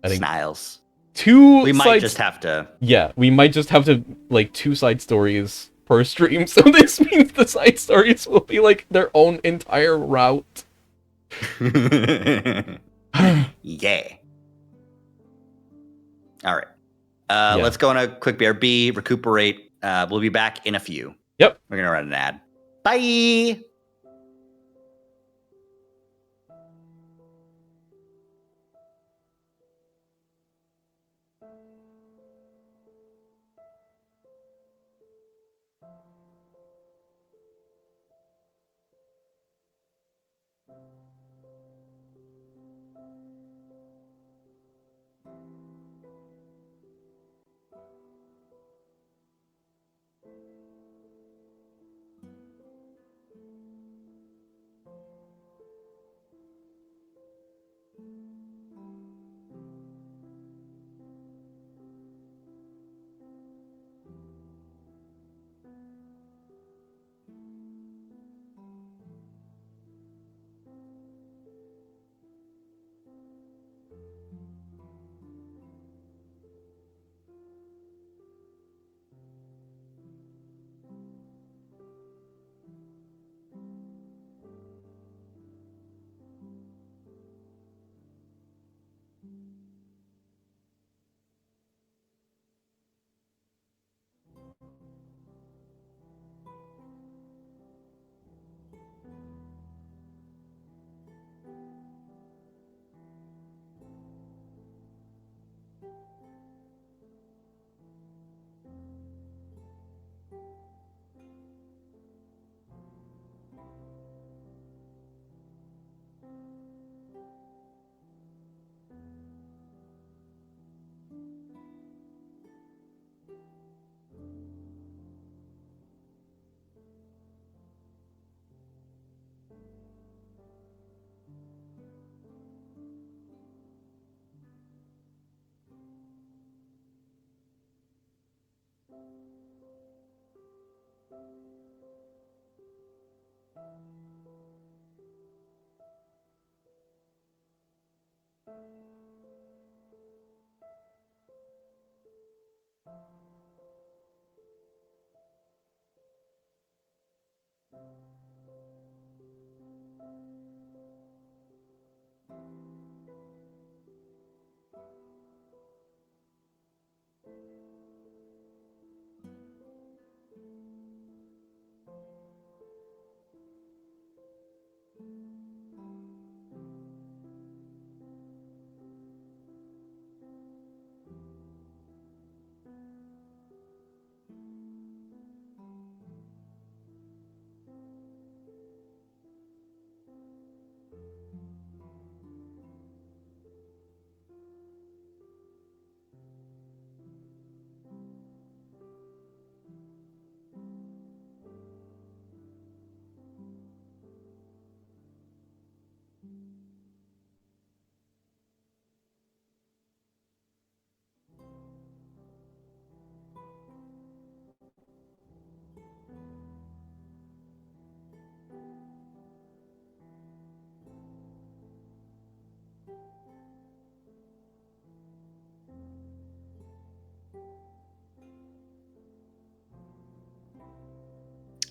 think Sniles. We might just have to. Yeah, we might just have to like 2 side stories per stream. So this means the side stories will be like their own entire route. Yeah. All right. Let's go on a quick BRB, recuperate. We'll be back in a few. Yep. We're gonna run an ad. Bye.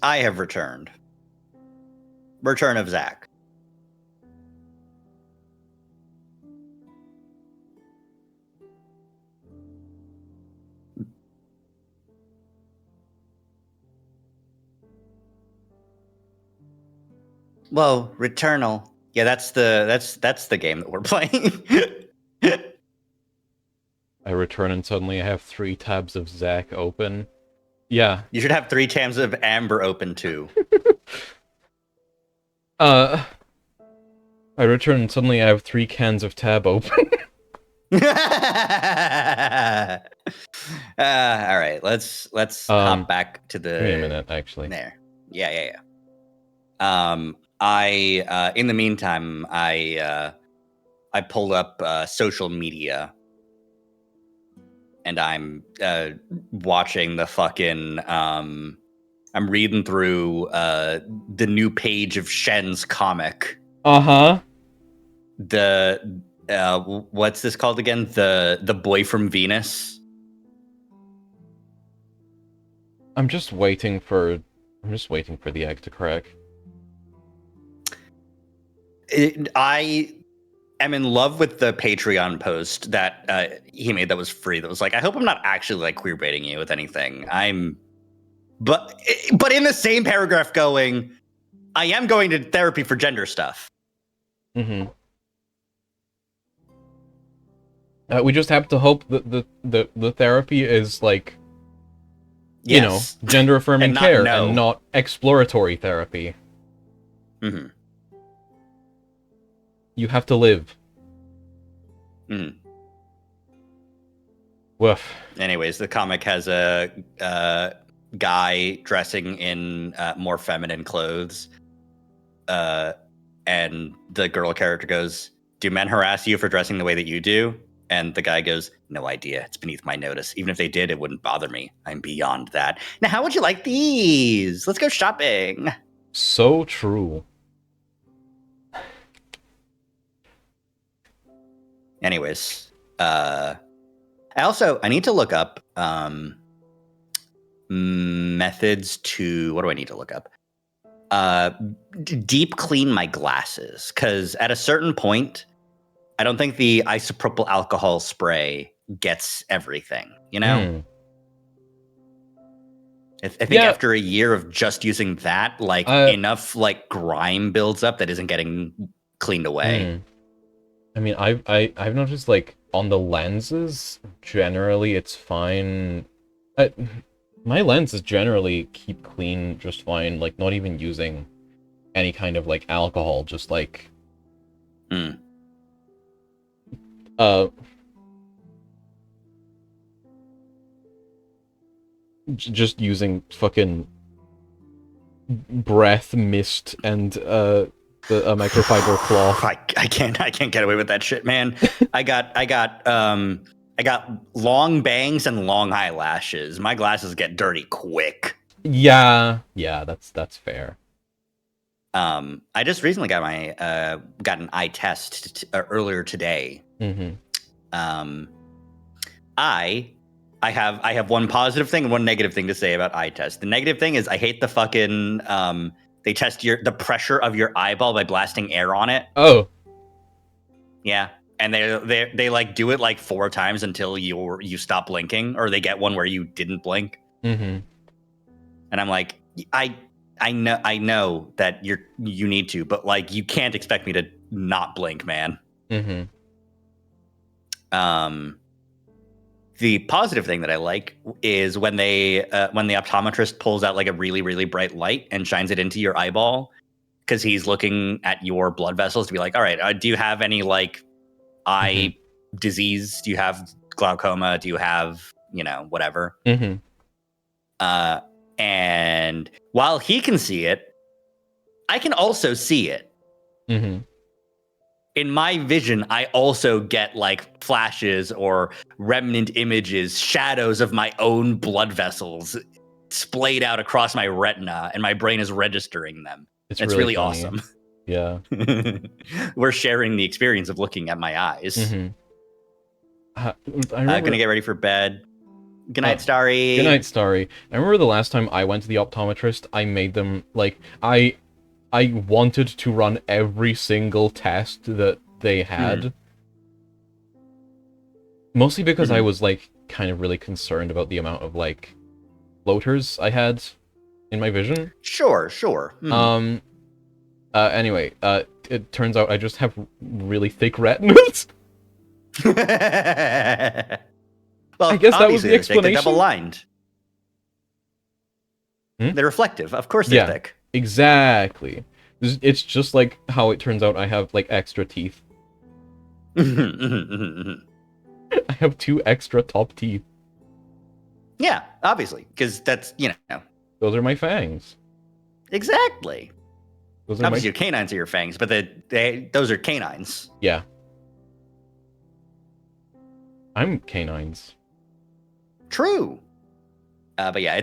I have returned. Return of Zach. Whoa, Returnal. Yeah, that's the game that we're playing. I return and suddenly I have 3 tabs of Zach open. Yeah. You should have 3 tabs of Amber open too. I return and suddenly I have 3 cans of Tab open. All right, let's hop back to the. Wait a minute, actually. There. Yeah. I in the meantime, I pulled up social media, and I'm watching the fucking. I'm reading through the new page of Shen's comic. Uh-huh. The what's this called again? The Boy from Venus. I'm just waiting for the egg to crack. I am in love with the Patreon post that he made that was free. That was like, I hope I'm not actually like queer baiting you with anything. But in the same paragraph going, I am going to therapy for gender stuff. Mm-hmm. We just have to hope that the therapy is like, you know, gender affirming care and not exploratory therapy. Mm-hmm. You have to live. Mm. Woof. Anyways, the comic has a guy dressing in more feminine clothes, and the girl character goes, "Do men harass you for dressing the way that you do?" And the guy goes, "No idea. It's beneath my notice. Even if they did, it wouldn't bother me. I'm beyond that. Now, how would you like these? Let's go shopping." So true. Anyways, I need to look up methods to, what do I need to look up? Deep clean my glasses, because at a certain point, I don't think the isopropyl alcohol spray gets everything, you know? I think after a year of just using that, like enough like grime builds up that isn't getting cleaned away. I mean, I've noticed like on the lenses, generally it's fine. My lenses generally keep clean just fine, like not even using any kind of like alcohol, just like just using fucking breath mist and a microfiber cloth. I can't get away with that shit, man. I got long bangs and long eyelashes. My glasses get dirty quick. Yeah, that's fair. I just recently got got an eye test earlier today. Mm-hmm. I have one positive thing and one negative thing to say about eye test. The negative thing is I hate the fucking they test the pressure of your eyeball by blasting air on it. Oh. Yeah. And they like do it like 4 times until you stop blinking, or they get one where you didn't blink. Mm-hmm. And I'm like, I know that you need to, but like you can't expect me to not blink, man. Mm-hmm. The positive thing that I like is when the optometrist pulls out like a really, really bright light and shines it into your eyeball, because he's looking at your blood vessels to be like, all right, do you have any like eye disease? Do you have glaucoma? Do you have, whatever? Mm-hmm. And while he can see it, I can also see it. Mm-hmm. In my vision, I also get like flashes or remnant images, shadows of my own blood vessels splayed out across my retina, and my brain is registering them. It's really awesome. Yeah. We're sharing the experience of looking at my eyes. Mm-hmm. Gonna get ready for bed. Good night, Starry. Good night, Starry. I remember the last time I went to the optometrist, I made them, like, I wanted to run every single test that they had. Mostly because I was, like, kind of really concerned about the amount of, like, floaters I had in my vision. Sure. Anyway, it turns out I just have really thick retinas. Well, I guess that was the explanation. They're double-lined. They're reflective. Of course they're thick. Exactly. It's just like how it turns out I have, like, extra teeth. I have 2 extra top teeth. Yeah, obviously, because that's, Those are my fangs. Exactly. Those are obviously, your canines are your fangs, but those are canines. Yeah. I'm canines. True. But yeah,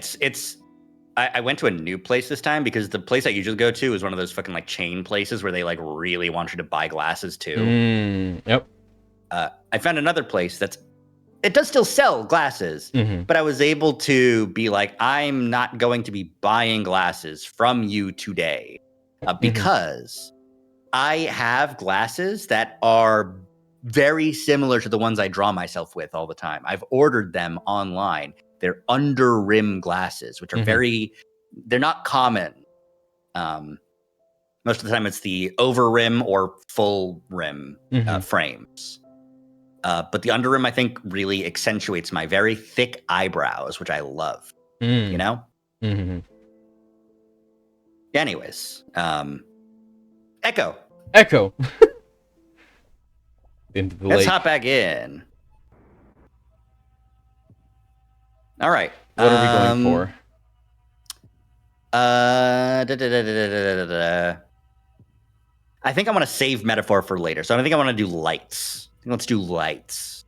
I went to a new place this time because the place I usually go to is one of those fucking like chain places where they like really want you to buy glasses too. Yep. I found another place it does still sell glasses, but I was able to be like, I'm not going to be buying glasses from you today because I have glasses that are very similar to the ones I draw myself with all the time. I've ordered them online. They're under rim glasses, which are they're not common. Most of the time it's the over rim or full rim frames. But the under rim, I think, really accentuates my very thick eyebrows, which I love. You know? Anyways, Echo. Into the Let's lake. hop back in. All right. What are we going for? I think I want to save metaphor for later. So I think I want to do lights. Let's do lights.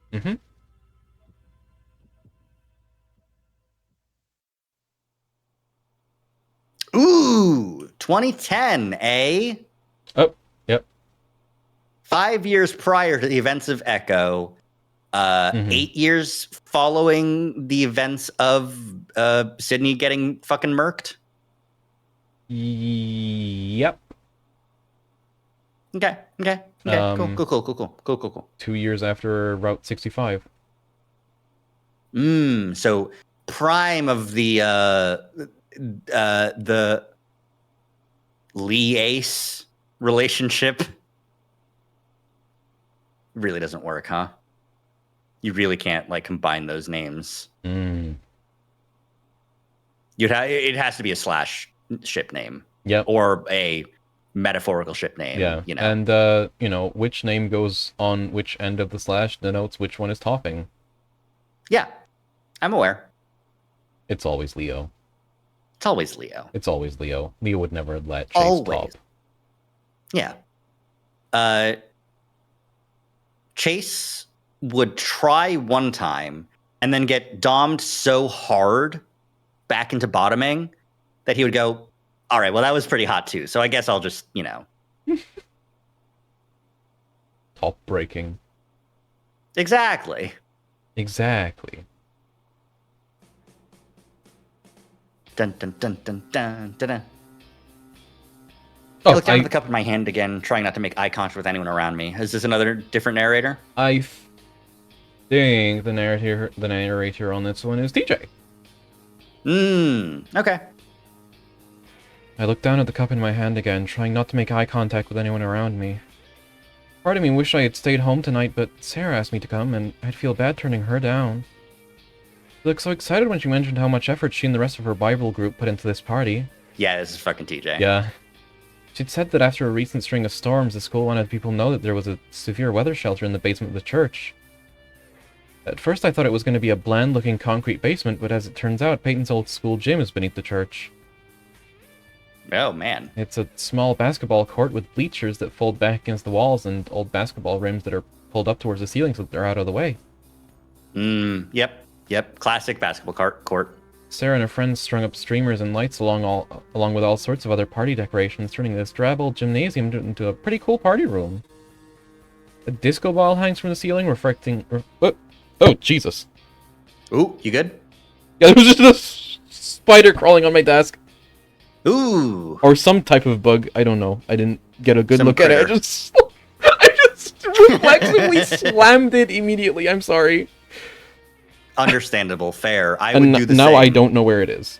Ooh, 2010, eh? Oh, yep. 5 years prior to the events of Echo, 8 years following the events of Sydney getting fucking murked. Yep. Okay. Cool. 2 years after Route 65. So prime of the Lee Ace relationship really doesn't work, huh? You really can't like combine those names. It has to be a slash ship name. Yep. Or a metaphorical ship name. Yeah. And which name goes on which end of the slash denotes which one is topping. Yeah. I'm aware. It's always Leo. It's always Leo. Leo would never let Chase top. Yeah. Chase would try one time and then get dommed so hard back into bottoming that he would go, All right, well, that was pretty hot too. So I guess I'll just, Top breaking. Exactly. Exactly. Dun dun dun dun dun dun. dun. Oh, I look down at the cup in my hand again, trying not to make eye contact with anyone around me. Is this another different narrator? I think the narrator on this one is TJ. Okay. I look down at the cup in my hand again, trying not to make eye contact with anyone around me. Part of me wished I had stayed home tonight, but Sarah asked me to come, and I'd feel bad turning her down. She looked so excited when she mentioned how much effort she and the rest of her Bible group put into this party. Yeah, this is fucking TJ. Yeah. She'd said that after a recent string of storms, the school wanted people to know that there was a severe weather shelter in the basement of the church. At first I thought it was going to be a bland-looking concrete basement, but as it turns out, Peyton's old school gym is beneath the church. Oh, man. It's a small basketball court with bleachers that fold back against the walls and old basketball rims that are pulled up towards the ceiling so that they're out of the way. Yep. Classic basketball court. Sarah and her friends strung up streamers and lights along with all sorts of other party decorations, turning this drab old gymnasium into a pretty cool party room. A disco ball hangs from the ceiling, reflecting... Oh, Jesus. Ooh, you good? Yeah, there was just a spider crawling on my desk. Ooh. Or some type of bug. I don't know. I didn't get a good look at it. I just reflexively slammed it immediately. I'm sorry. Understandable. Fair. I would do the same. Now I don't know where it is.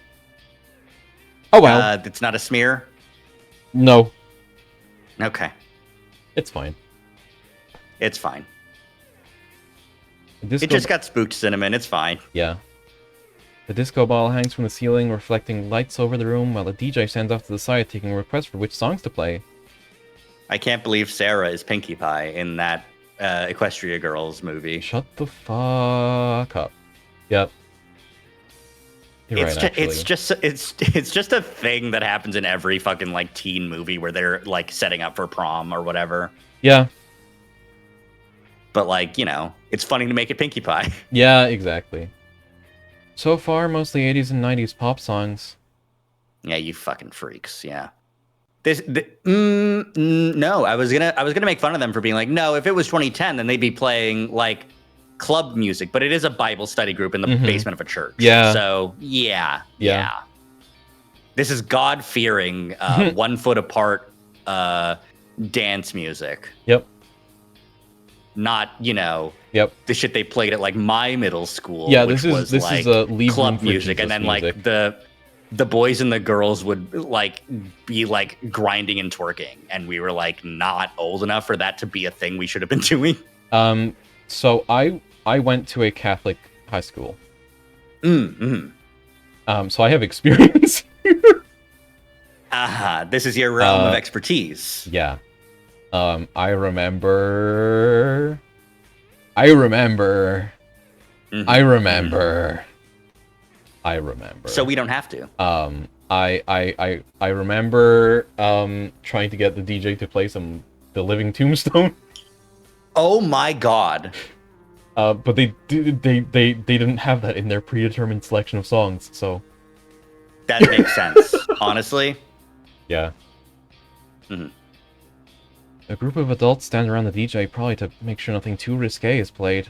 Oh, well. It's not a smear? No. Okay. It's fine. It's fine. It just got spooked, Cinnamon. It's fine. Yeah. The disco ball hangs from the ceiling, reflecting lights over the room, while the DJ stands off to the side, taking requests for which songs to play. I can't believe Sarah is Pinkie Pie in that Equestria Girls movie. Shut the fuck up. Yep. It's just a thing that happens in every fucking like teen movie where they're like setting up for prom or whatever. Yeah. But like, it's funny to make it Pinkie Pie. Yeah, exactly. So far, mostly 80s and 90s pop songs. Yeah, you fucking freaks. Yeah. No, I was gonna make fun of them for being like, no, if it was 2010, then they'd be playing like club music. But it is a Bible study group in the basement of a church. Yeah. So yeah. This is God-fearing, 1 foot apart dance music. Yep. Not, Yep. the shit they played at like my middle school. Yeah, which this like is a Leave club Room for music, and Jesus then music. like the boys and the girls would like be like grinding and twerking, and we were like not old enough for that to be a thing we should have been doing. So I went to a Catholic high school. So I have experience. This is your realm of expertise. Yeah. I remember. Mm-hmm. I remember. So we don't have to. I remember trying to get the DJ to play the Living Tombstone. Oh my god. But they didn't have that in their predetermined selection of songs, so that makes sense. Honestly. Yeah. A group of adults stand around the DJ, probably to make sure nothing too risque is played.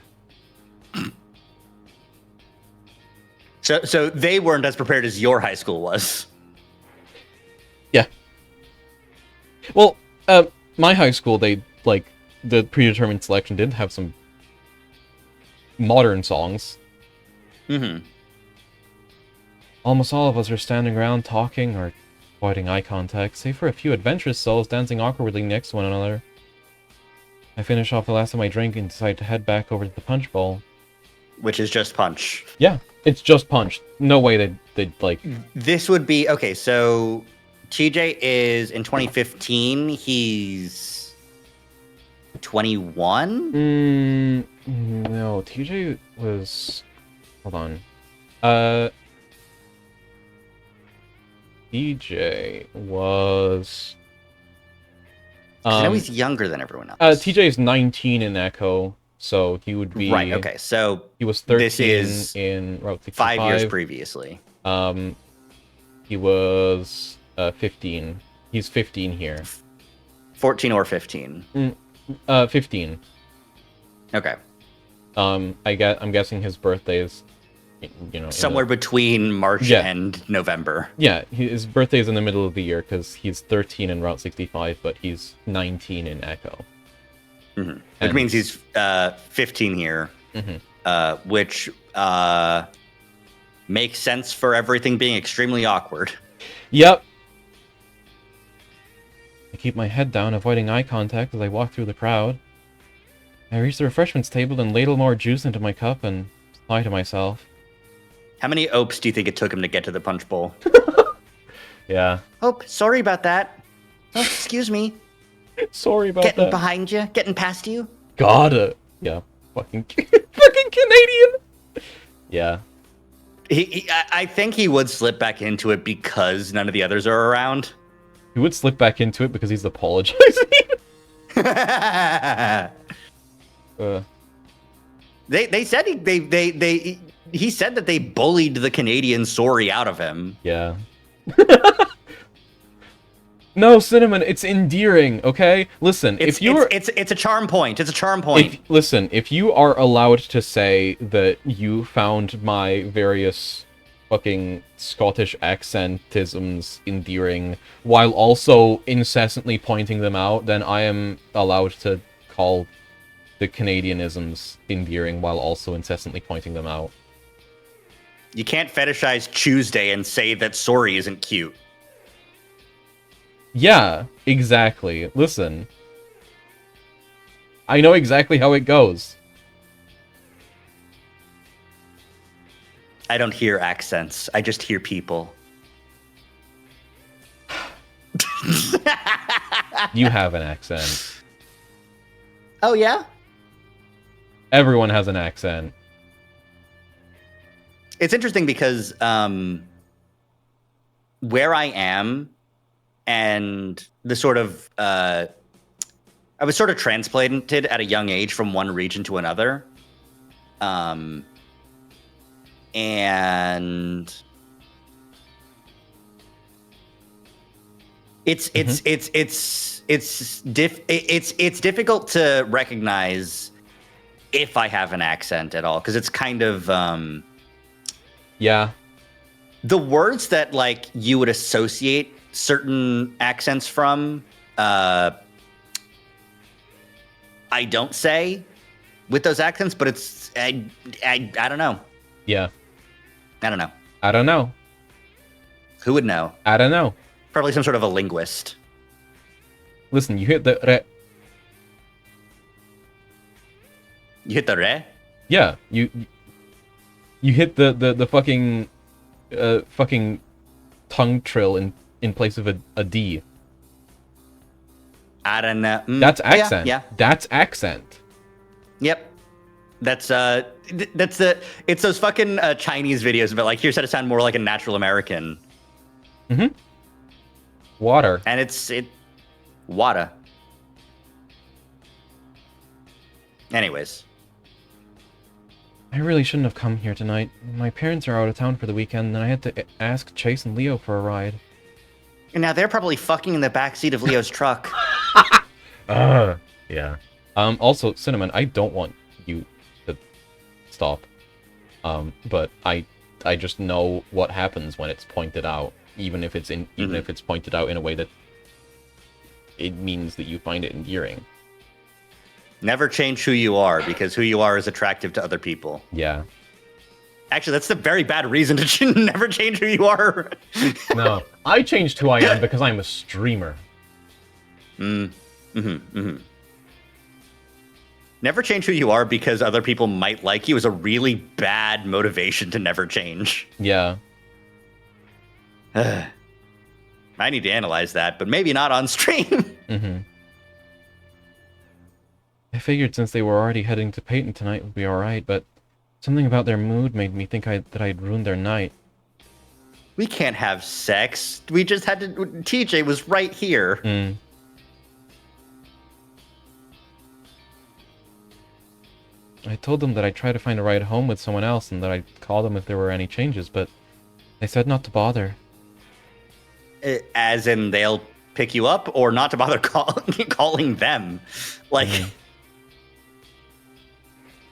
So they weren't as prepared as your high school was. Yeah. Well, my high school, they, like, the predetermined selection did have some modern songs. Almost all of us are standing around talking or avoiding eye contact, save for a few adventurous souls dancing awkwardly next to one another. I finish off the last of my drink and decide to head back over to the punch bowl. Which is just punch. Yeah, it's just punch. No way they'd like... This would be... Okay, so TJ is, in 2015, he's 21? No, TJ was... Hold on. TJ was... I know he's younger than everyone else. TJ is 19 in Echo, so he would be... Right, okay, so... He was 13 this is in Route 65. 5 years previously. He was 15. He's 15 here. 14 or 15? 15. Okay. I'm guessing his birthday is, somewhere between March and November. Yeah, his birthday is in the middle of the year because he's 13 in Route 65, but he's 19 in Echo. Mm-hmm. Which means he's 15 here, which makes sense for everything being extremely awkward. Yep. I keep my head down, avoiding eye contact as I walk through the crowd. I reach the refreshments table and ladle more juice into my cup and lie to myself. How many opes do you think it took him to get to the punch bowl? Yeah. Ope, sorry about that. Oh, excuse me. Sorry about Getting that. behind you, getting past you. Gotta. Yeah. Fucking Canadian. Yeah. I think he would slip back into it because none of the others are around. He would slip back into it because he's apologizing. They said he said that they bullied the Canadian sorry out of him. Yeah. No, Cinnamon, it's endearing, okay? Listen, it's a charm point. It's a charm point. If you are allowed to say that you found my various fucking Scottish accentisms endearing while also incessantly pointing them out, then I am allowed to call the Canadianisms endearing while also incessantly pointing them out. You can't fetishize Tuesday and say that sorry isn't cute. Yeah, exactly. Listen. I know exactly how it goes. I don't hear accents. I just hear people. You have an accent. Oh, yeah? Everyone has an accent. It's interesting because where I am and the sort of... I was sort of transplanted at a young age from one region to another. And it's difficult to recognize if I have an accent at all, because it's kind of yeah, the words that like you would associate certain accents from I don't say with those accents, but it's I don't know. Yeah. I don't know. I don't know. Who would know? I don't know. Probably some sort of a linguist. Listen, you hit the re. You hit the re? Yeah, you hit the fucking fucking tongue trill in place of a D. I don't know. That's accent. Yeah. That's accent. Yep. It's those fucking Chinese videos about like, here's how to sound more like a natural American. Mm-hmm. Water. And it's water. Anyways. I really shouldn't have come here tonight. My parents are out of town for the weekend, and I had to ask Chase and Leo for a ride. And now they're probably fucking in the backseat of Leo's truck. Yeah. Also, Cinnamon, I don't want you to stop. But I just know what happens when it's pointed out, even if it's pointed out in a way that it means that you find it endearing. Never change who you are, because who you are is attractive to other people. Yeah. Actually, that's a very bad reason to never change who you are. No, I changed who I am because I'm a streamer. Never change who you are because other people might like you is a really bad motivation to never change. Yeah. I need to analyze that, but maybe not on stream. Mm-hmm. I figured since they were already heading to Peyton tonight would be alright, but something about their mood made me think that I'd ruined their night. We can't have sex. We just had to... TJ was right here. I told them that I'd try to find a ride home with someone else and that I'd call them if there were any changes, but they said not to bother. As in they'll pick you up, or not to bother calling them. Like,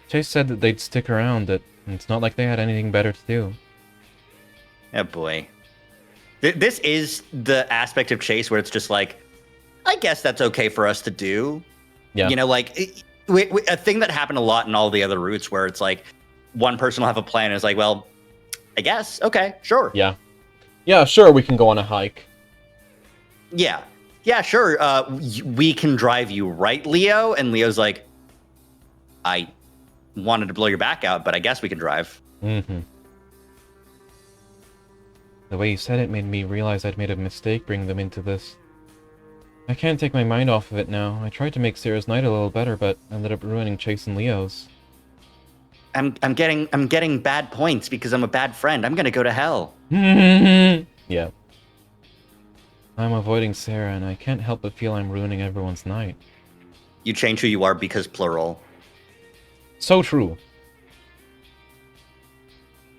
Chase said that they'd stick around, that it's not like they had anything better to do. Oh boy. This is the aspect of Chase where it's just like, I guess that's okay for us to do. Yeah. You know, like, a thing that happened a lot in all the other routes where it's like, one person will have a plan and it's like, well, I guess, okay, sure. Yeah. Yeah, sure, we can go on a hike. Yeah. Yeah, sure. We can drive you, right, Leo? And Leo's like, I wanted to blow your back out, but I guess we can drive. Mm-hmm. The way you said it made me realize I'd made a mistake bringing them into this. I can't take my mind off of it now. I tried to make Sarah's night a little better, but ended up ruining Chase and Leo's. I'm getting bad points because I'm a bad friend. I'm gonna go to hell. Yeah. I'm avoiding Sarah, and I can't help but feel I'm ruining everyone's night. You change who you are because plural. So true.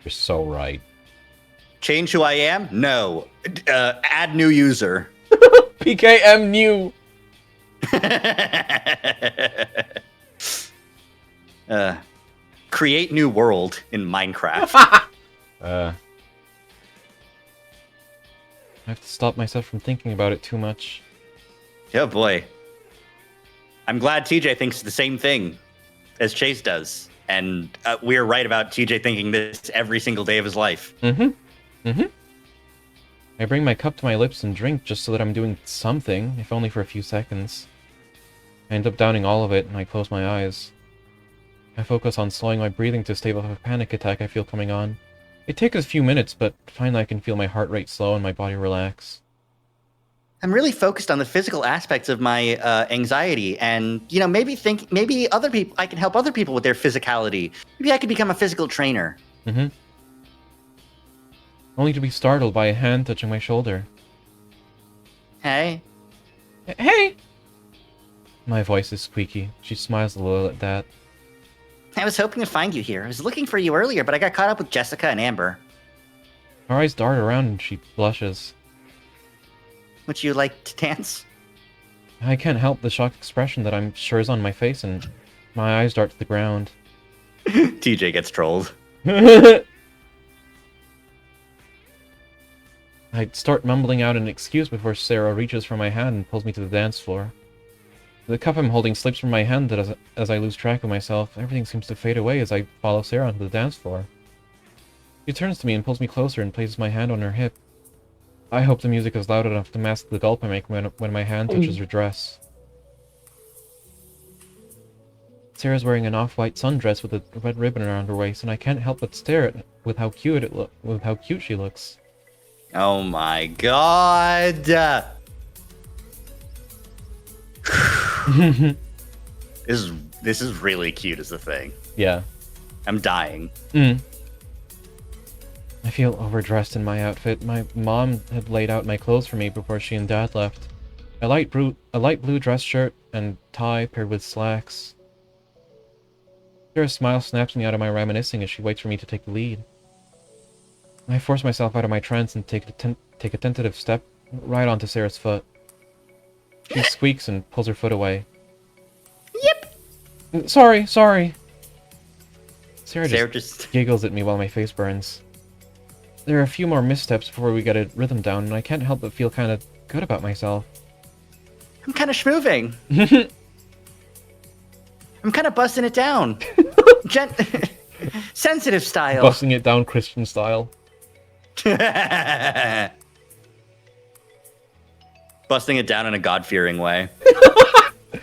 You're so right. Change who I am? No. Add new user. PKM new. Create new world in Minecraft. I have to stop myself from thinking about it too much. Oh boy. I'm glad TJ thinks the same thing as Chase does. And we're right about TJ thinking this every single day of his life. I bring my cup to my lips and drink just so that I'm doing something, if only for a few seconds. I end up downing all of it, and I close my eyes. I focus on slowing my breathing to stave off a panic attack I feel coming on. It takes a few minutes, but finally I can feel my heart rate slow and my body relax. I'm really focused on the physical aspects of my anxiety, and maybe other people. I can help other people with their physicality. Maybe I could become a physical trainer. Only to be startled by a hand touching my shoulder. Hey. Hey! My voice is squeaky. She smiles a little at that. I was hoping to find you here. I was looking for you earlier, but I got caught up with Jessica and Amber. Her eyes dart around and she blushes. Would you like to dance? I can't help the shocked expression that I'm sure is on my face, and my eyes dart to the ground. TJ gets trolled. I start mumbling out an excuse before Sarah reaches for my hand and pulls me to the dance floor. The cup I'm holding slips from my hand as I lose track of myself. Everything seems to fade away as I follow Sarah onto the dance floor. She turns to me and pulls me closer and places my hand on her hip. I hope the music is loud enough to mask the gulp I make when my hand touches her dress. Sarah's wearing an off-white sundress with a red ribbon around her waist, and I can't help but stare at with how cute she looks. Oh my god! This is really cute as a thing. Yeah. I'm dying. I feel overdressed in my outfit. My mom had laid out my clothes for me before she and Dad left. A light blue dress shirt and tie paired with slacks. Sarah's smile snaps me out of my reminiscing as she waits for me to take the lead. I force myself out of my trance and take a tentative step right onto Sarah's foot. She squeaks and pulls her foot away. Yep. Sorry. Sarah just giggles at me while my face burns. There are a few more missteps before we get a rhythm down, and I can't help but feel kind of good about myself. I'm kind of schmooving. I'm kind of busting it down. Sensitive style. Busting it down Christian style. Busting it down in a God-fearing way. At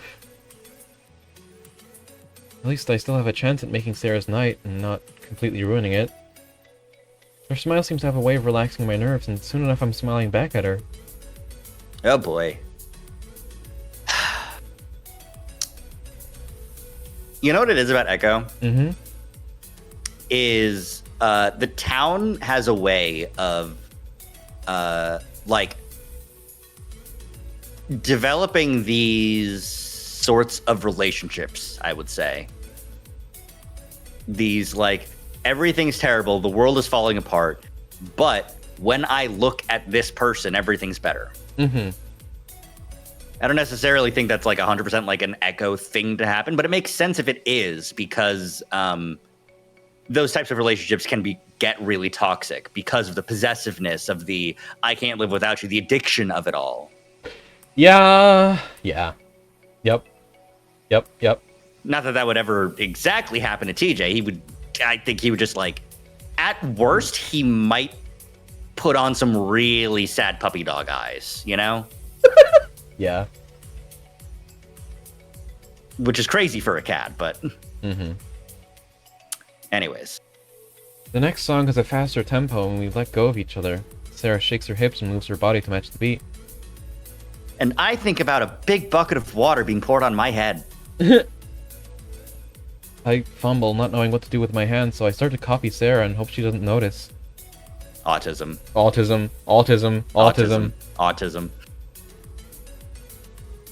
least I still have a chance at making Sarah's night and not completely ruining it. Her smile seems to have a way of relaxing my nerves, and soon enough I'm smiling back at her. Oh boy. You know what it is about Echo? Is the town has a way of developing these sorts of relationships, I would say. These, everything's terrible, the world is falling apart, but when I look at this person, everything's better. Mm-hmm. I don't necessarily think that's like 100% like an Echo thing to happen, but it makes sense if it is, because those types of relationships can get really toxic because of the possessiveness of the I can't live without you, the addiction of it all. Yeah. Yep. Not that would ever exactly happen to TJ. I think he would just like, at worst, he might put on some really sad puppy dog eyes, you know? Yeah. Which is crazy for a cat, but... Mm-hmm. Anyways. The next song has a faster tempo and we let go of each other. Sarah shakes her hips and moves her body to match the beat. And I think about a big bucket of water being poured on my head. I fumble, not knowing what to do with my hands, so I start to copy Sarah and hope she doesn't notice. Autism.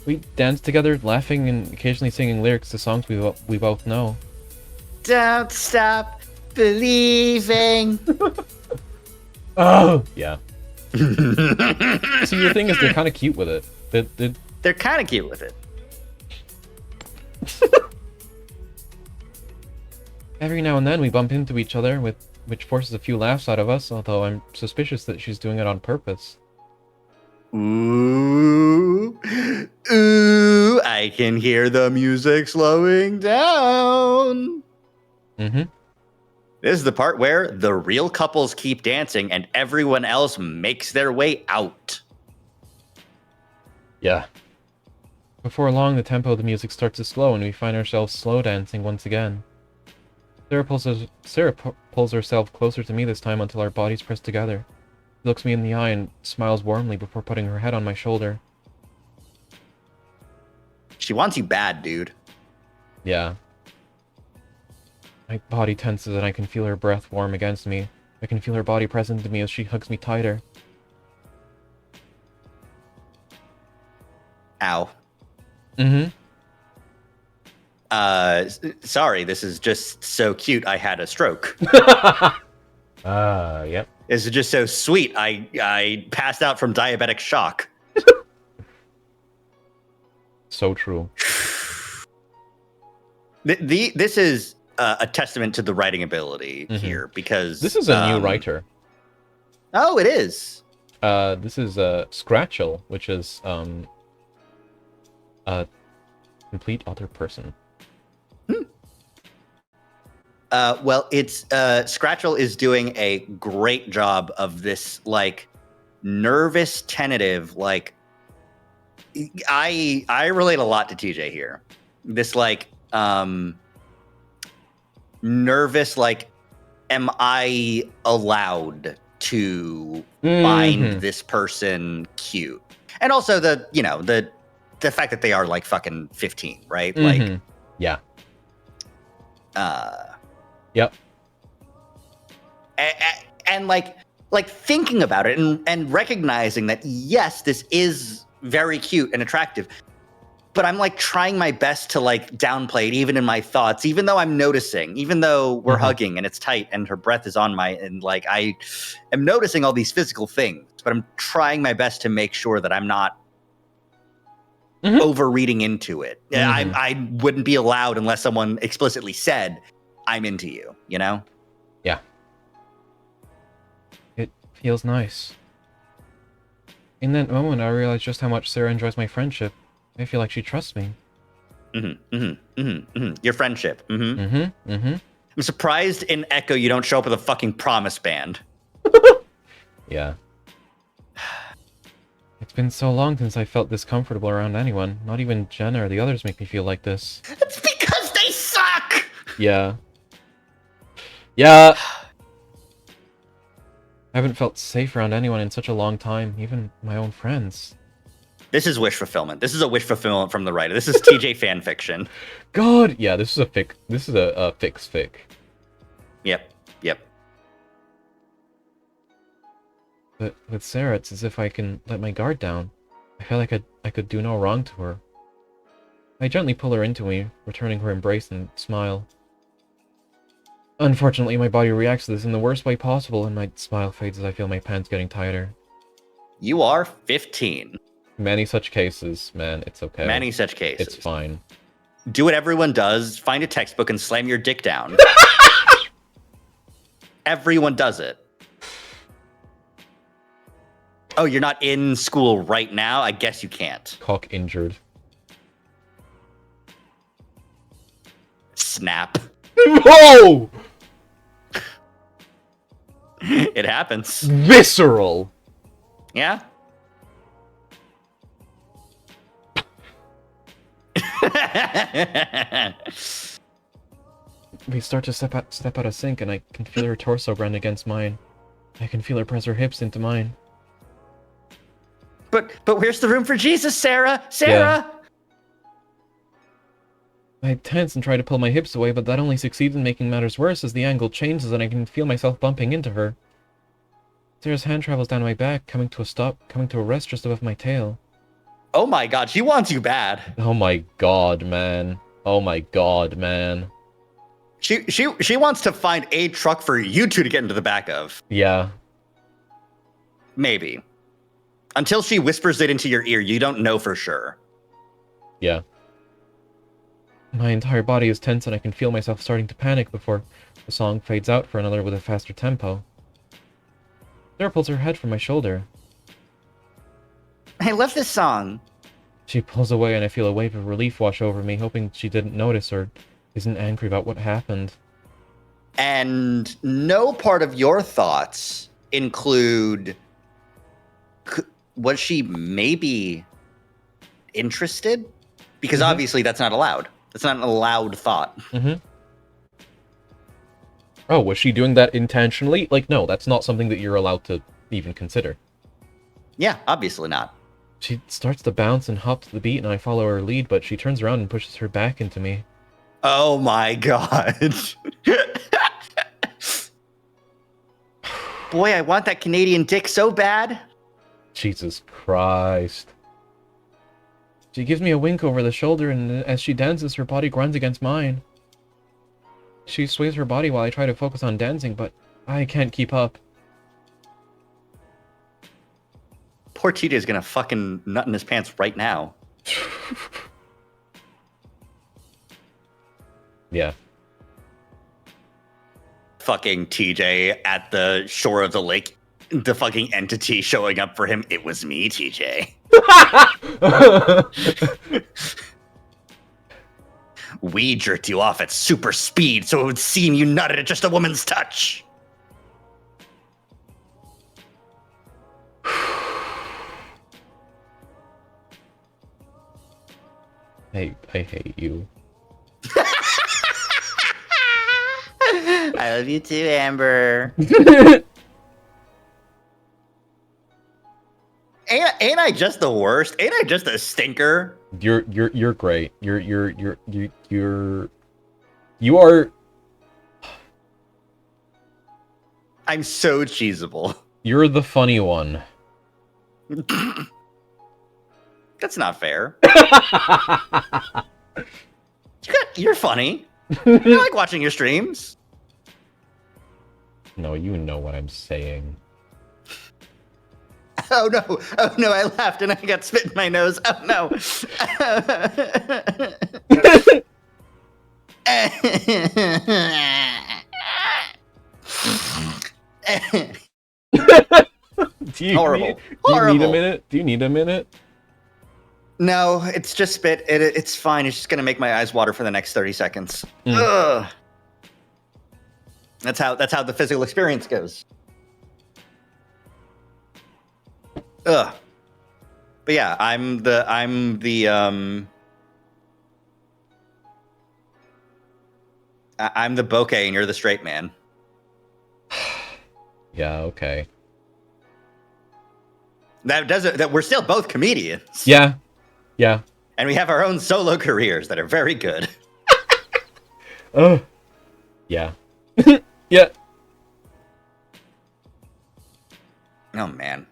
We dance together, laughing and occasionally singing lyrics to songs we both know. Don't stop believing. Oh! Yeah. See, the thing is, they're kind of cute with it. They're kind of cute with it. Every now and then we bump into each other, which forces a few laughs out of us, although I'm suspicious that she's doing it on purpose. Ooh, I can hear the music slowing down. Mm-hmm. This is the part where the real couples keep dancing and everyone else makes their way out. Yeah. Before long, the tempo of the music starts to slow and we find ourselves slow dancing once again. Sarah pulls herself closer to me this time until our bodies press together. She looks me in the eye and smiles warmly before putting her head on my shoulder. She wants you bad, dude. Yeah. My body tenses and I can feel her breath warm against me. I can feel her body press into me as she hugs me tighter. Ow. Mm-hmm. Sorry, this is just so cute. I had a stroke. Yep. This is just so sweet. I passed out from diabetic shock. So true. This is a testament to the writing ability here, because this is a new writer. Oh, it is. This is Scratchel, which is a complete other person. Well, it's Scratchel is doing a great job of this, like, nervous, tentative, like, I relate a lot to TJ here. This, like, nervous, like, am I allowed to find this person cute? And also the fact that they are, like, fucking 15, right? Like, yeah. Yep. And like thinking about it and recognizing that, yes, this is very cute and attractive, but I'm like trying my best to like downplay it even in my thoughts, even though I'm noticing, even though we're hugging and it's tight and her breath is on and like I am noticing all these physical things, but I'm trying my best to make sure that I'm not overreading into it. I wouldn't be allowed unless someone explicitly said, I'm into you, you know? Yeah. It feels nice. In that moment, I realized just how much Sarah enjoys my friendship. I feel like she trusts me. Your friendship. I'm surprised in Echo you don't show up with a fucking promise band. Yeah. It's been so long since I felt this comfortable around anyone. Not even Jenna or the others make me feel like this. It's because they suck! Yeah. Yeah. I haven't felt safe around anyone in such a long time, even my own friends. This is wish fulfillment. This is a wish fulfillment from the writer. This is TJ fan fiction. God, yeah, this is a fic. This is a fic. Yep. But with Sarah, it's as if I can let my guard down. I feel like I could do no wrong to her. I gently pull her into me, returning her embrace and smile. Unfortunately, my body reacts to this in the worst way possible, and my smile fades as I feel my pants getting tighter. You are 15. Many such cases, man. It's okay. Many such cases. It's fine. Do what everyone does. Find a textbook and slam your dick down. Everyone does it. Oh, you're not in school right now? I guess you can't. Cock injured. Snap. Whoa! It happens. Visceral. Yeah? We start to step out of sync, and I can feel her torso grind against mine. I can feel her press her hips into mine. But where's the room for Jesus, Sarah? Sarah! Yeah. I tense and try to pull my hips away, but that only succeeds in making matters worse as the angle changes and I can feel myself bumping into her. Sarah's hand travels down my back, coming to a stop, coming to a rest just above my tail. Oh my god, she wants you bad. Oh my god, man. Oh my god, man. She wants to find a truck for you two to get into the back of. Yeah. Maybe. Until she whispers it into your ear, you don't know for sure. Yeah. My entire body is tense and I can feel myself starting to panic before the song fades out for another with a faster tempo. Sarah pulls her head from my shoulder. I love this song. She pulls away and I feel a wave of relief wash over me, hoping she didn't notice or isn't angry about what happened. And no part of your thoughts include... Was she maybe interested? Because obviously that's not allowed. That's not an allowed thought. Mm-hmm. Oh, was she doing that intentionally? Like, no, that's not something that you're allowed to even consider. Yeah, obviously not. She starts to bounce and hop to the beat, and I follow her lead, but she turns around and pushes her back into me. Oh my god. Boy, I want that Canadian dick so bad. Jesus Christ. She gives me a wink over the shoulder, and as she dances, her body grinds against mine. She sways her body while I try to focus on dancing, but I can't keep up. Poor TJ is gonna fucking nut in his pants right now. Yeah. Fucking TJ at the shore of the lake. The fucking entity showing up for him. It was me, TJ. We jerked you off at super speed so it would seem you nutted at just a woman's touch. I hate you. I love you too, Amber. Ain't I just the worst? Ain't I just a stinker? You're great. You are. I'm so cheesable. You're the funny one. That's not fair. You're funny. I like watching your streams. No, you know what I'm saying. Oh no, I laughed and I got spit in my nose. Oh no. Do you Horrible. need a minute? Do you need a minute? No, it's just spit. It's fine. It's just gonna make my eyes water for the next 30 seconds. Mm. Ugh. That's how the physical experience goes. Ugh. But yeah, I'm the bokeh and you're the straight man. Yeah, okay. That we're still both comedians. Yeah. Yeah. And we have our own solo careers that are very good. Yeah. Yeah. Oh man.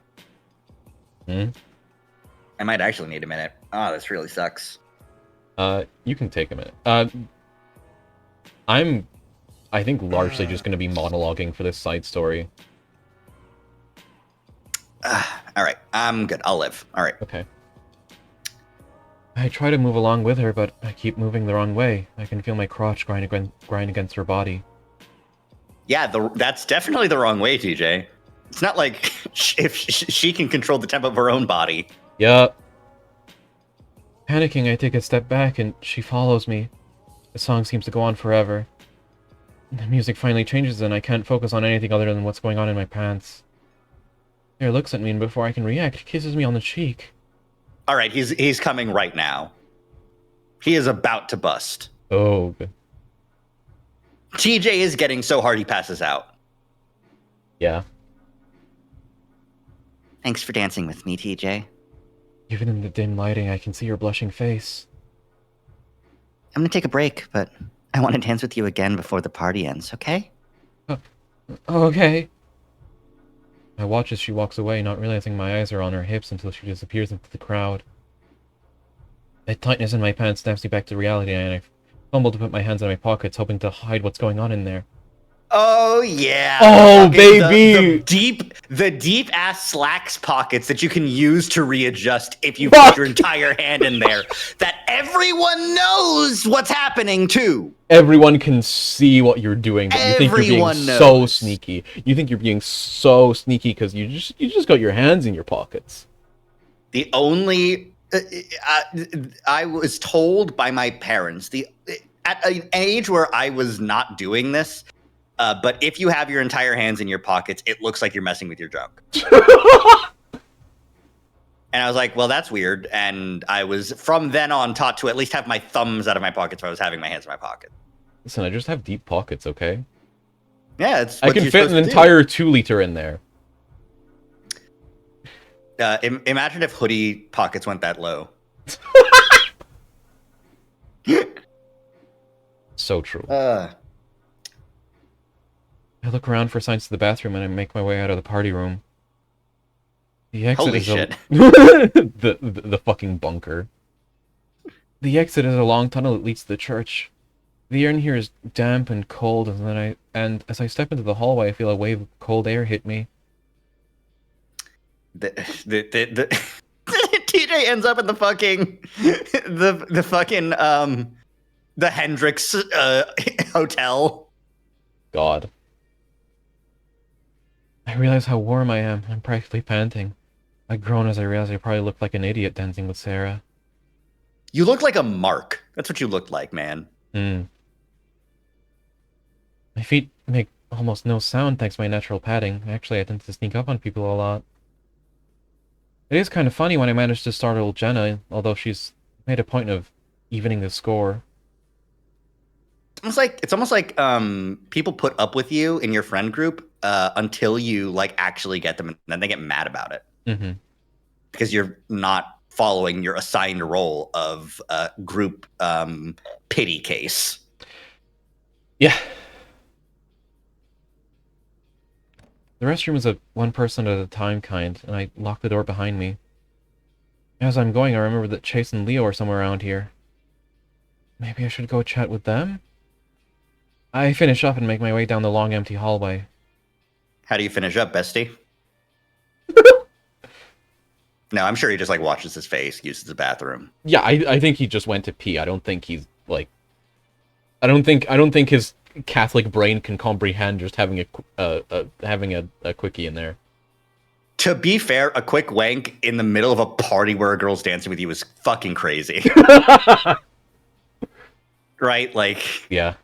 Hmm? I might actually need a minute. Oh, this really sucks. You can take a minute. I'm I think largely just going to be monologuing for this side story. All right, I'm good. I'll live. All right. Okay. I try to move along with her, but I keep moving the wrong way. I can feel my crotch grind against her body. Yeah, that's definitely the wrong way, TJ. It's not like if she can control the tempo of her own body. Yup. Panicking, I take a step back, and she follows me. The song seems to go on forever. The music finally changes, and I can't focus on anything other than what's going on in my pants. Sarah looks at me, and before I can react, kisses me on the cheek. All right, he's coming right now. He is about to bust. Oh, good. TJ is getting so hard he passes out. Yeah. Thanks for dancing with me, TJ. Even in the dim lighting, I can see your blushing face. I'm gonna take a break, but I want to dance with you again before the party ends, okay? Okay. I watch as she walks away, not realizing my eyes are on her hips until she disappears into the crowd. A tightness in my pants snaps me back to reality, and I fumble to put my hands in my pockets, hoping to hide what's going on in there. Oh yeah! Oh baby! The deep ass slacks pockets that you can use to readjust if you put your entire hand in there. That everyone knows what's happening too. Everyone can see what you're doing, but you think you're being so sneaky. You think you're being so sneaky because you just got your hands in your pockets. The only I was told by my parents at an age where I was not doing this. But if you have your entire hands in your pockets, it looks like you're messing with your junk. And I was like, well, that's weird. And I was, from then on, taught to at least have my thumbs out of my pockets if I was having my hands in my pocket. Listen, I just have deep pockets, okay? Yeah, it's I can fit an entire 2-liter in there. Imagine if hoodie pockets went that low. So true. I look around for signs to the bathroom and I make my way out of the party room. The exit Holy is shit. the fucking bunker. The exit is a long tunnel that leads to the church. The air in here is damp and cold, and as I step into the hallway, I feel a wave of cold air hit me. TJ ends up in the fucking the Hendrix hotel. God. I realize how warm I am. I'm practically panting. I groan as I realize I probably look like an idiot dancing with Sarah. You look like a mark. That's what you looked like, man. My feet make almost no sound thanks to my natural padding. Actually, I tend to sneak up on people a lot. It is kind of funny when I manage to startle Jenna, although she's made a point of evening the score. It's almost like people put up with you in your friend group until you like actually get them, and then they get mad about it because you're not following your assigned role of group pity case. Yeah. The restroom is a one person at a time kind, and I lock the door behind me. As I'm going, I remember that Chase and Leo are somewhere around here. Maybe I should go chat with them? I finish up and make my way down the long, empty hallway. How do you finish up, bestie? No, I'm sure he just like washes his face, uses the bathroom. Yeah, I think he just went to pee. I don't think he's like. I don't think his Catholic brain can comprehend just having a quickie in there. To be fair, a quick wank in the middle of a party where a girl's dancing with you is fucking crazy. Right? Like. Yeah.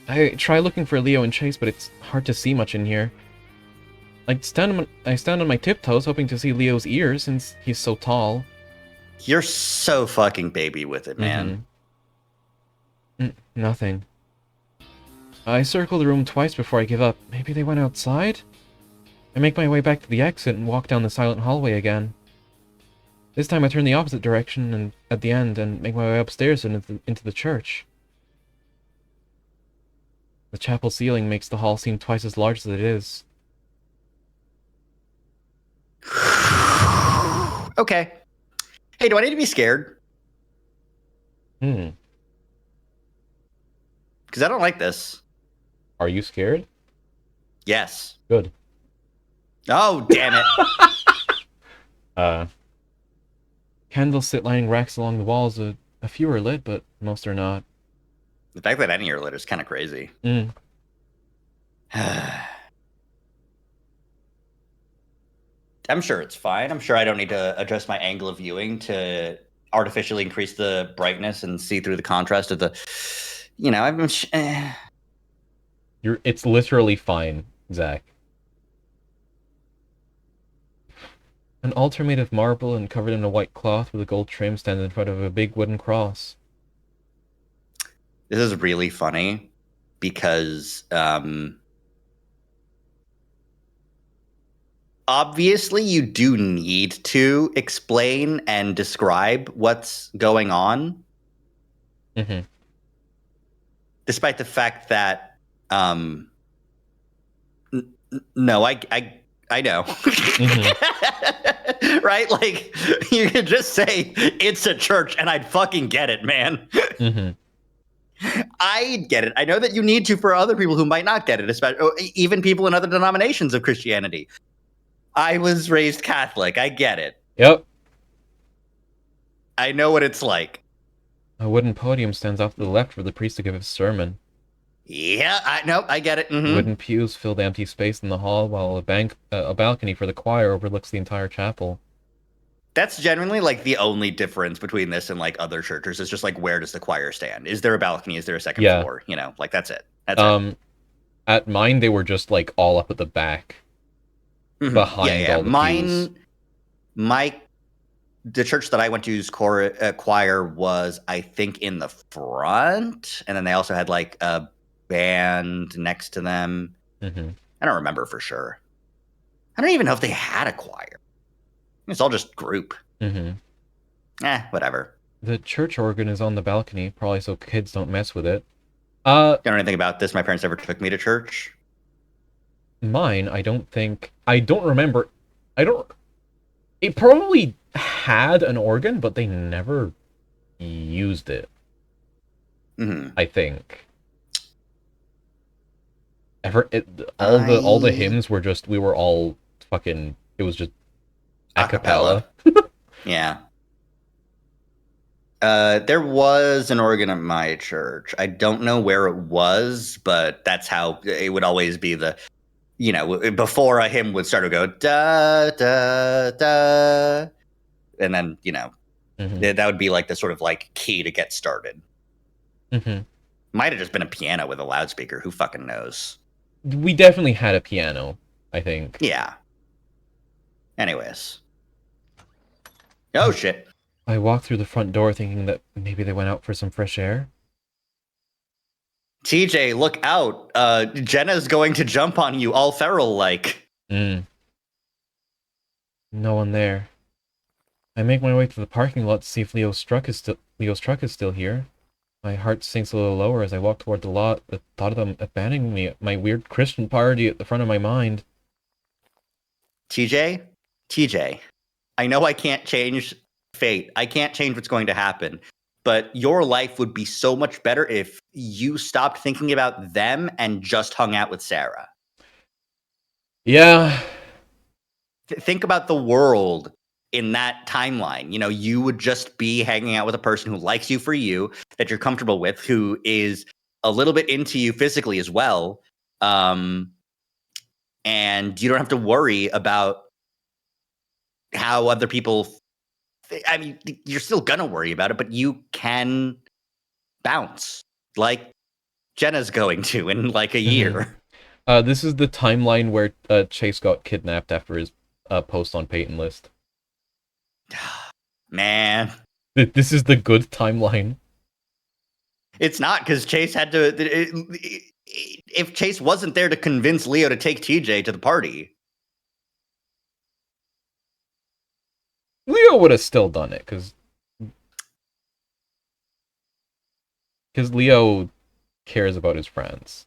I try looking for Leo and Chase, but it's hard to see much in here. I stand on my tiptoes, hoping to see Leo's ears, since he's so tall. You're so fucking baby with it, man. Nothing. I circle the room twice before I give up. Maybe they went outside? I make my way back to the exit and walk down the silent hallway again. This time I turn the opposite direction and at the end and make my way upstairs and into the church. The chapel ceiling makes the hall seem twice as large as it is. Okay. Hey, do I need to be scared? because I don't like this. Are you scared? Yes. Good. Oh, damn it. Candles sit lining racks along the walls. A few are lit, but most are not. The fact that any are lit is kind of crazy. Mm. I'm sure it's fine. I'm sure I don't need to adjust my angle of viewing to artificially increase the brightness and see through the contrast of the, It's literally fine, Zach. An altar made of marble and covered in a white cloth with a gold trim stands in front of a big wooden cross. This is really funny because obviously you do need to explain and describe what's going on. Mm-hmm. Despite the fact that no, I know. Mm-hmm. Right? Like, you could just say it's a church and I'd fucking get it, man. Mm-hmm. I get it. I know that you need to for other people who might not get it, especially even people in other denominations of Christianity. I was raised Catholic. I get it. Yep. I know what it's like. A wooden podium stands off to the left for the priest to give his sermon. Yeah, I get it. Mm-hmm. Wooden pews fill the empty space in the hall, while a balcony for the choir overlooks the entire chapel. That's genuinely like the only difference between this and like other churches. Is just like, where does the choir stand? Is there a balcony? Is there a second floor? You know, like that's it. That's it. At mine, they were just like all up at the back, behind all the pews. The church that I went to's choir was, I think, in the front, and then they also had like a band next to them. Mm-hmm. I don't remember for sure. I don't even know if they had a choir. It's all just group. Mm-hmm. Whatever. The church organ is on the balcony, probably so kids don't mess with it. Don't know anything about this. My parents never took me to church. Mine, I don't remember. It probably had an organ, but they never used it. Mm-hmm. I think. All the hymns were just, we were all fucking, it was just a cappella. Yeah. There was an organ at my church. I don't know where it was, but that's how it would always be before a hymn would start to go, da, da, da. And then, mm-hmm. That would be like the sort of like key to get started. Mm-hmm. Might have just been a piano with a loudspeaker. Who fucking knows? We definitely had a piano, I think. Yeah. Anyways. Oh, shit. I walked through the front door thinking that maybe they went out for some fresh air. TJ, look out. Jenna's going to jump on you all feral-like. No one there. I make my way to the parking lot to see if Leo's truck is still here. My heart sinks a little lower as I walk toward the lot. The thought of them abandoning me at my weird Christian party at the front of my mind. TJ, I know I can't change fate. I can't change what's going to happen. But your life would be so much better if you stopped thinking about them and just hung out with Sarah. Yeah. Think about the world in that timeline. You would just be hanging out with a person who likes you for you, that you're comfortable with, who is a little bit into you physically as well. And you don't have to worry about how other people... I mean, you're still gonna worry about it, but you can bounce like Jenna's going to in like a year. This is the timeline where Chase got kidnapped after his post on Peyton List. Man, this is the good timeline. It's not, because Chase had to. If Chase wasn't there to convince Leo to take TJ to the party, Leo would have still done it, because Leo cares about his friends.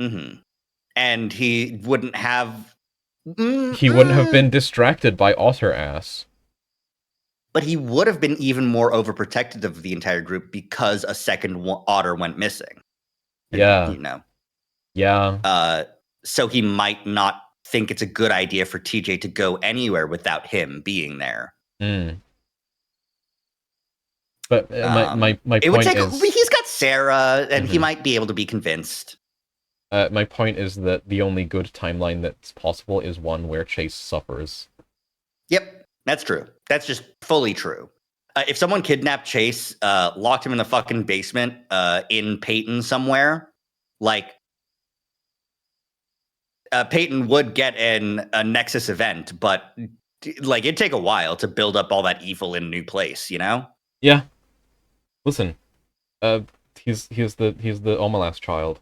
Mm-hmm. And he wouldn't have... He wouldn't have been distracted by Otter Ass. But he would have been even more overprotective of the entire group because a second Otter went missing. Yeah. You know. Yeah. So he might not think it's a good idea for TJ to go anywhere without him being there. But my point is, he's got Sarah, and he might be able to be convinced. My point is that the only good timeline that's possible is one where Chase suffers. Yep, that's true. That's just fully true. If someone kidnapped Chase, locked him in the fucking basement in Peyton somewhere, like, Peyton would get a Nexus event, but like it'd take a while to build up all that evil in a new place, you know? Yeah. Listen, he's the Omelas child.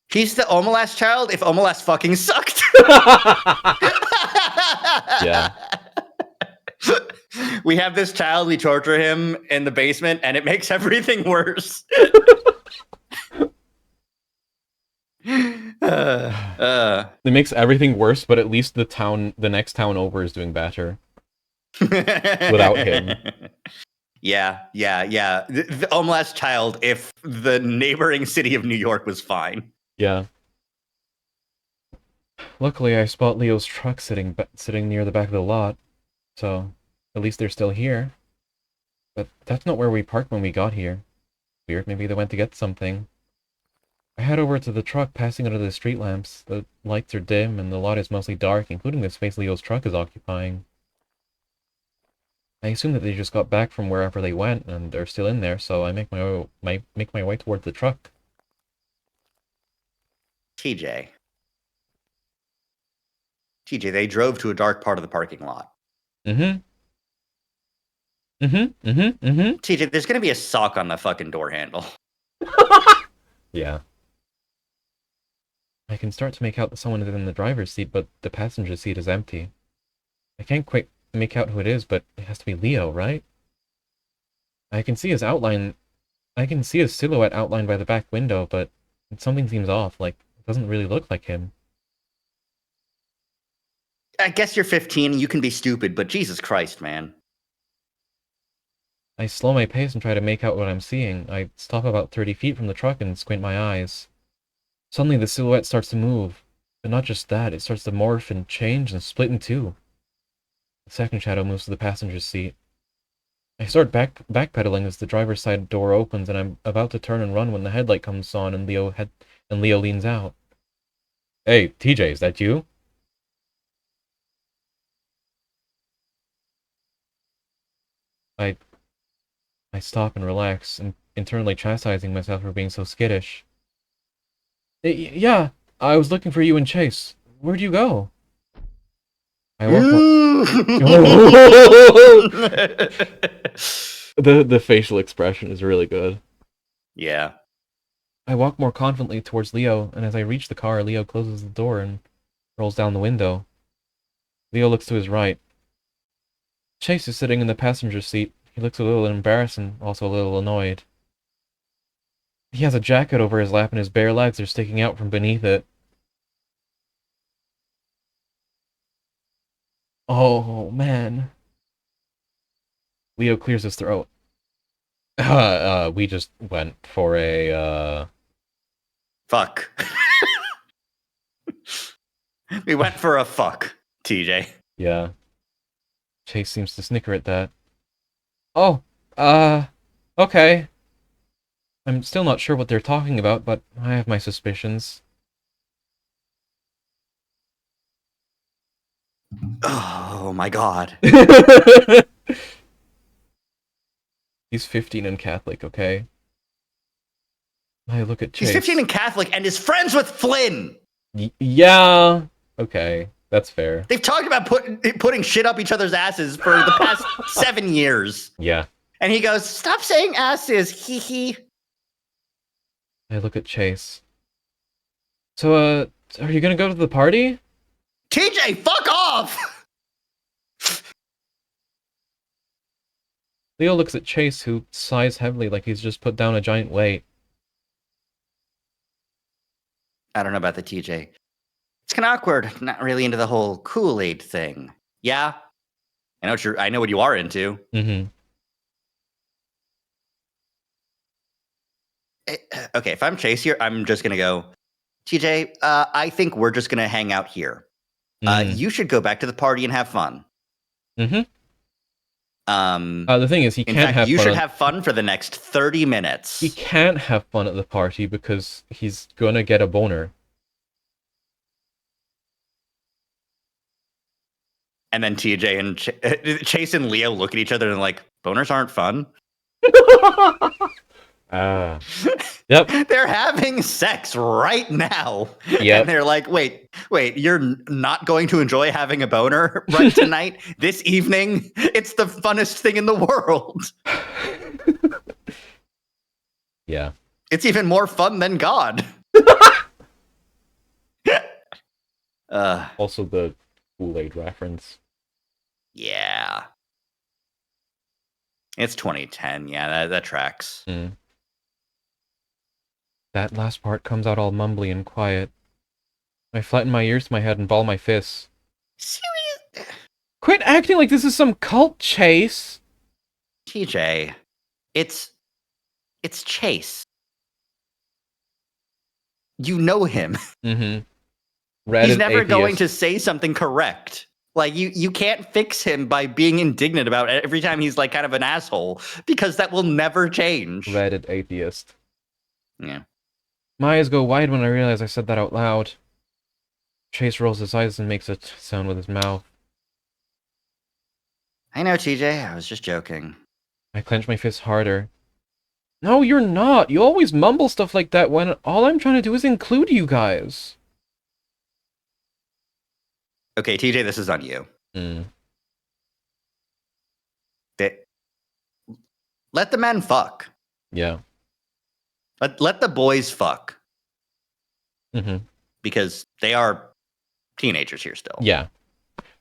He's the Omelas child if Omelas fucking sucked. Yeah. We have this child, we torture him in the basement, and it makes everything worse. It makes everything worse, but at least the next town over is doing better. Without him. Yeah. The Omelas child if the neighboring city of New York was fine. Yeah. Luckily, I spot Leo's truck sitting near the back of the lot, so at least they're still here. But that's not where we parked when we got here. Weird, maybe they went to get something. I head over to the truck, passing under the street lamps. The lights are dim, and the lot is mostly dark, including the space Leo's truck is occupying. I assume that they just got back from wherever they went, and are still in there, so I make my way towards the truck. TJ, they drove to a dark part of the parking lot. TJ, there's gonna be a sock on the fucking door handle. Yeah. I can start to make out that someone is in the driver's seat, but the passenger seat is empty. I can't quite make out who it is, but it has to be Leo, right? I can see his outline. I can see his silhouette outlined by the back window, but something seems off, like it doesn't really look like him. I guess you're 15 and you can be stupid, but Jesus Christ, man. I slow my pace and try to make out what I'm seeing. I stop about 30 feet from the truck and squint my eyes. Suddenly the silhouette starts to move. But not just that, it starts to morph and change and split in two. The second shadow moves to the passenger's seat. I start backpedaling as the driver's side door opens, and I'm about to turn and run when the headlight comes on and Leo leans out. Hey, TJ, is that you? I stop and relax, and internally chastising myself for being so skittish. Yeah, I was looking for you and Chase. Where'd you go? I walk The facial expression is really good. Yeah. I walk more confidently towards Leo, and as I reach the car, Leo closes the door and rolls down the window. Leo looks to his right. Chase is sitting in the passenger seat. He looks a little embarrassed and also a little annoyed. He has a jacket over his lap and his bare legs are sticking out from beneath it. Oh, man. Leo clears his throat. We just went for a, Fuck. We went for a fuck, TJ. Yeah. Chase seems to snicker at that. Oh, okay. I'm still not sure what they're talking about, but I have my suspicions. Oh my god. He's 15 and Catholic, okay? I look at Chase. He's 15 and Catholic and is friends with Flynn! Yeah, okay. That's fair. They've talked about putting shit up each other's asses for the past 7 years. Yeah. And he goes, stop saying asses, hee hee. I look at Chase. So, are you gonna go to the party? TJ, fuck off! Leo looks at Chase, who sighs heavily like he's just put down a giant weight. I don't know about the TJ. It's kind of awkward. Not really into the whole Kool-Aid thing. Yeah? I know what you are into. Mm-hmm. Okay, if I'm Chase here, I'm just gonna go, TJ. I think we're just gonna hang out here. You should go back to the party and have fun. Mm-hmm. The thing is, he in can't fact, have you fun. should have fun for the next 30 minutes. He can't have fun at the party because he's gonna get a boner. And then TJ and Chase and Leo look at each other and like, boners aren't fun. Yep. They're having sex right now. Yep. And they're like, wait, you're not going to enjoy having a boner right tonight, this evening? It's the funnest thing in the world. Yeah. It's even more fun than God. Also the Kool-Aid reference. Yeah. It's 2010. Yeah, that tracks. Mm. That last part comes out all mumbly and quiet. I flatten my ears to my head and ball my fists. Serious? Quit acting like this is some cult, Chase! TJ, it's Chase. You know him. Mm-hmm. He's never going to say something correct. Like, you can't fix him by being indignant about it every time he's like kind of an asshole, because that will never change. Reddit atheist. Yeah. My eyes go wide when I realize I said that out loud. Chase rolls his eyes and makes a sound with his mouth. I know, TJ. I was just joking. I clench my fist harder. No, you're not. You always mumble stuff like that when all I'm trying to do is include you guys. Okay, TJ, this is on you. Let the men fuck. Yeah. Let the boys fuck. Mm-hmm. Because they are teenagers here still. Yeah.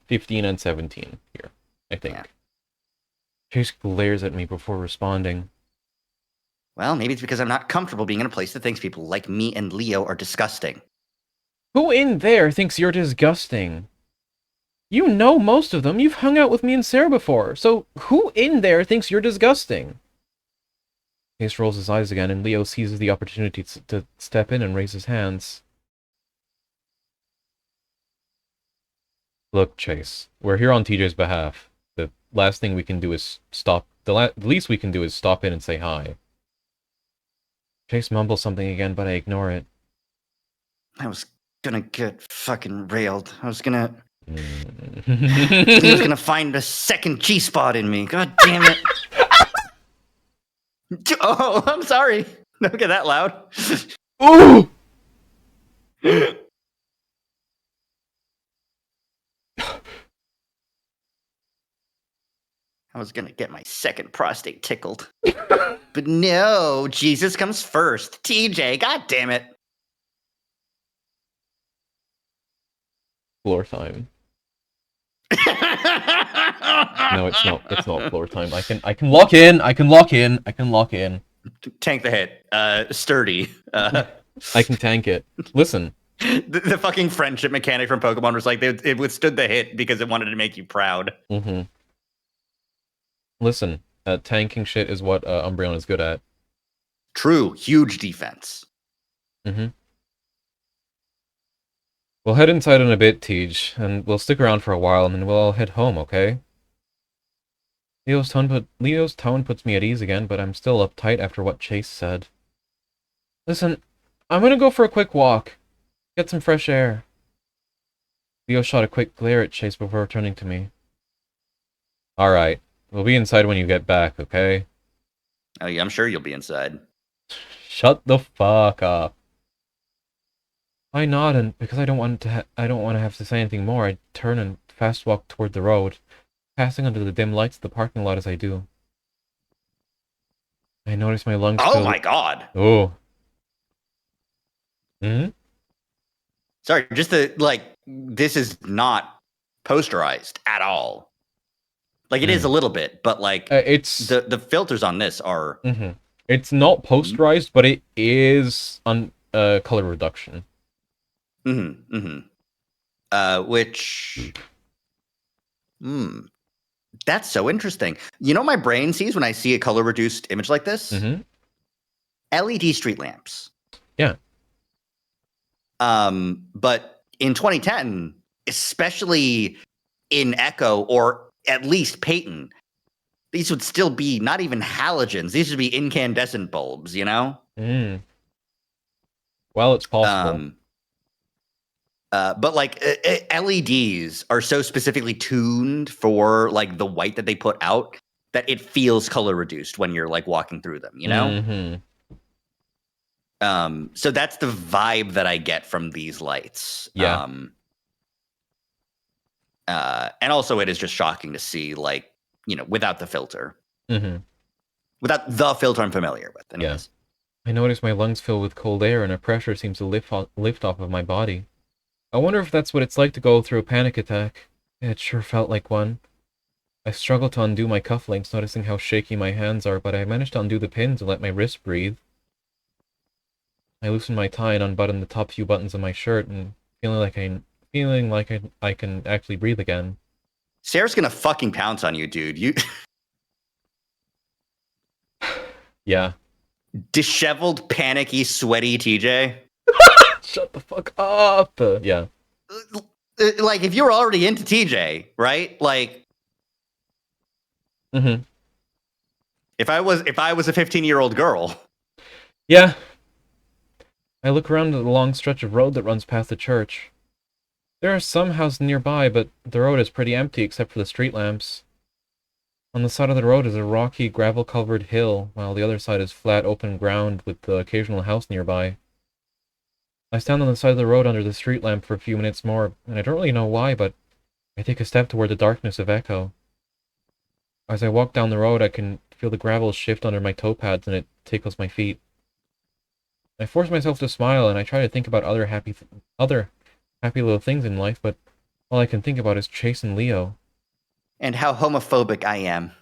15 and 17 here, I think. Yeah. Chase glares at me before responding. Well, maybe it's because I'm not comfortable being in a place that thinks people like me and Leo are disgusting. Who in there thinks you're disgusting? You know most of them. You've hung out with me and Sarah before. So who in there thinks you're disgusting? Chase rolls his eyes again, and Leo seizes the opportunity to step in and raise his hands. Look, Chase, we're here on TJ's behalf. The last thing we can do is stop. The least we can do is stop in and say hi. Chase mumbles something again, but I ignore it. I was gonna get fucking railed. I was gonna find a second G-spot in me. God damn it. Oh, I'm sorry. Don't get that loud. Ooh! I was gonna get my second prostate tickled. But no, Jesus comes first. TJ, god damn it. Floor time. No, it's not. It's not floor time. I can lock in. I can lock in. Tank the hit. Sturdy. I can tank it. Listen. The fucking friendship mechanic from Pokemon was like, it withstood the hit because it wanted to make you proud. Mm-hmm. Listen, tanking shit is what Umbreon is good at. True. Huge defense. Mm-hmm. We'll head inside in a bit, Tej, and we'll stick around for a while, and then we'll all head home, okay? Leo's tone puts me at ease again, but I'm still uptight after what Chase said. Listen, I'm gonna go for a quick walk. Get some fresh air. Leo shot a quick glare at Chase before turning to me. Alright, we'll be inside when you get back, okay? Oh yeah, I'm sure you'll be inside. Shut the fuck up. I nod, and because I don't want to have to say anything more, I turn and fast walk toward the road, passing under the dim lights of the parking lot as I do. I notice my lungs Oh my god! Oh. Hmm? Sorry, just this is not posterized at all. Like, it is a little bit, but like, it's the filters on this are... Mm-hmm. It's not posterized, but it is on color reduction. Mm-hmm, mm-hmm. Which... That's so interesting. You know what my brain sees when I see a color-reduced image like this? Mm-hmm. LED street lamps. Yeah. But in 2010, especially in Echo or at least Peyton, these would still be not even halogens. These would be incandescent bulbs, you know? Well, it's possible. But like LEDs are so specifically tuned for like the white that they put out that it feels color reduced when you're like walking through them, you know? So that's the vibe that I get from these lights. Yeah. And also it is just shocking to see, like, you know, without the filter. Without the filter I'm familiar with. Anyways. Yeah. I notice my lungs fill with cold air and a pressure seems to lift off of my body. I wonder if that's what it's like to go through a panic attack. It sure felt like one. I struggled to undo my cufflinks, noticing how shaky my hands are, but I managed to undo the pins and let my wrist breathe. I loosened my tie and unbuttoned the top few buttons of my shirt, and feeling like I can actually breathe again. Sarah's gonna fucking pounce on you, dude. You Yeah. Disheveled, panicky, sweaty TJ. Shut the fuck up. Yeah. Like, if you were already into TJ, right? Like, if I was a 15-year-old girl. Yeah. I look around at the long stretch of road that runs past the church. There are some houses nearby, but the road is pretty empty except for the street lamps. On the side of the road is a rocky, gravel-covered hill, while the other side is flat, open ground with the occasional house nearby. I stand on the side of the road under the street lamp for a few minutes more, and I don't really know why, but I take a step toward the darkness of Echo. As I walk down the road, I can feel the gravel shift under my toe pads, and it tickles my feet. I force myself to smile, and I try to think about other happy little things in life, but all I can think about is Chase and Leo. And how homophobic I am.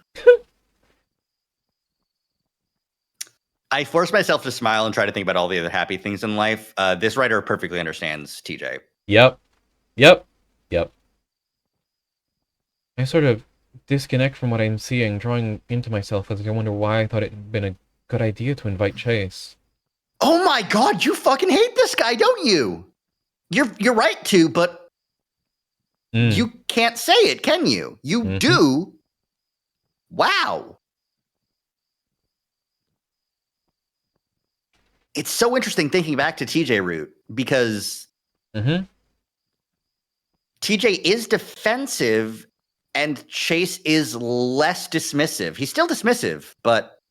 I force myself to smile and try to think about all the other happy things in life. This writer perfectly understands TJ. Yep. I sort of disconnect from what I'm seeing, drawing into myself as I wonder why I thought it'd been a good idea to invite Chase. Oh my god, you fucking hate this guy, don't you? You're right to, but you can't say it, can you? You do. Wow. It's so interesting thinking back to TJ Root because TJ is defensive and Chase is less dismissive. He's still dismissive, but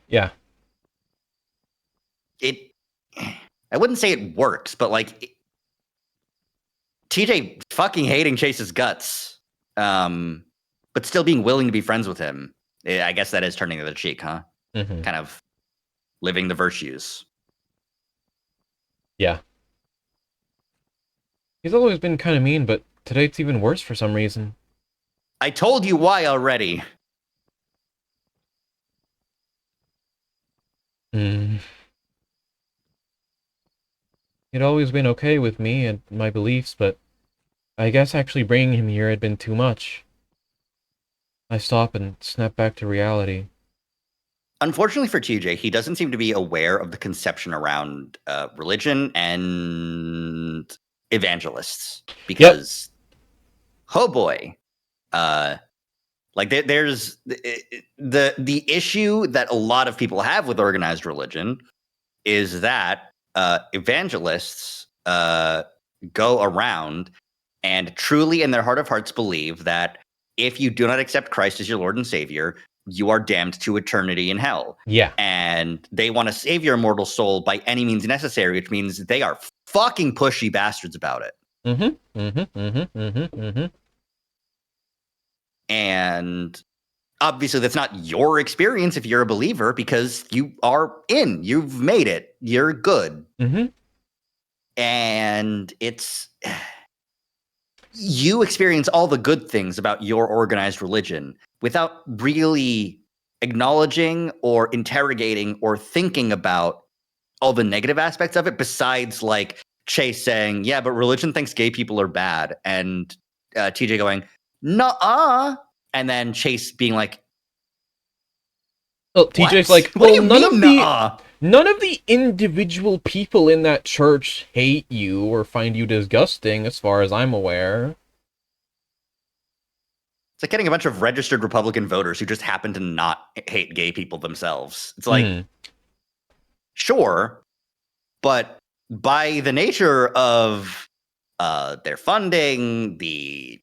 yeah. I wouldn't say it works, but like TJ fucking hating Chase's guts, but still being willing to be friends with him. I guess that is turning the other cheek, huh? Kind of living the virtues. Yeah. He's always been kind of mean, but today it's even worse for some reason. I told you why already. He'd always been okay with me and my beliefs, but I guess actually bringing him here had been too much. I stop and snap back to reality. Unfortunately for TJ, he doesn't seem to be aware of the conception around religion and evangelists. Because, oh boy, like there's the issue that a lot of people have with organized religion is that evangelists go around and truly in their heart of hearts believe that if you do not accept Christ as your Lord and Savior, you are damned to eternity in hell. Yeah. And they want to save your immortal soul by any means necessary, which means they are fucking pushy bastards about it. And obviously that's not your experience if you're a believer because you are in. You've made it. You're good. And it's... You experience all the good things about your organized religion without really acknowledging or interrogating or thinking about all the negative aspects of it, besides like Chase saying, yeah, but religion thinks gay people are bad. And TJ going, nuh-uh. And then Chase being like, Well, TJ's What? like, What do well, you mean, nuh-uh? none of the individual people in that church hate you or find you disgusting, as far as I'm aware. It's like getting a bunch of registered Republican voters who just happen to not hate gay people themselves. It's like, sure, but by the nature of their funding, the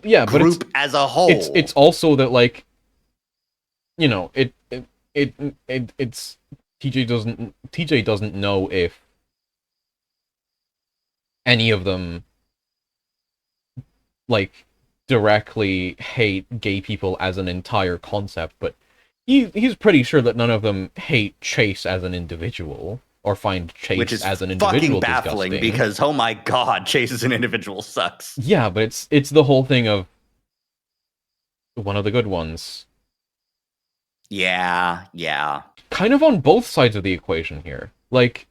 yeah, group but as a whole, it's also that, like, it's TJ doesn't know if any of them, like, directly hate gay people as an entire concept, but he's pretty sure that none of them hate Chase as an individual or find which Chase is as an fucking individual baffling disgusting. because oh my god, Chase as an individual sucks. Yeah, but it's the whole thing of one of the good ones. Yeah. Kind of on both sides of the equation here. Like,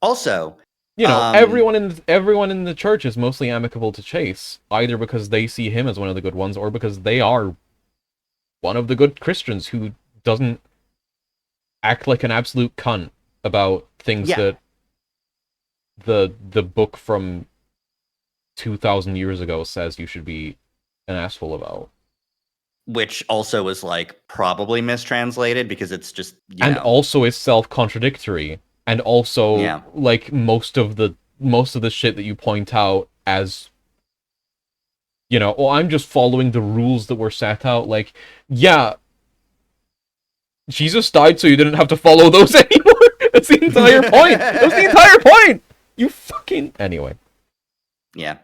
also, everyone in the church is mostly amicable to Chase, either because they see him as one of the good ones, or because they are one of the good Christians who doesn't act like an absolute cunt about things that the book from 2,000 years ago says you should be an asshole about. Which also is like probably mistranslated because it's just also is self-contradictory, and also like most of the shit that you point out as I'm just following the rules that were set out. Like, yeah, Jesus died so you didn't have to follow those anymore. That's the entire point. That's the entire point. You fucking anyway. Yeah.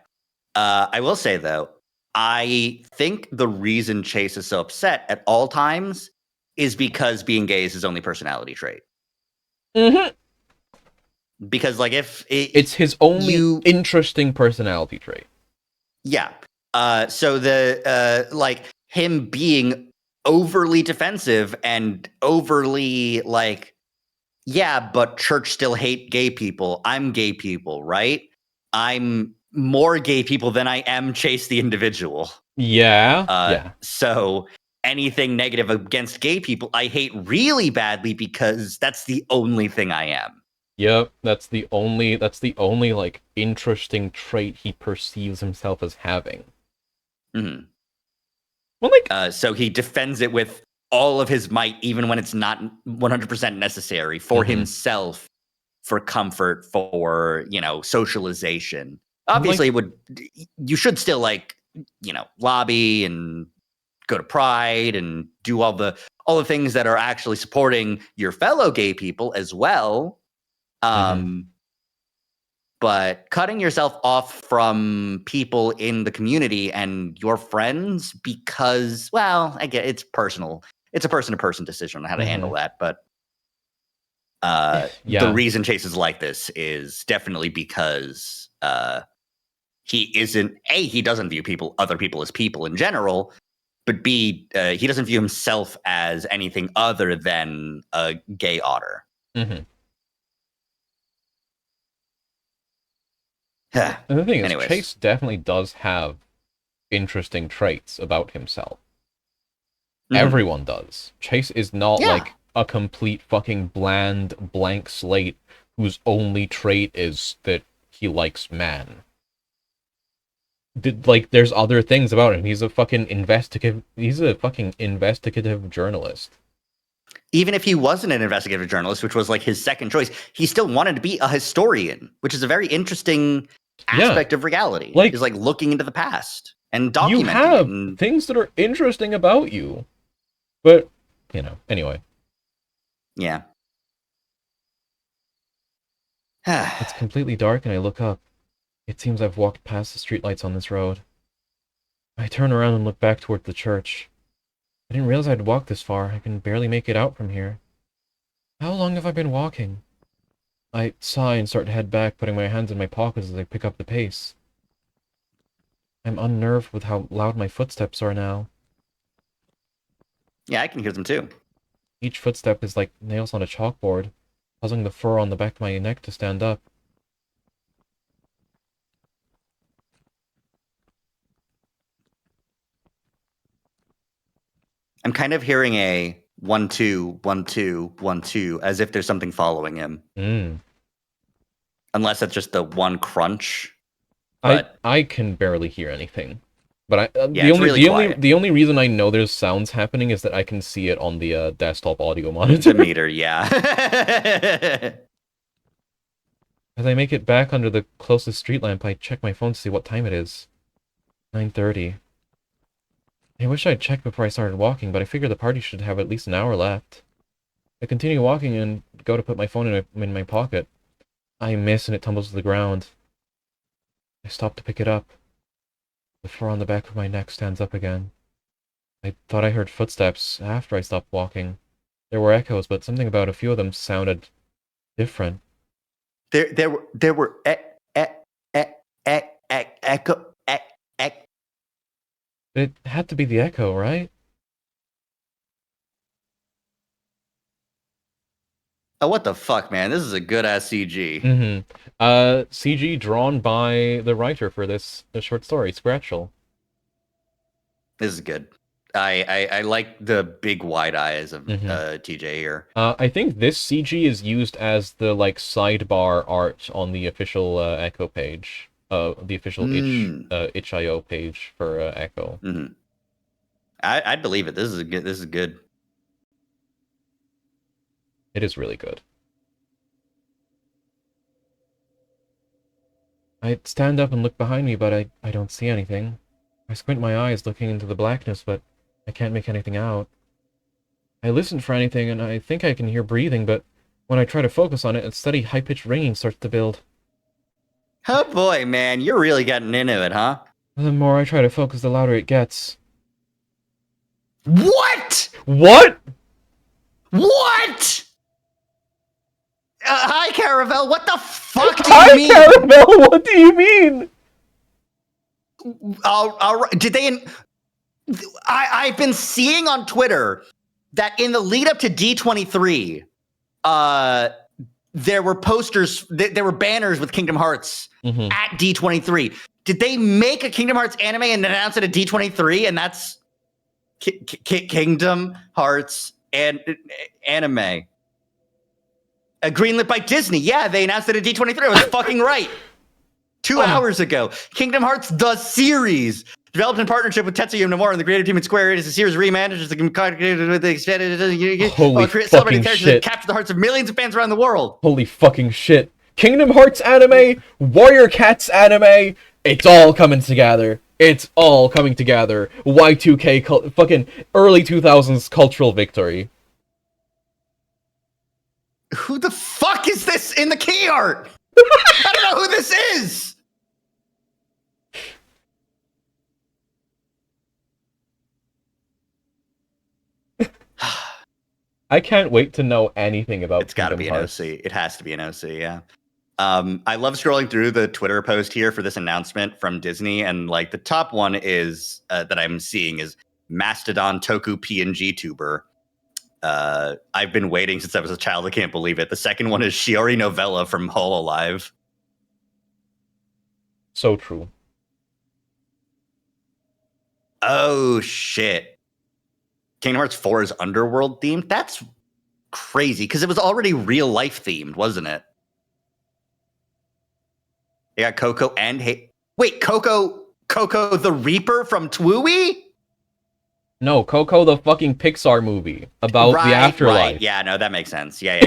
I will say though, I think the reason Chase is so upset at all times is because being gay is his only personality trait. Mm-hmm. Because like if it's his only interesting personality trait. Yeah. So the like him being overly defensive and overly like, yeah, but church still hate gay people. I'm gay people, right? I'm more gay people than I am Chase the individual. Yeah. So anything negative against gay people, I hate really badly because that's the only thing I am. Yep, that's the only like interesting trait he perceives himself as having. Mm-hmm. Well, like, so he defends it with all of his might, even when it's not 100% necessary for himself, for comfort, for socialization. Obviously, you should still lobby and go to Pride and do all the things that are actually supporting your fellow gay people as well. But cutting yourself off from people in the community and your friends because, well, I get it's personal. It's a person-to-person decision on how to handle that. But the reason Chase is like this is definitely because he isn't he doesn't view other people as people in general, but B, he doesn't view himself as anything other than a gay otter. And the thing is, Chase definitely does have interesting traits about himself. Everyone does. Chase is not like a complete fucking bland blank slate whose only trait is that he likes man. There's other things about him. He's a fucking investigative journalist. Even if he wasn't an investigative journalist, which was like his second choice, he still wanted to be a historian, which is a very interesting aspect of reality. Is like looking into the past and documenting you have it things that are interesting about you. But, anyway. Yeah. It's completely dark and I look up. It seems I've walked past the streetlights on this road. I turn around and look back toward the church. I didn't realize I'd walked this far. I can barely make it out from here. How long have I been walking? I sigh and start to head back, putting my hands in my pockets as I pick up the pace. I'm unnerved with how loud my footsteps are now. Yeah, I can hear them too. Each footstep is like nails on a chalkboard, causing the fur on the back of my neck to stand up. I'm kind of hearing a 1 2 1 2 1 2 as if there's something following him. Unless it's just the one crunch. But I can barely hear anything. But the only reason I know there's sounds happening is that I can see it on the desktop audio monitor. The meter, yeah. As I make it back under the closest street lamp, I check my phone to see what time it is. 9:30. I wish I'd checked before I started walking, but I figure the party should have at least an hour left. I continue walking and go to put my phone in my pocket. I miss and it tumbles to the ground. I stop to pick it up. The fur on the back of my neck stands up again. I thought I heard footsteps after I stopped walking. There were echoes, but something about a few of them sounded different. There were echo. It had to be the echo, right? Oh, what the fuck, man? This is a good-ass CG. CG drawn by the writer for this short story, Scratchel. This is good. I like the big wide eyes of TJ here. I think this CG is used as the like sidebar art on the official Echo page, the official itch.io page for Echo. I'd believe it. This is good. This is good. It is really good. I stand up and look behind me, but I don't see anything. I squint my eyes looking into the blackness, but I can't make anything out. I listen for anything, and I think I can hear breathing, but when I try to focus on it, a steady, high-pitched ringing starts to build. Oh boy, man, you're really getting into it, huh? The more I try to focus, the louder it gets. What? What? What? Hi, Caravel. What the fuck do you mean? Hi, Caravel. What do you mean? Did they? I've been seeing on Twitter that in the lead up to D23, there were posters, there were banners with Kingdom Hearts at D23. Did they make a Kingdom Hearts anime and announce it at D23? And that's Kingdom Hearts and anime. Greenlit by Disney. Yeah, they announced it at D23. I was fucking right. 2 hours ago. Kingdom Hearts, the series. Developed in partnership with Tetsuya Nomura and the creative team at Square. It is a series reimagined with the extended celebrating characters that capture the hearts of millions of fans around the world. Holy fucking shit. Kingdom Hearts anime, Warrior Cats anime, it's all coming together. It's all coming together. Y2K, fucking early 2000s cultural victory. Who the fuck is this in the key art? I don't know who this is. I can't wait to know anything about. It's got to be an OC. It has to be an OC. Yeah. I love scrolling through the Twitter post here for this announcement from Disney, and like the top one is that I'm seeing is Mastodon Toku PNG tuber. I've been waiting since I was a child. I can't believe it. The second one is Shiori Novella from Hololive. So true. Oh shit. Kingdom Hearts 4 is Underworld themed? That's crazy, because it was already real life themed, wasn't it? Yeah, Coco and wait, Coco the Reaper from Twooey? No, Coco the fucking Pixar movie about the afterlife. Right. Yeah, no, that makes sense. Yeah.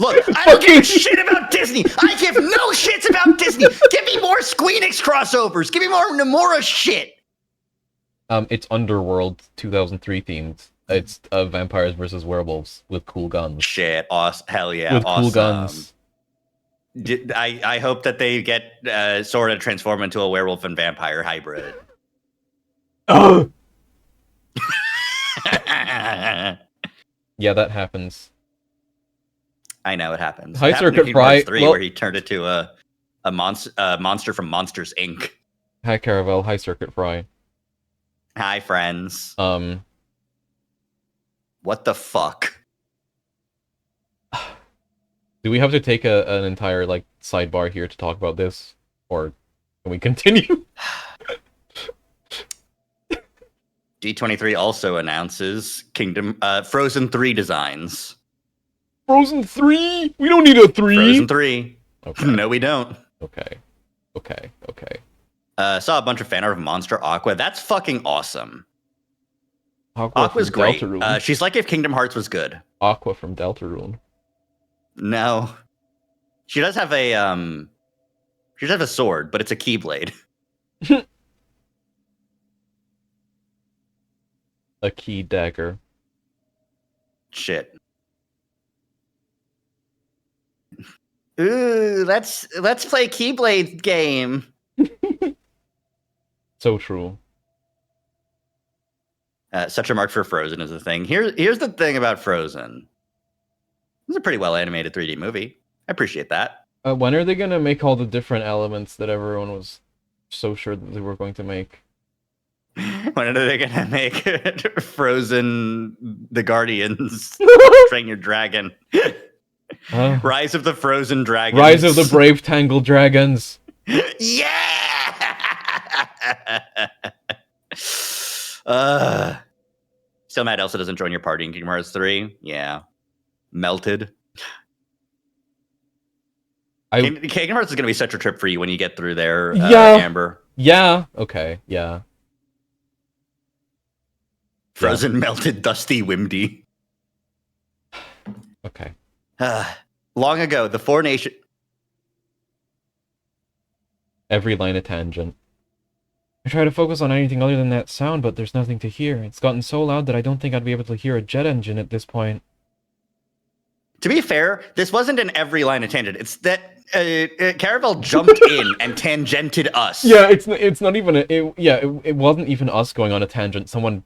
Look, I don't give a shit about Disney. I give no shits about Disney. Give me more Squeenix crossovers. Give me more Nomura shit. It's Underworld 2003 themed. It's vampires versus werewolves with cool guns. Shit, awesome. Hell yeah, with awesome. Cool guns. I hope that they get sort of transform into a werewolf and vampire hybrid. Oh. Yeah, that happens. I know it happens. High Circuit Fry 3, where he turned it to a monster from Monsters Inc. Hi Caravel, High Circuit Fry. Hi friends. What the fuck? Do we have to take an entire like sidebar here to talk about this, or can we continue? D23 also announces Frozen 3 designs. Frozen 3? We don't need a 3! Frozen 3. Okay. No, we don't. Okay. Saw a bunch of fan art of Monster Aqua. That's fucking awesome. Aqua's great. She's like if Kingdom Hearts was good. Aqua from Deltarune. No. She does have a sword, but it's a Keyblade. A key dagger. Shit. Ooh, let's play Keyblade game. So true. Such a mark for Frozen is a thing. Here's the thing about Frozen. It's a pretty well animated 3D movie. I appreciate that. When are they gonna make all the different elements that everyone was so sure that they were going to make? When are they gonna make Frozen the Guardians Train Your Dragon? Rise of the Frozen Dragons. Rise of the Brave Tangled Dragons. Yeah! Still mad Elsa doesn't join your party in Kingdom Hearts 3? Yeah. Melted. Kingdom Hearts is going to be such a trip for you when you get through there, Amber. Yeah. Okay. Yeah. Frozen, melted, dusty, Wimdy. Okay. Long ago, the Four Nations... Every line a tangent. I try to focus on anything other than that sound, but there's nothing to hear. It's gotten so loud that I don't think I'd be able to hear a jet engine at this point. To be fair, this wasn't an every line a tangent. It's that Caravel jumped in and tangented us. Yeah, it's not even it wasn't even us going on a tangent. Someone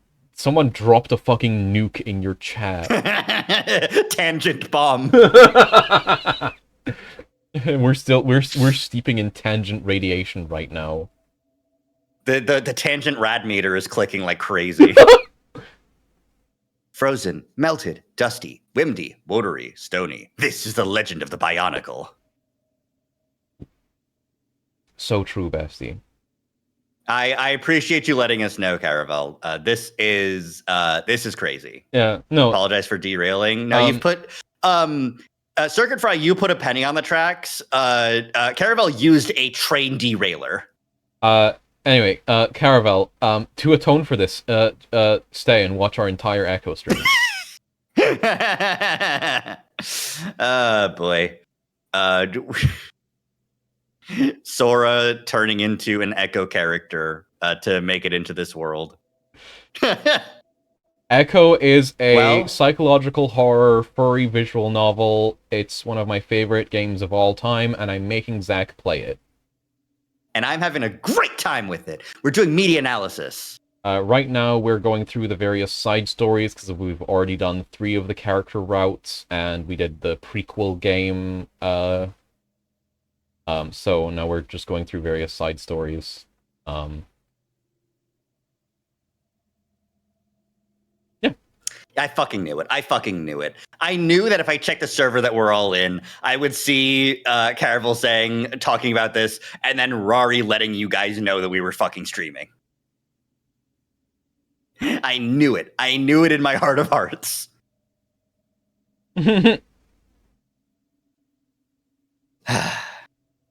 dropped a fucking nuke in your chat. Tangent bomb. we're steeping in tangent radiation right now. The tangent rad meter is clicking like crazy. Frozen, melted, dusty, Wimdy, watery, stony. This is the legend of the Bionicle. So true, bestie. I appreciate you letting us know, Caravel. This is crazy. Yeah, no. Apologize for derailing. No, you've put Circuit Fry. You put a penny on the tracks. Caravel used a train derailer. Anyway, Caravel. To atone for this, stay and watch our entire Echo stream. Boy. Sora turning into an Echo character to make it into this world. Echo is a psychological horror furry visual novel. It's one of my favorite games of all time, and I'm making Zach play it. And I'm having a great time with it. We're doing media analysis. Right now, we're going through the various side stories, because we've already done 3 of the character routes, and we did the prequel game, so now we're just going through various side stories. Yeah. I fucking knew it. I knew that if I checked the server that we're all in, I would see Caravel talking about this, and then Rari letting you guys know that we were fucking streaming. I knew it. I knew it in my heart of hearts.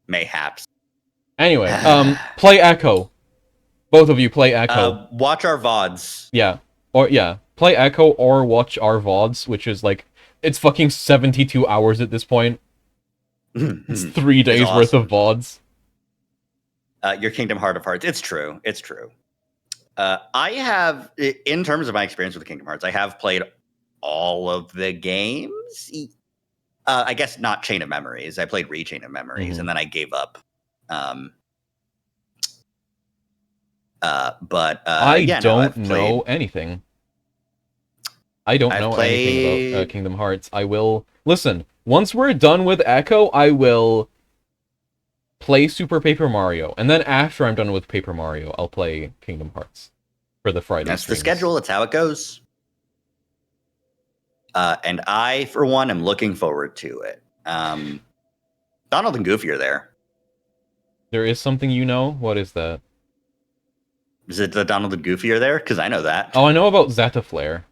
Mayhaps. Anyway, play Echo. Both of you play Echo. Watch our VODs. Play Echo or watch our VODs, which is like, it's fucking 72 hours at this point. It's 3 days worth of VODs. Your Kingdom Heart of Hearts. It's true. I have, in terms of my experience with Kingdom Hearts, I have played all of the games. I guess not Chain of Memories. I played Re-Chain of Memories, and then I gave up. I don't know anything. I don't know anything about Kingdom Hearts. I will... Listen, once we're done with Echo, I will play Super Paper Mario. And then after I'm done with Paper Mario, I'll play Kingdom Hearts for the Friday That's streams. The schedule. That's how it goes. And I, for one, am looking forward to it. Donald and Goofy are there. There is something you know? What is that? Is it the Donald the Goofy are there? Because I know that. Oh, I know about Zeta Flare.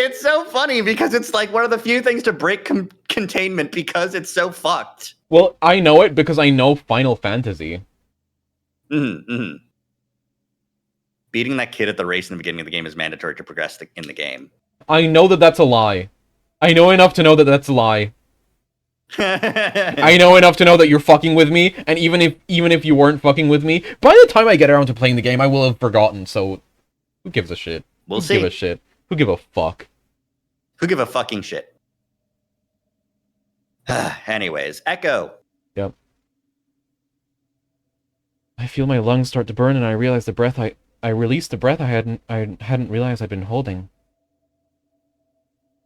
It's so funny because it's like one of the few things to break containment because it's so fucked. Well, I know it because I know Final Fantasy. Beating that kid at the race in the beginning of the game is mandatory to progress in the game. I know that that's a lie. I know enough to know that that's a lie. I know enough to know that you're fucking with me, and even if you weren't fucking with me, by the time I get around to playing the game, I will have forgotten, so who gives a shit? We'll see. Who give a shit? Who give a fuck? Who give a fucking shit? Anyways, Echo. Yep. I feel my lungs start to burn, and I realize I released the breath I hadn't realized I'd been holding.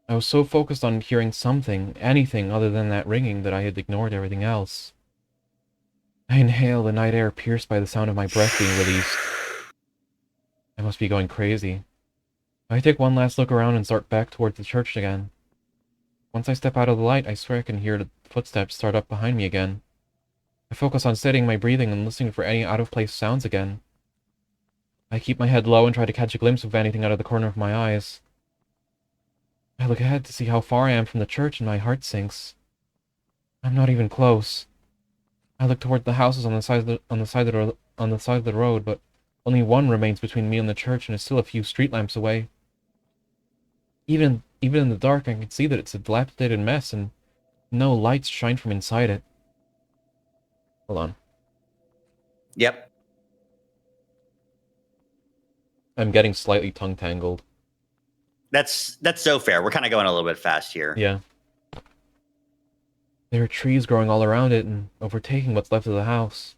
I was so focused on hearing something, anything other than that ringing, that I had ignored everything else. I inhale the night air pierced by the sound of my breath being released. I must be going crazy. I take one last look around and start back towards the church again. Once I step out of the light, I swear I can hear the footsteps start up behind me again. I focus on steadying my breathing and listening for any out-of-place sounds again. I keep my head low and try to catch a glimpse of anything out of the corner of my eyes. I look ahead to see how far I am from the church, and my heart sinks. I'm not even close. I look toward the houses on the side of the road, but only one remains between me and the church, and is still a few street lamps away. Even in the dark, I can see that it's a dilapidated mess, and no lights shine from inside it. Hold on. Yep. I'm getting slightly tongue-tangled. That's so fair. We're kind of going a little bit fast here. Yeah. There are trees growing all around it and overtaking what's left of the house.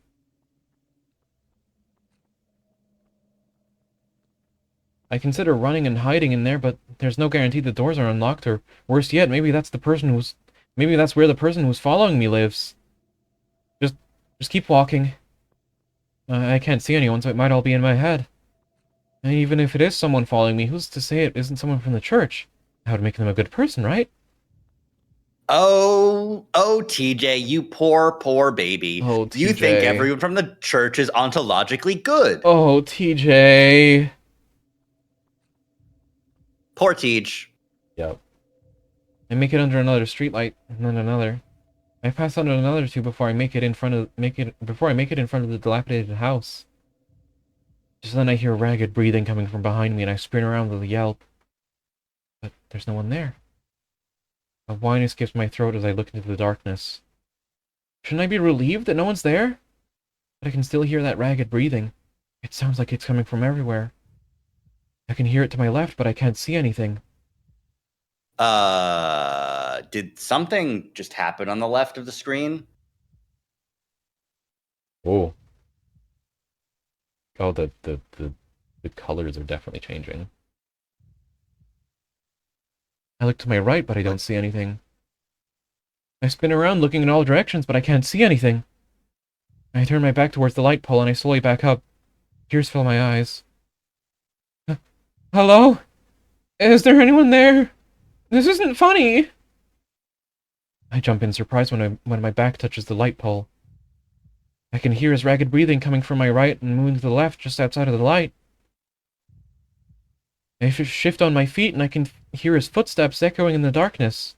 I consider running and hiding in there, but there's no guarantee the doors are unlocked, or worse yet, maybe that's where the person who's following me lives. Just keep walking. I can't see anyone, so it might all be in my head. And even if it is someone following me, who's to say it isn't someone from the church? That would make them a good person, right? Oh, TJ, you poor baby. Oh, TJ. You think everyone from the church is ontologically good. Oh, TJ. Poor Tej. Yep. I make it under another streetlight, and then another. I pass under another two before I make it in front of the dilapidated house. Just then I hear ragged breathing coming from behind me, and I spin around with a yelp. But there's no one there. A whine escapes my throat as I look into the darkness. Shouldn't I be relieved that no one's there? But I can still hear that ragged breathing. It sounds like it's coming from everywhere. I can hear it to my left, but I can't see anything. Did something just happen on the left of the screen? Oh. Oh, the colors are definitely changing. I look to my right, but I don't see anything. I spin around looking in all directions, but I can't see anything. I turn my back towards the light pole and I slowly back up. Tears fill my eyes. Hello? Is there anyone there? This isn't funny! I jump in surprise when my back touches the light pole. I can hear his ragged breathing coming from my right and moving to the left just outside of the light. I shift on my feet and I can hear his footsteps echoing in the darkness.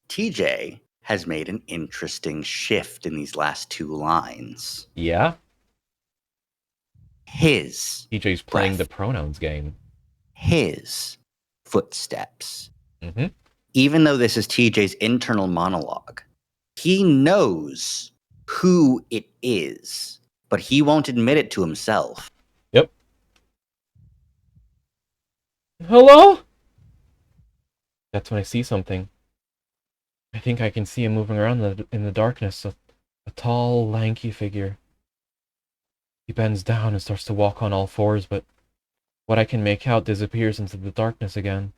TJ has made an interesting shift in these last two lines. Yeah? His TJ's playing the pronouns game. His footsteps. Mm-hmm. Even though this is TJ's internal monologue, he knows who it is, but he won't admit it to himself. Yep. Hello? That's when I see something. I think I can see him moving around in the darkness, a tall, lanky figure. He bends down and starts to walk on all fours, but what I can make out disappears into the darkness again.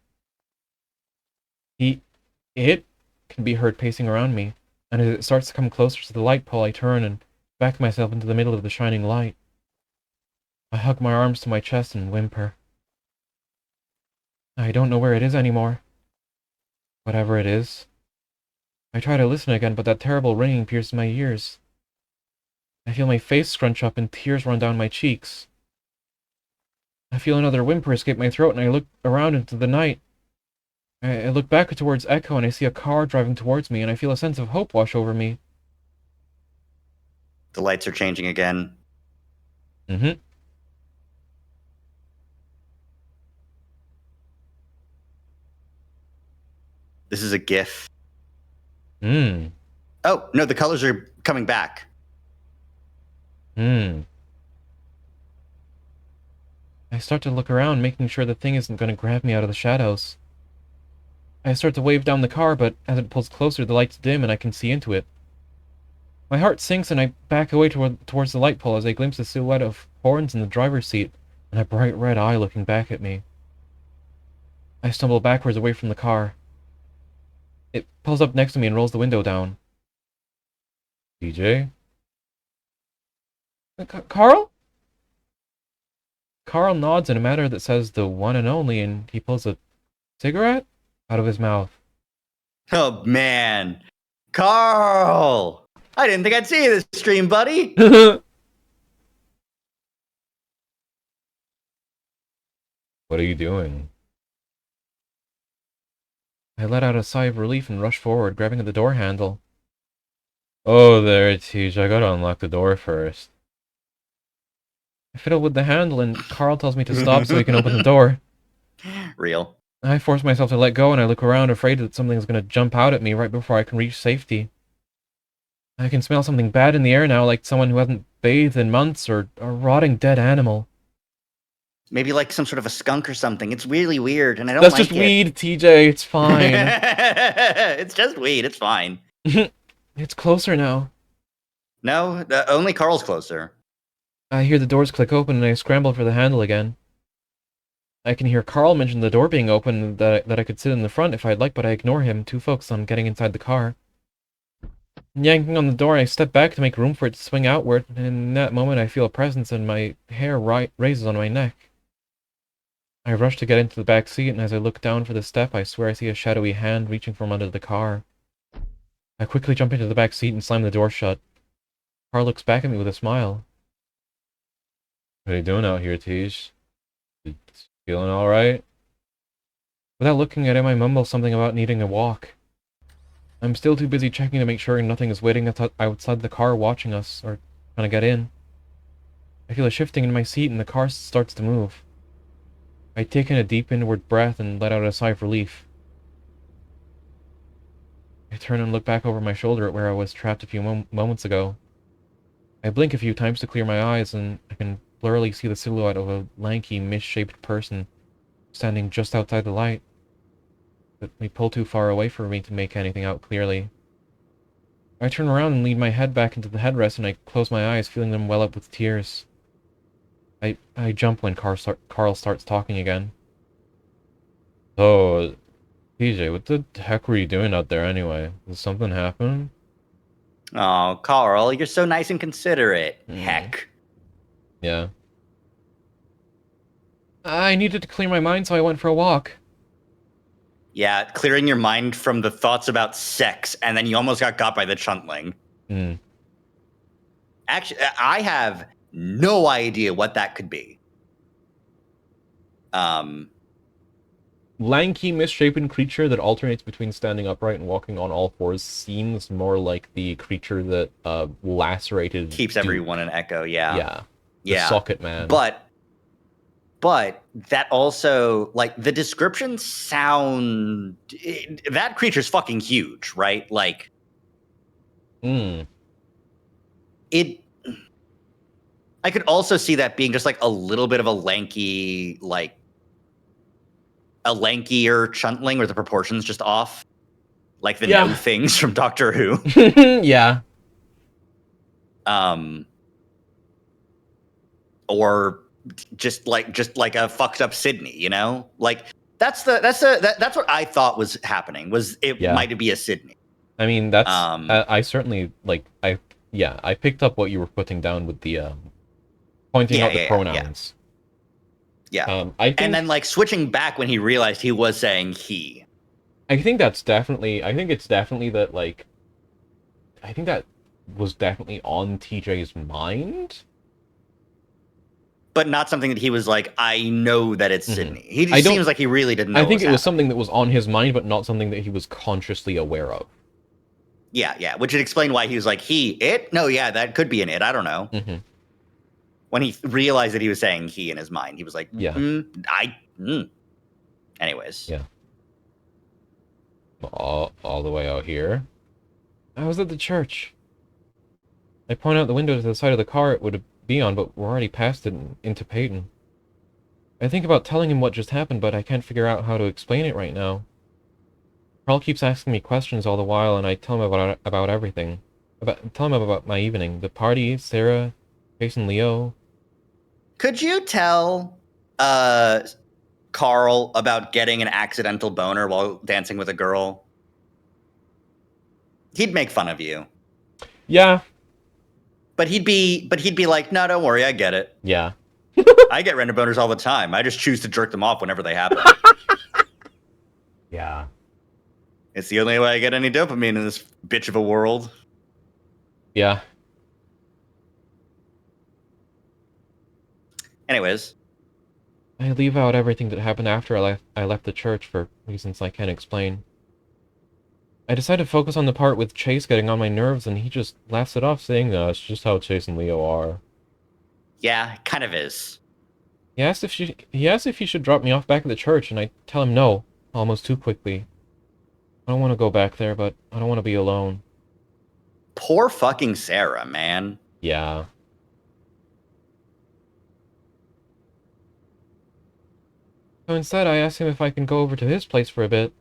It can be heard pacing around me, and as it starts to come closer to the light pole, I turn and back myself into the middle of the shining light. I hug my arms to my chest and whimper. I don't know where it is anymore. Whatever it is. I try to listen again, but that terrible ringing pierces my ears. I feel my face scrunch up and tears run down my cheeks. I feel another whimper escape my throat and I look around into the night. I look back towards Echo and I see a car driving towards me and I feel a sense of hope wash over me. The lights are changing again. Mm-hmm. This is a GIF. Hmm. Oh, no, the colors are coming back. Hmm. I start to look around, making sure the thing isn't going to grab me out of the shadows. I start to wave down the car, but as it pulls closer, the lights dim and I can see into it. My heart sinks and I back away towards the light pole as I glimpse the silhouette of Horns in the driver's seat and a bright red eye looking back at me. I stumble backwards away from the car. It pulls up next to me and rolls the window down. DJ? Carl? Carl nods in a manner that says the one and only, and he pulls a cigarette out of his mouth. Oh, man. Carl! I didn't think I'd see you this stream, buddy. What are you doing? I let out a sigh of relief and rush forward, grabbing at the door handle. Oh, there, Tej. I gotta unlock the door first. I fiddle with the handle and Carl tells me to stop so he can open the door. Real. I force myself to let go and I look around, afraid that something's gonna jump out at me right before I can reach safety. I can smell something bad in the air now, like someone who hasn't bathed in months or a rotting dead animal. Maybe like some sort of a skunk or something. It's really weird, and I don't like it. That's just weed, TJ. It's fine. It's just weed. It's fine. It's closer now. No, only Carl's closer. I hear the doors click open and I scramble for the handle again. I can hear Carl mention the door being open, that I could sit in the front if I'd like, but I ignore him, too focused on getting inside the car. Yanking on the door, I step back to make room for it to swing outward, and in that moment I feel a presence and my hair raises on my neck. I rush to get into the back seat, and as I look down for the step, I swear I see a shadowy hand reaching from under the car. I quickly jump into the back seat and slam the door shut. Carl looks back at me with a smile. What are you doing out here, Tej? Feeling alright? Without looking at him, I mumble something about needing a walk. I'm still too busy checking to make sure nothing is waiting outside the car watching us, or trying to get in. I feel a shifting in my seat and the car starts to move. I take in a deep inward breath and let out a sigh of relief. I turn and look back over my shoulder at where I was trapped a few moments ago. I blink a few times to clear my eyes, and I can blurrily see the silhouette of a lanky, misshaped person standing just outside the light. But we pull too far away for me to make anything out clearly. I turn around and lean my head back into the headrest, and I close my eyes, feeling them well up with tears. I jump when Carl starts talking again. So, TJ, what the heck were you doing out there anyway? Did something happen? Oh, Carl, you're so nice and considerate. Heck. Yeah. I needed to clear my mind, so I went for a walk. Yeah, clearing your mind from the thoughts about sex, and then you almost got by the chuntling. Actually, I have no idea what that could be. Lanky, misshapen creature that alternates between standing upright and walking on all fours seems more like the creature that lacerated... Keeps everyone in Echo, yeah. The socket man. But that also, like, the descriptions sound... that creature's fucking huge, right? Like... I could also see that being just, like, a little bit of a lanky, like... a lankier chuntling where the proportions just off. Like the no things from Doctor Who. Yeah. Or just like a fucked up Sydney, you know? Like that's what I thought was happening. Was it might be a Sydney. I mean, that's I certainly I picked up what you were putting down with the pointing out the pronouns. Yeah. And then like switching back when he realized he was saying he. I think it's definitely that, like, I think that was definitely on TJ's mind. But not something that he was like, I know that it's Sydney. He I just seems like he really didn't know I think it was happening. something that was on his mind, but not something that he was consciously aware of. Yeah, which would explain why he was like, it? No, yeah, that could be an it. I don't know. Mm-hmm. When he realized that he was saying he in his mind, he was like, Anyways. Yeah. All the way out here. I was at the church. I point out the window to the side of the car it would be on, but we're already past it and into Peyton. I think about telling him what just happened, but I can't figure out how to explain it right now. Carl keeps asking me questions all the while, and I tell him about everything. Tell him about my evening. The party, Sarah, Jason, Leo. Could you tell Carl about getting an accidental boner while dancing with a girl? He'd make fun of you. Yeah. But he'd be like, no, don't worry, I get it. Yeah. I get random boners all the time. I just choose to jerk them off whenever they happen. Yeah. It's the only way I get any dopamine in this bitch of a world. Yeah. Anyways. I leave out everything that happened after I left the church for reasons I can't explain. I decided to focus on the part with Chase getting on my nerves, and he just laughs it off, saying, "No, it's just how Chase and Leo are." Yeah, it kind of is. He asked if he should drop me off back at the church, and I tell him no, almost too quickly. I don't want to go back there, but I don't want to be alone. Poor fucking Sarah, man. Yeah. So instead, I ask him if I can go over to his place for a bit.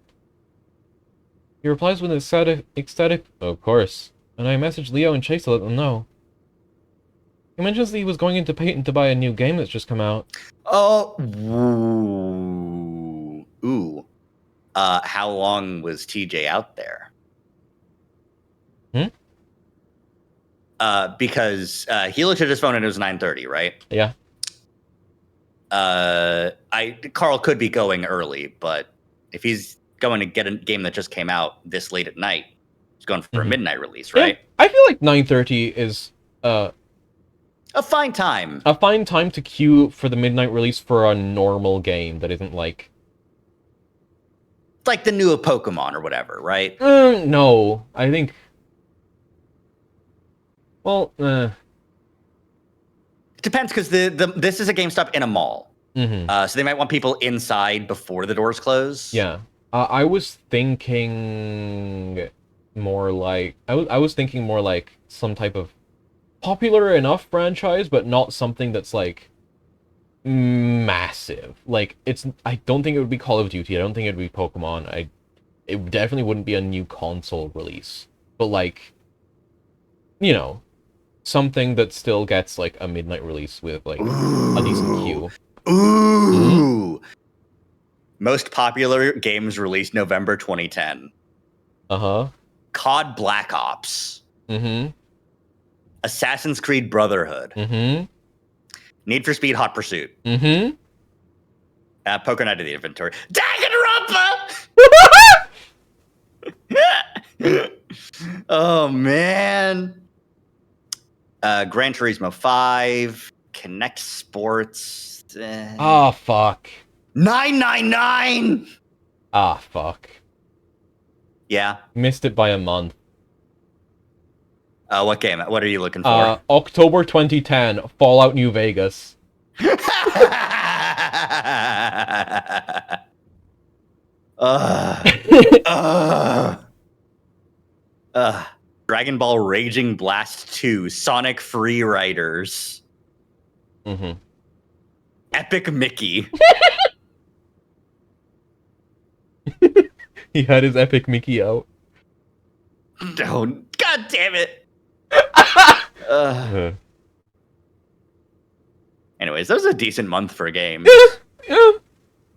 He replies with an ecstatic, of course, and I message Leo and Chase to let them know. He mentions that he was going into Peyton to buy a new game that's just come out. Oh, ooh. How long was TJ out there? Because he looked at his phone and it was 9:30, right? Yeah. Carl could be going early, but if he's going to get a game that just came out this late at night, he's going for a midnight release, right? Yeah, I feel like 9:30 is a fine time. A fine time to queue for the midnight release for a normal game that isn't like the new Pokemon or whatever, right? No, I think. Well, it depends, because this is a GameStop in a mall. So they might want people inside before the doors close. Yeah. I was thinking more like I was thinking more like some type of popular enough franchise, but not something that's like massive. Like I don't think it would be Call of Duty. I don't think it would be Pokemon. It definitely wouldn't be a new console release. But like, you know, something that still gets like a midnight release with like a decent queue. Ooh. Most popular games released November 2010. COD Black Ops. Assassin's Creed Brotherhood. Need for Speed Hot Pursuit. Poker Night of the Inventory. Danganronpa! Oh, man. Gran Turismo 5. Connect Sports. Oh, fuck. 999! Ah, fuck. Yeah. Missed it by a month. What game? What are you looking for? October 2010, Fallout New Vegas. Dragon Ball Raging Blast 2, Sonic Free Riders. Epic Mickey. He had his Epic Mickey out. Oh, god damn it. Anyways, that was a decent month for games.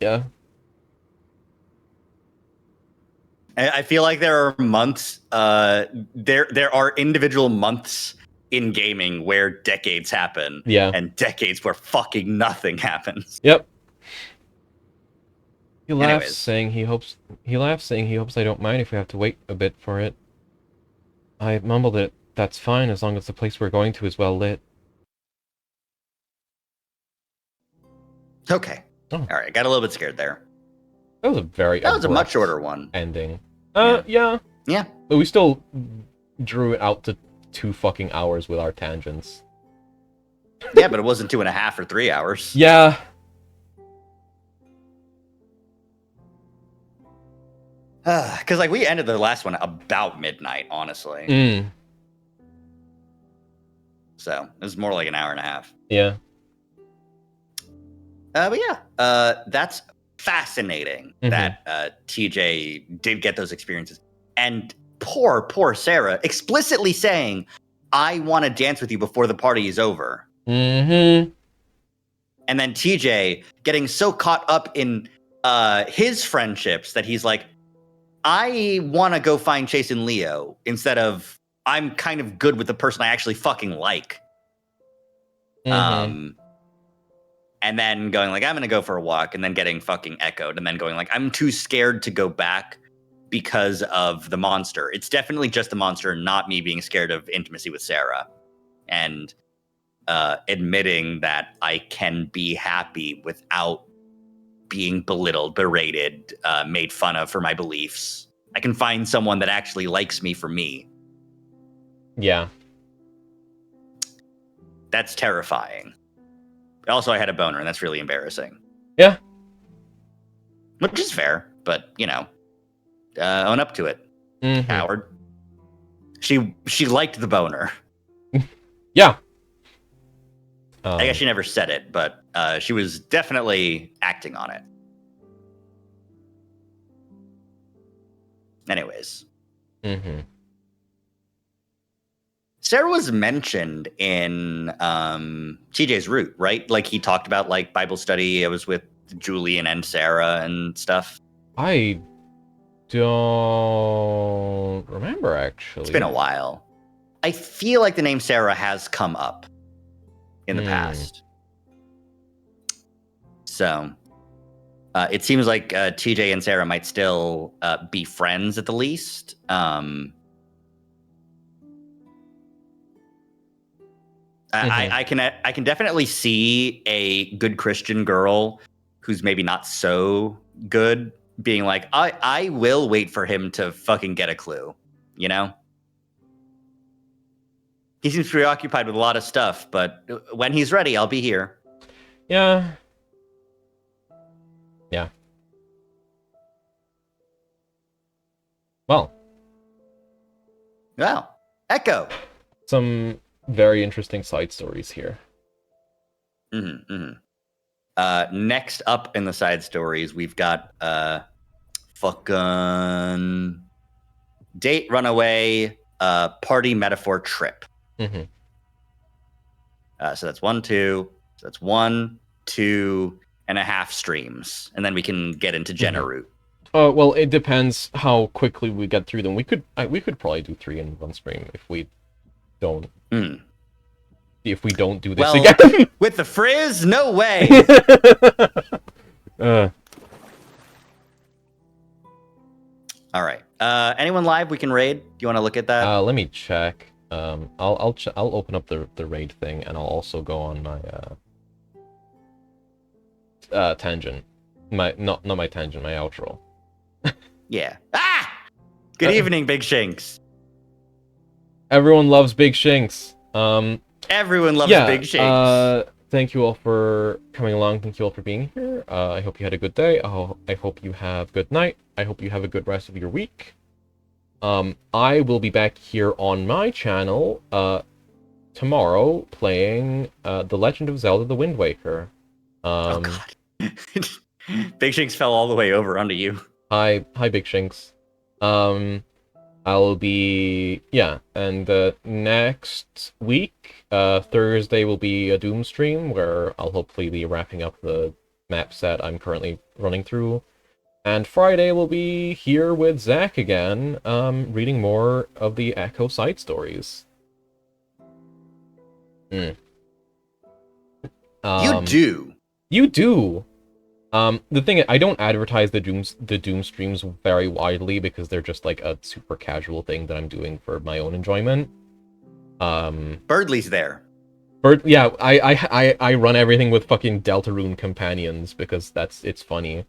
Yeah. I feel like there are months, there are individual months in gaming where decades happen. Yeah. And decades where fucking nothing happens. Yep. He laughs, saying he hopes I don't mind if we have to wait a bit for it. I mumbled it That's fine, as long as the place we're going to is well lit. Okay. Oh. All right, got a little bit scared there. That was a very That was a much shorter one. Ending. Yeah. But we still drew it out to 2 fucking hours with our tangents. Yeah, but it wasn't 2.5 or 3 hours. Yeah. Because like we ended the last one about midnight, honestly. So it was more like an hour and a half. Yeah. But yeah, that's fascinating that TJ did get those experiences. And poor Sarah explicitly saying, I want to dance with you before the party is over. And then TJ getting so caught up in his friendships that he's like, I want to go find Chase and Leo instead of I'm kind of good with the person I actually fucking like. And then going like, I'm going to go for a walk, and then getting fucking echoed, and then going like, I'm too scared to go back because of the monster. It's definitely just the monster, not me being scared of intimacy with Sarah. And admitting that I can be happy without being belittled, berated, made fun of for my beliefs. I can find someone that actually likes me for me. Yeah. That's terrifying. Also, I had a boner, and that's really embarrassing. Yeah. Which is fair, but, you know, own up to it, Howard. She liked the boner. Yeah. I guess she never said it, but she was definitely acting on it. Anyways. Sarah was mentioned in TJ's route, right? Like he talked about like Bible study. I was with Julian and Sarah and stuff. I don't remember, actually. It's been a while. I feel like the name Sarah has come up in the past. So it seems like TJ and Sarah might still be friends at the least. I can definitely see a good Christian girl who's maybe not so good being like, I will wait for him to fucking get a clue, you know? He seems preoccupied with a lot of stuff, but when he's ready, I'll be here. Yeah. Yeah. Well, Echo. Some very interesting side stories here. Next up in the side stories, we've got fucking date, runaway, party, metaphor, trip. So that's 1, 2. So that's 1, 2.5 streams, and then we can get into Jenna route. Well, it depends how quickly we get through them. We could probably do 3 in 1 stream if we don't. If we don't do this again. With the frizz, no way. All right. Anyone live we can raid? Do you want to look at that? Let me check. I'll open up the raid thing, and I'll also go on my tangent. Not my tangent, my outro. Yeah. Good evening, Big Shinks. Everyone loves Big Shinks. Everyone loves Big Shinks. Thank you all for coming along. Thank you all for being here. I hope you had a good day. I hope you have a good night. I hope you have a good rest of your week. I will be back here on my channel tomorrow playing The Legend of Zelda: The Wind Waker. Oh god. Big Shinks fell all the way over onto you. Hi Big Shinks. I'll be and next week, Thursday will be a Doom stream where I'll hopefully be wrapping up the map set I'm currently running through. And Friday will be here with Zach again, reading more of the Echo side stories. You do. You do. The thing is, I don't advertise the Doom streams very widely because they're just like a super casual thing that I'm doing for my own enjoyment. Birdley's there. Yeah, I run everything with fucking Deltarune companions because it's funny.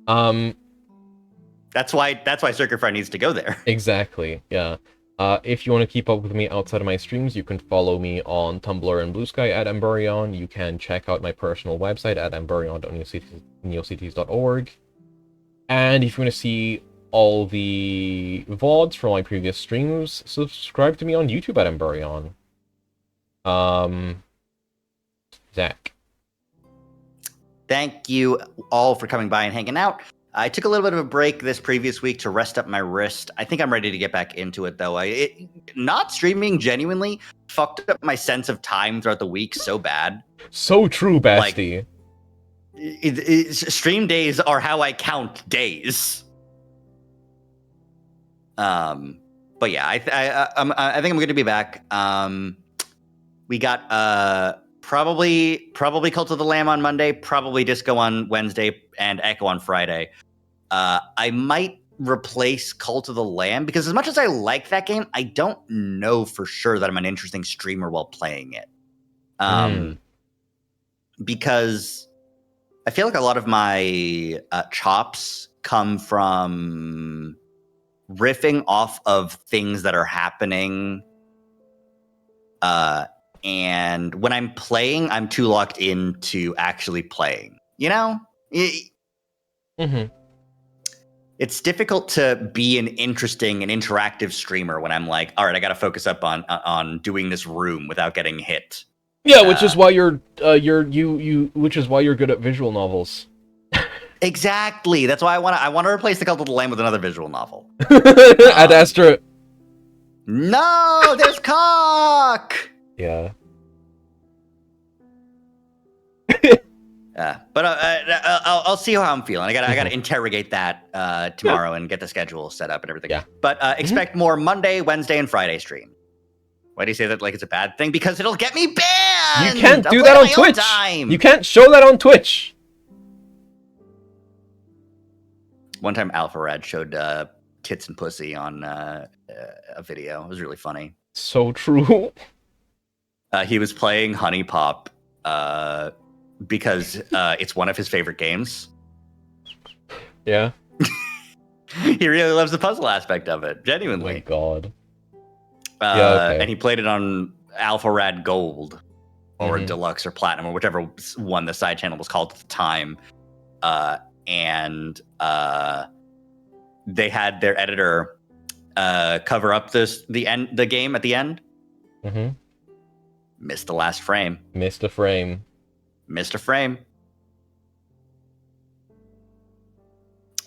That's why Circuit Friend needs to go there. Exactly, yeah. If you want to keep up with me outside of my streams, you can follow me on Tumblr and Blue Sky at Emberion. You can check out my personal website at emberion.neocities.org. And if you want to see all the VODs from my previous streams, subscribe to me on YouTube at Emberion. Zach. Thank you all for coming by and hanging out. I took a little bit of a break this previous week to rest up my wrist. I think I'm ready to get back into it, though. Not streaming genuinely fucked up my sense of time throughout the week so bad. So true, Basti. Stream days are how I count days. But yeah, I think I'm going to be back. We got probably Cult of the Lamb on Monday, probably Disco on Wednesday, and Echo on Friday. I might replace Cult of the Lamb because as much as I like that game, I don't know for sure that I'm an interesting streamer while playing it. Because I feel like a lot of my chops come from riffing off of things that are happening. And when I'm playing, I'm too locked into actually playing. You know? It's difficult to be an interesting and interactive streamer when I'm like, all right, I got to focus up on doing this room without getting hit. Yeah, which is why which is why you're good at visual novels. Exactly. That's why I want to replace the Cult of the Lamb with another visual novel. Ad Astra. No, there's cock. Yeah. But I'll see how I'm feeling. I gotta interrogate that tomorrow and get the schedule set up and everything. Yeah. But expect more Monday, Wednesday, and Friday stream. Why do you say that like it's a bad thing? Because it'll get me banned. You can't do that on Twitch. You can't show that on Twitch. One time, Alpharad showed tits and pussy on a video. It was really funny. So true. He was playing Honey Pop because it's one of his favorite games. Yeah. He really loves the puzzle aspect of it, genuinely. Oh my god. And he played it on Alpharad Gold or Deluxe or Platinum or whichever one the side channel was called at the time. And they had their editor cover up the game at the end. Missed the last frame. Missed a frame.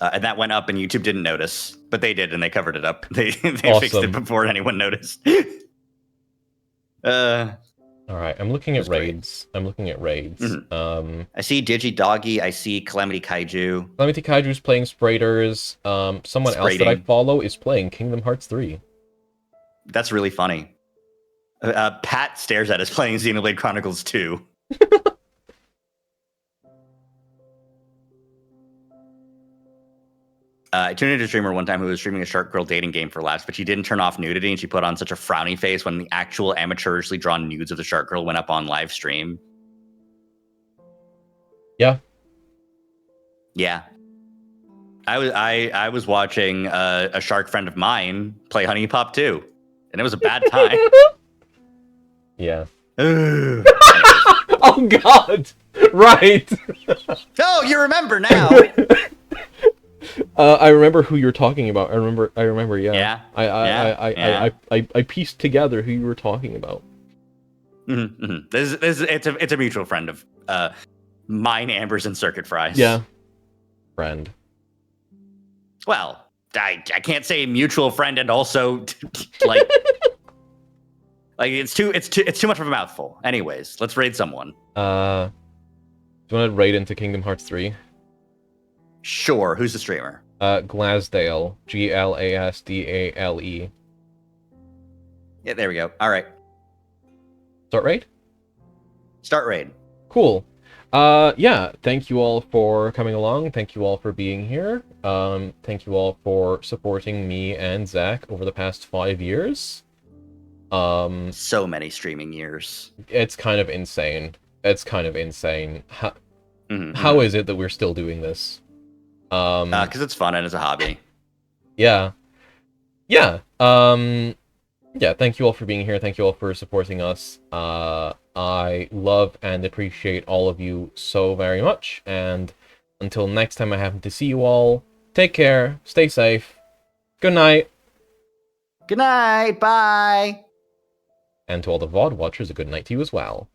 And that went up and YouTube didn't notice, but they did and they covered it up. They Awesome. fixed it before anyone noticed. All right, I'm looking at raids. I see DigiDoggy. I see Calamity Kaiju. Calamity Kaiju's playing Spraders. Someone else that I follow is playing Kingdom Hearts 3. That's really funny. Pat stares at us playing Xenoblade Chronicles 2. I tuned into a streamer one time who was streaming a Shark Girl dating game for laughs, but she didn't turn off nudity, and she put on such a frowny face when the actual amateurishly drawn nudes of the Shark Girl went up on live stream. Yeah. I was watching a shark friend of mine play Honey Pop 2, and it was a bad time. Yeah. Oh God! Right. Oh, you remember now. I remember who you're talking about. I remember. Yeah. Yeah. I pieced together who you were talking about. It's a mutual friend of mine, Amber's, and Circuit Fries. Yeah. Friend. Well, I can't say mutual friend and also like it's too much of a mouthful. Anyways, let's raid someone. Do you want to raid into Kingdom Hearts 3? Sure. Who's the streamer? Glasdale. Glasdale. Yeah, there we go. All right. Start raid? Start raid. Cool. Yeah, thank you all for coming along. Thank you all for being here. Thank you all for supporting me and Zach over the past 5 years. So many streaming years. It's kind of insane. It's kind of insane. Mm-hmm. How is it that we're still doing this? Because it's fun and it's a hobby. Yeah. Yeah. Yeah, thank you all for being here. Thank you all for supporting us. I love and appreciate all of you so very much. And until next time I happen to see you all, take care, stay safe, good night. Good night, bye. And to all the VOD watchers, a good night to you as well.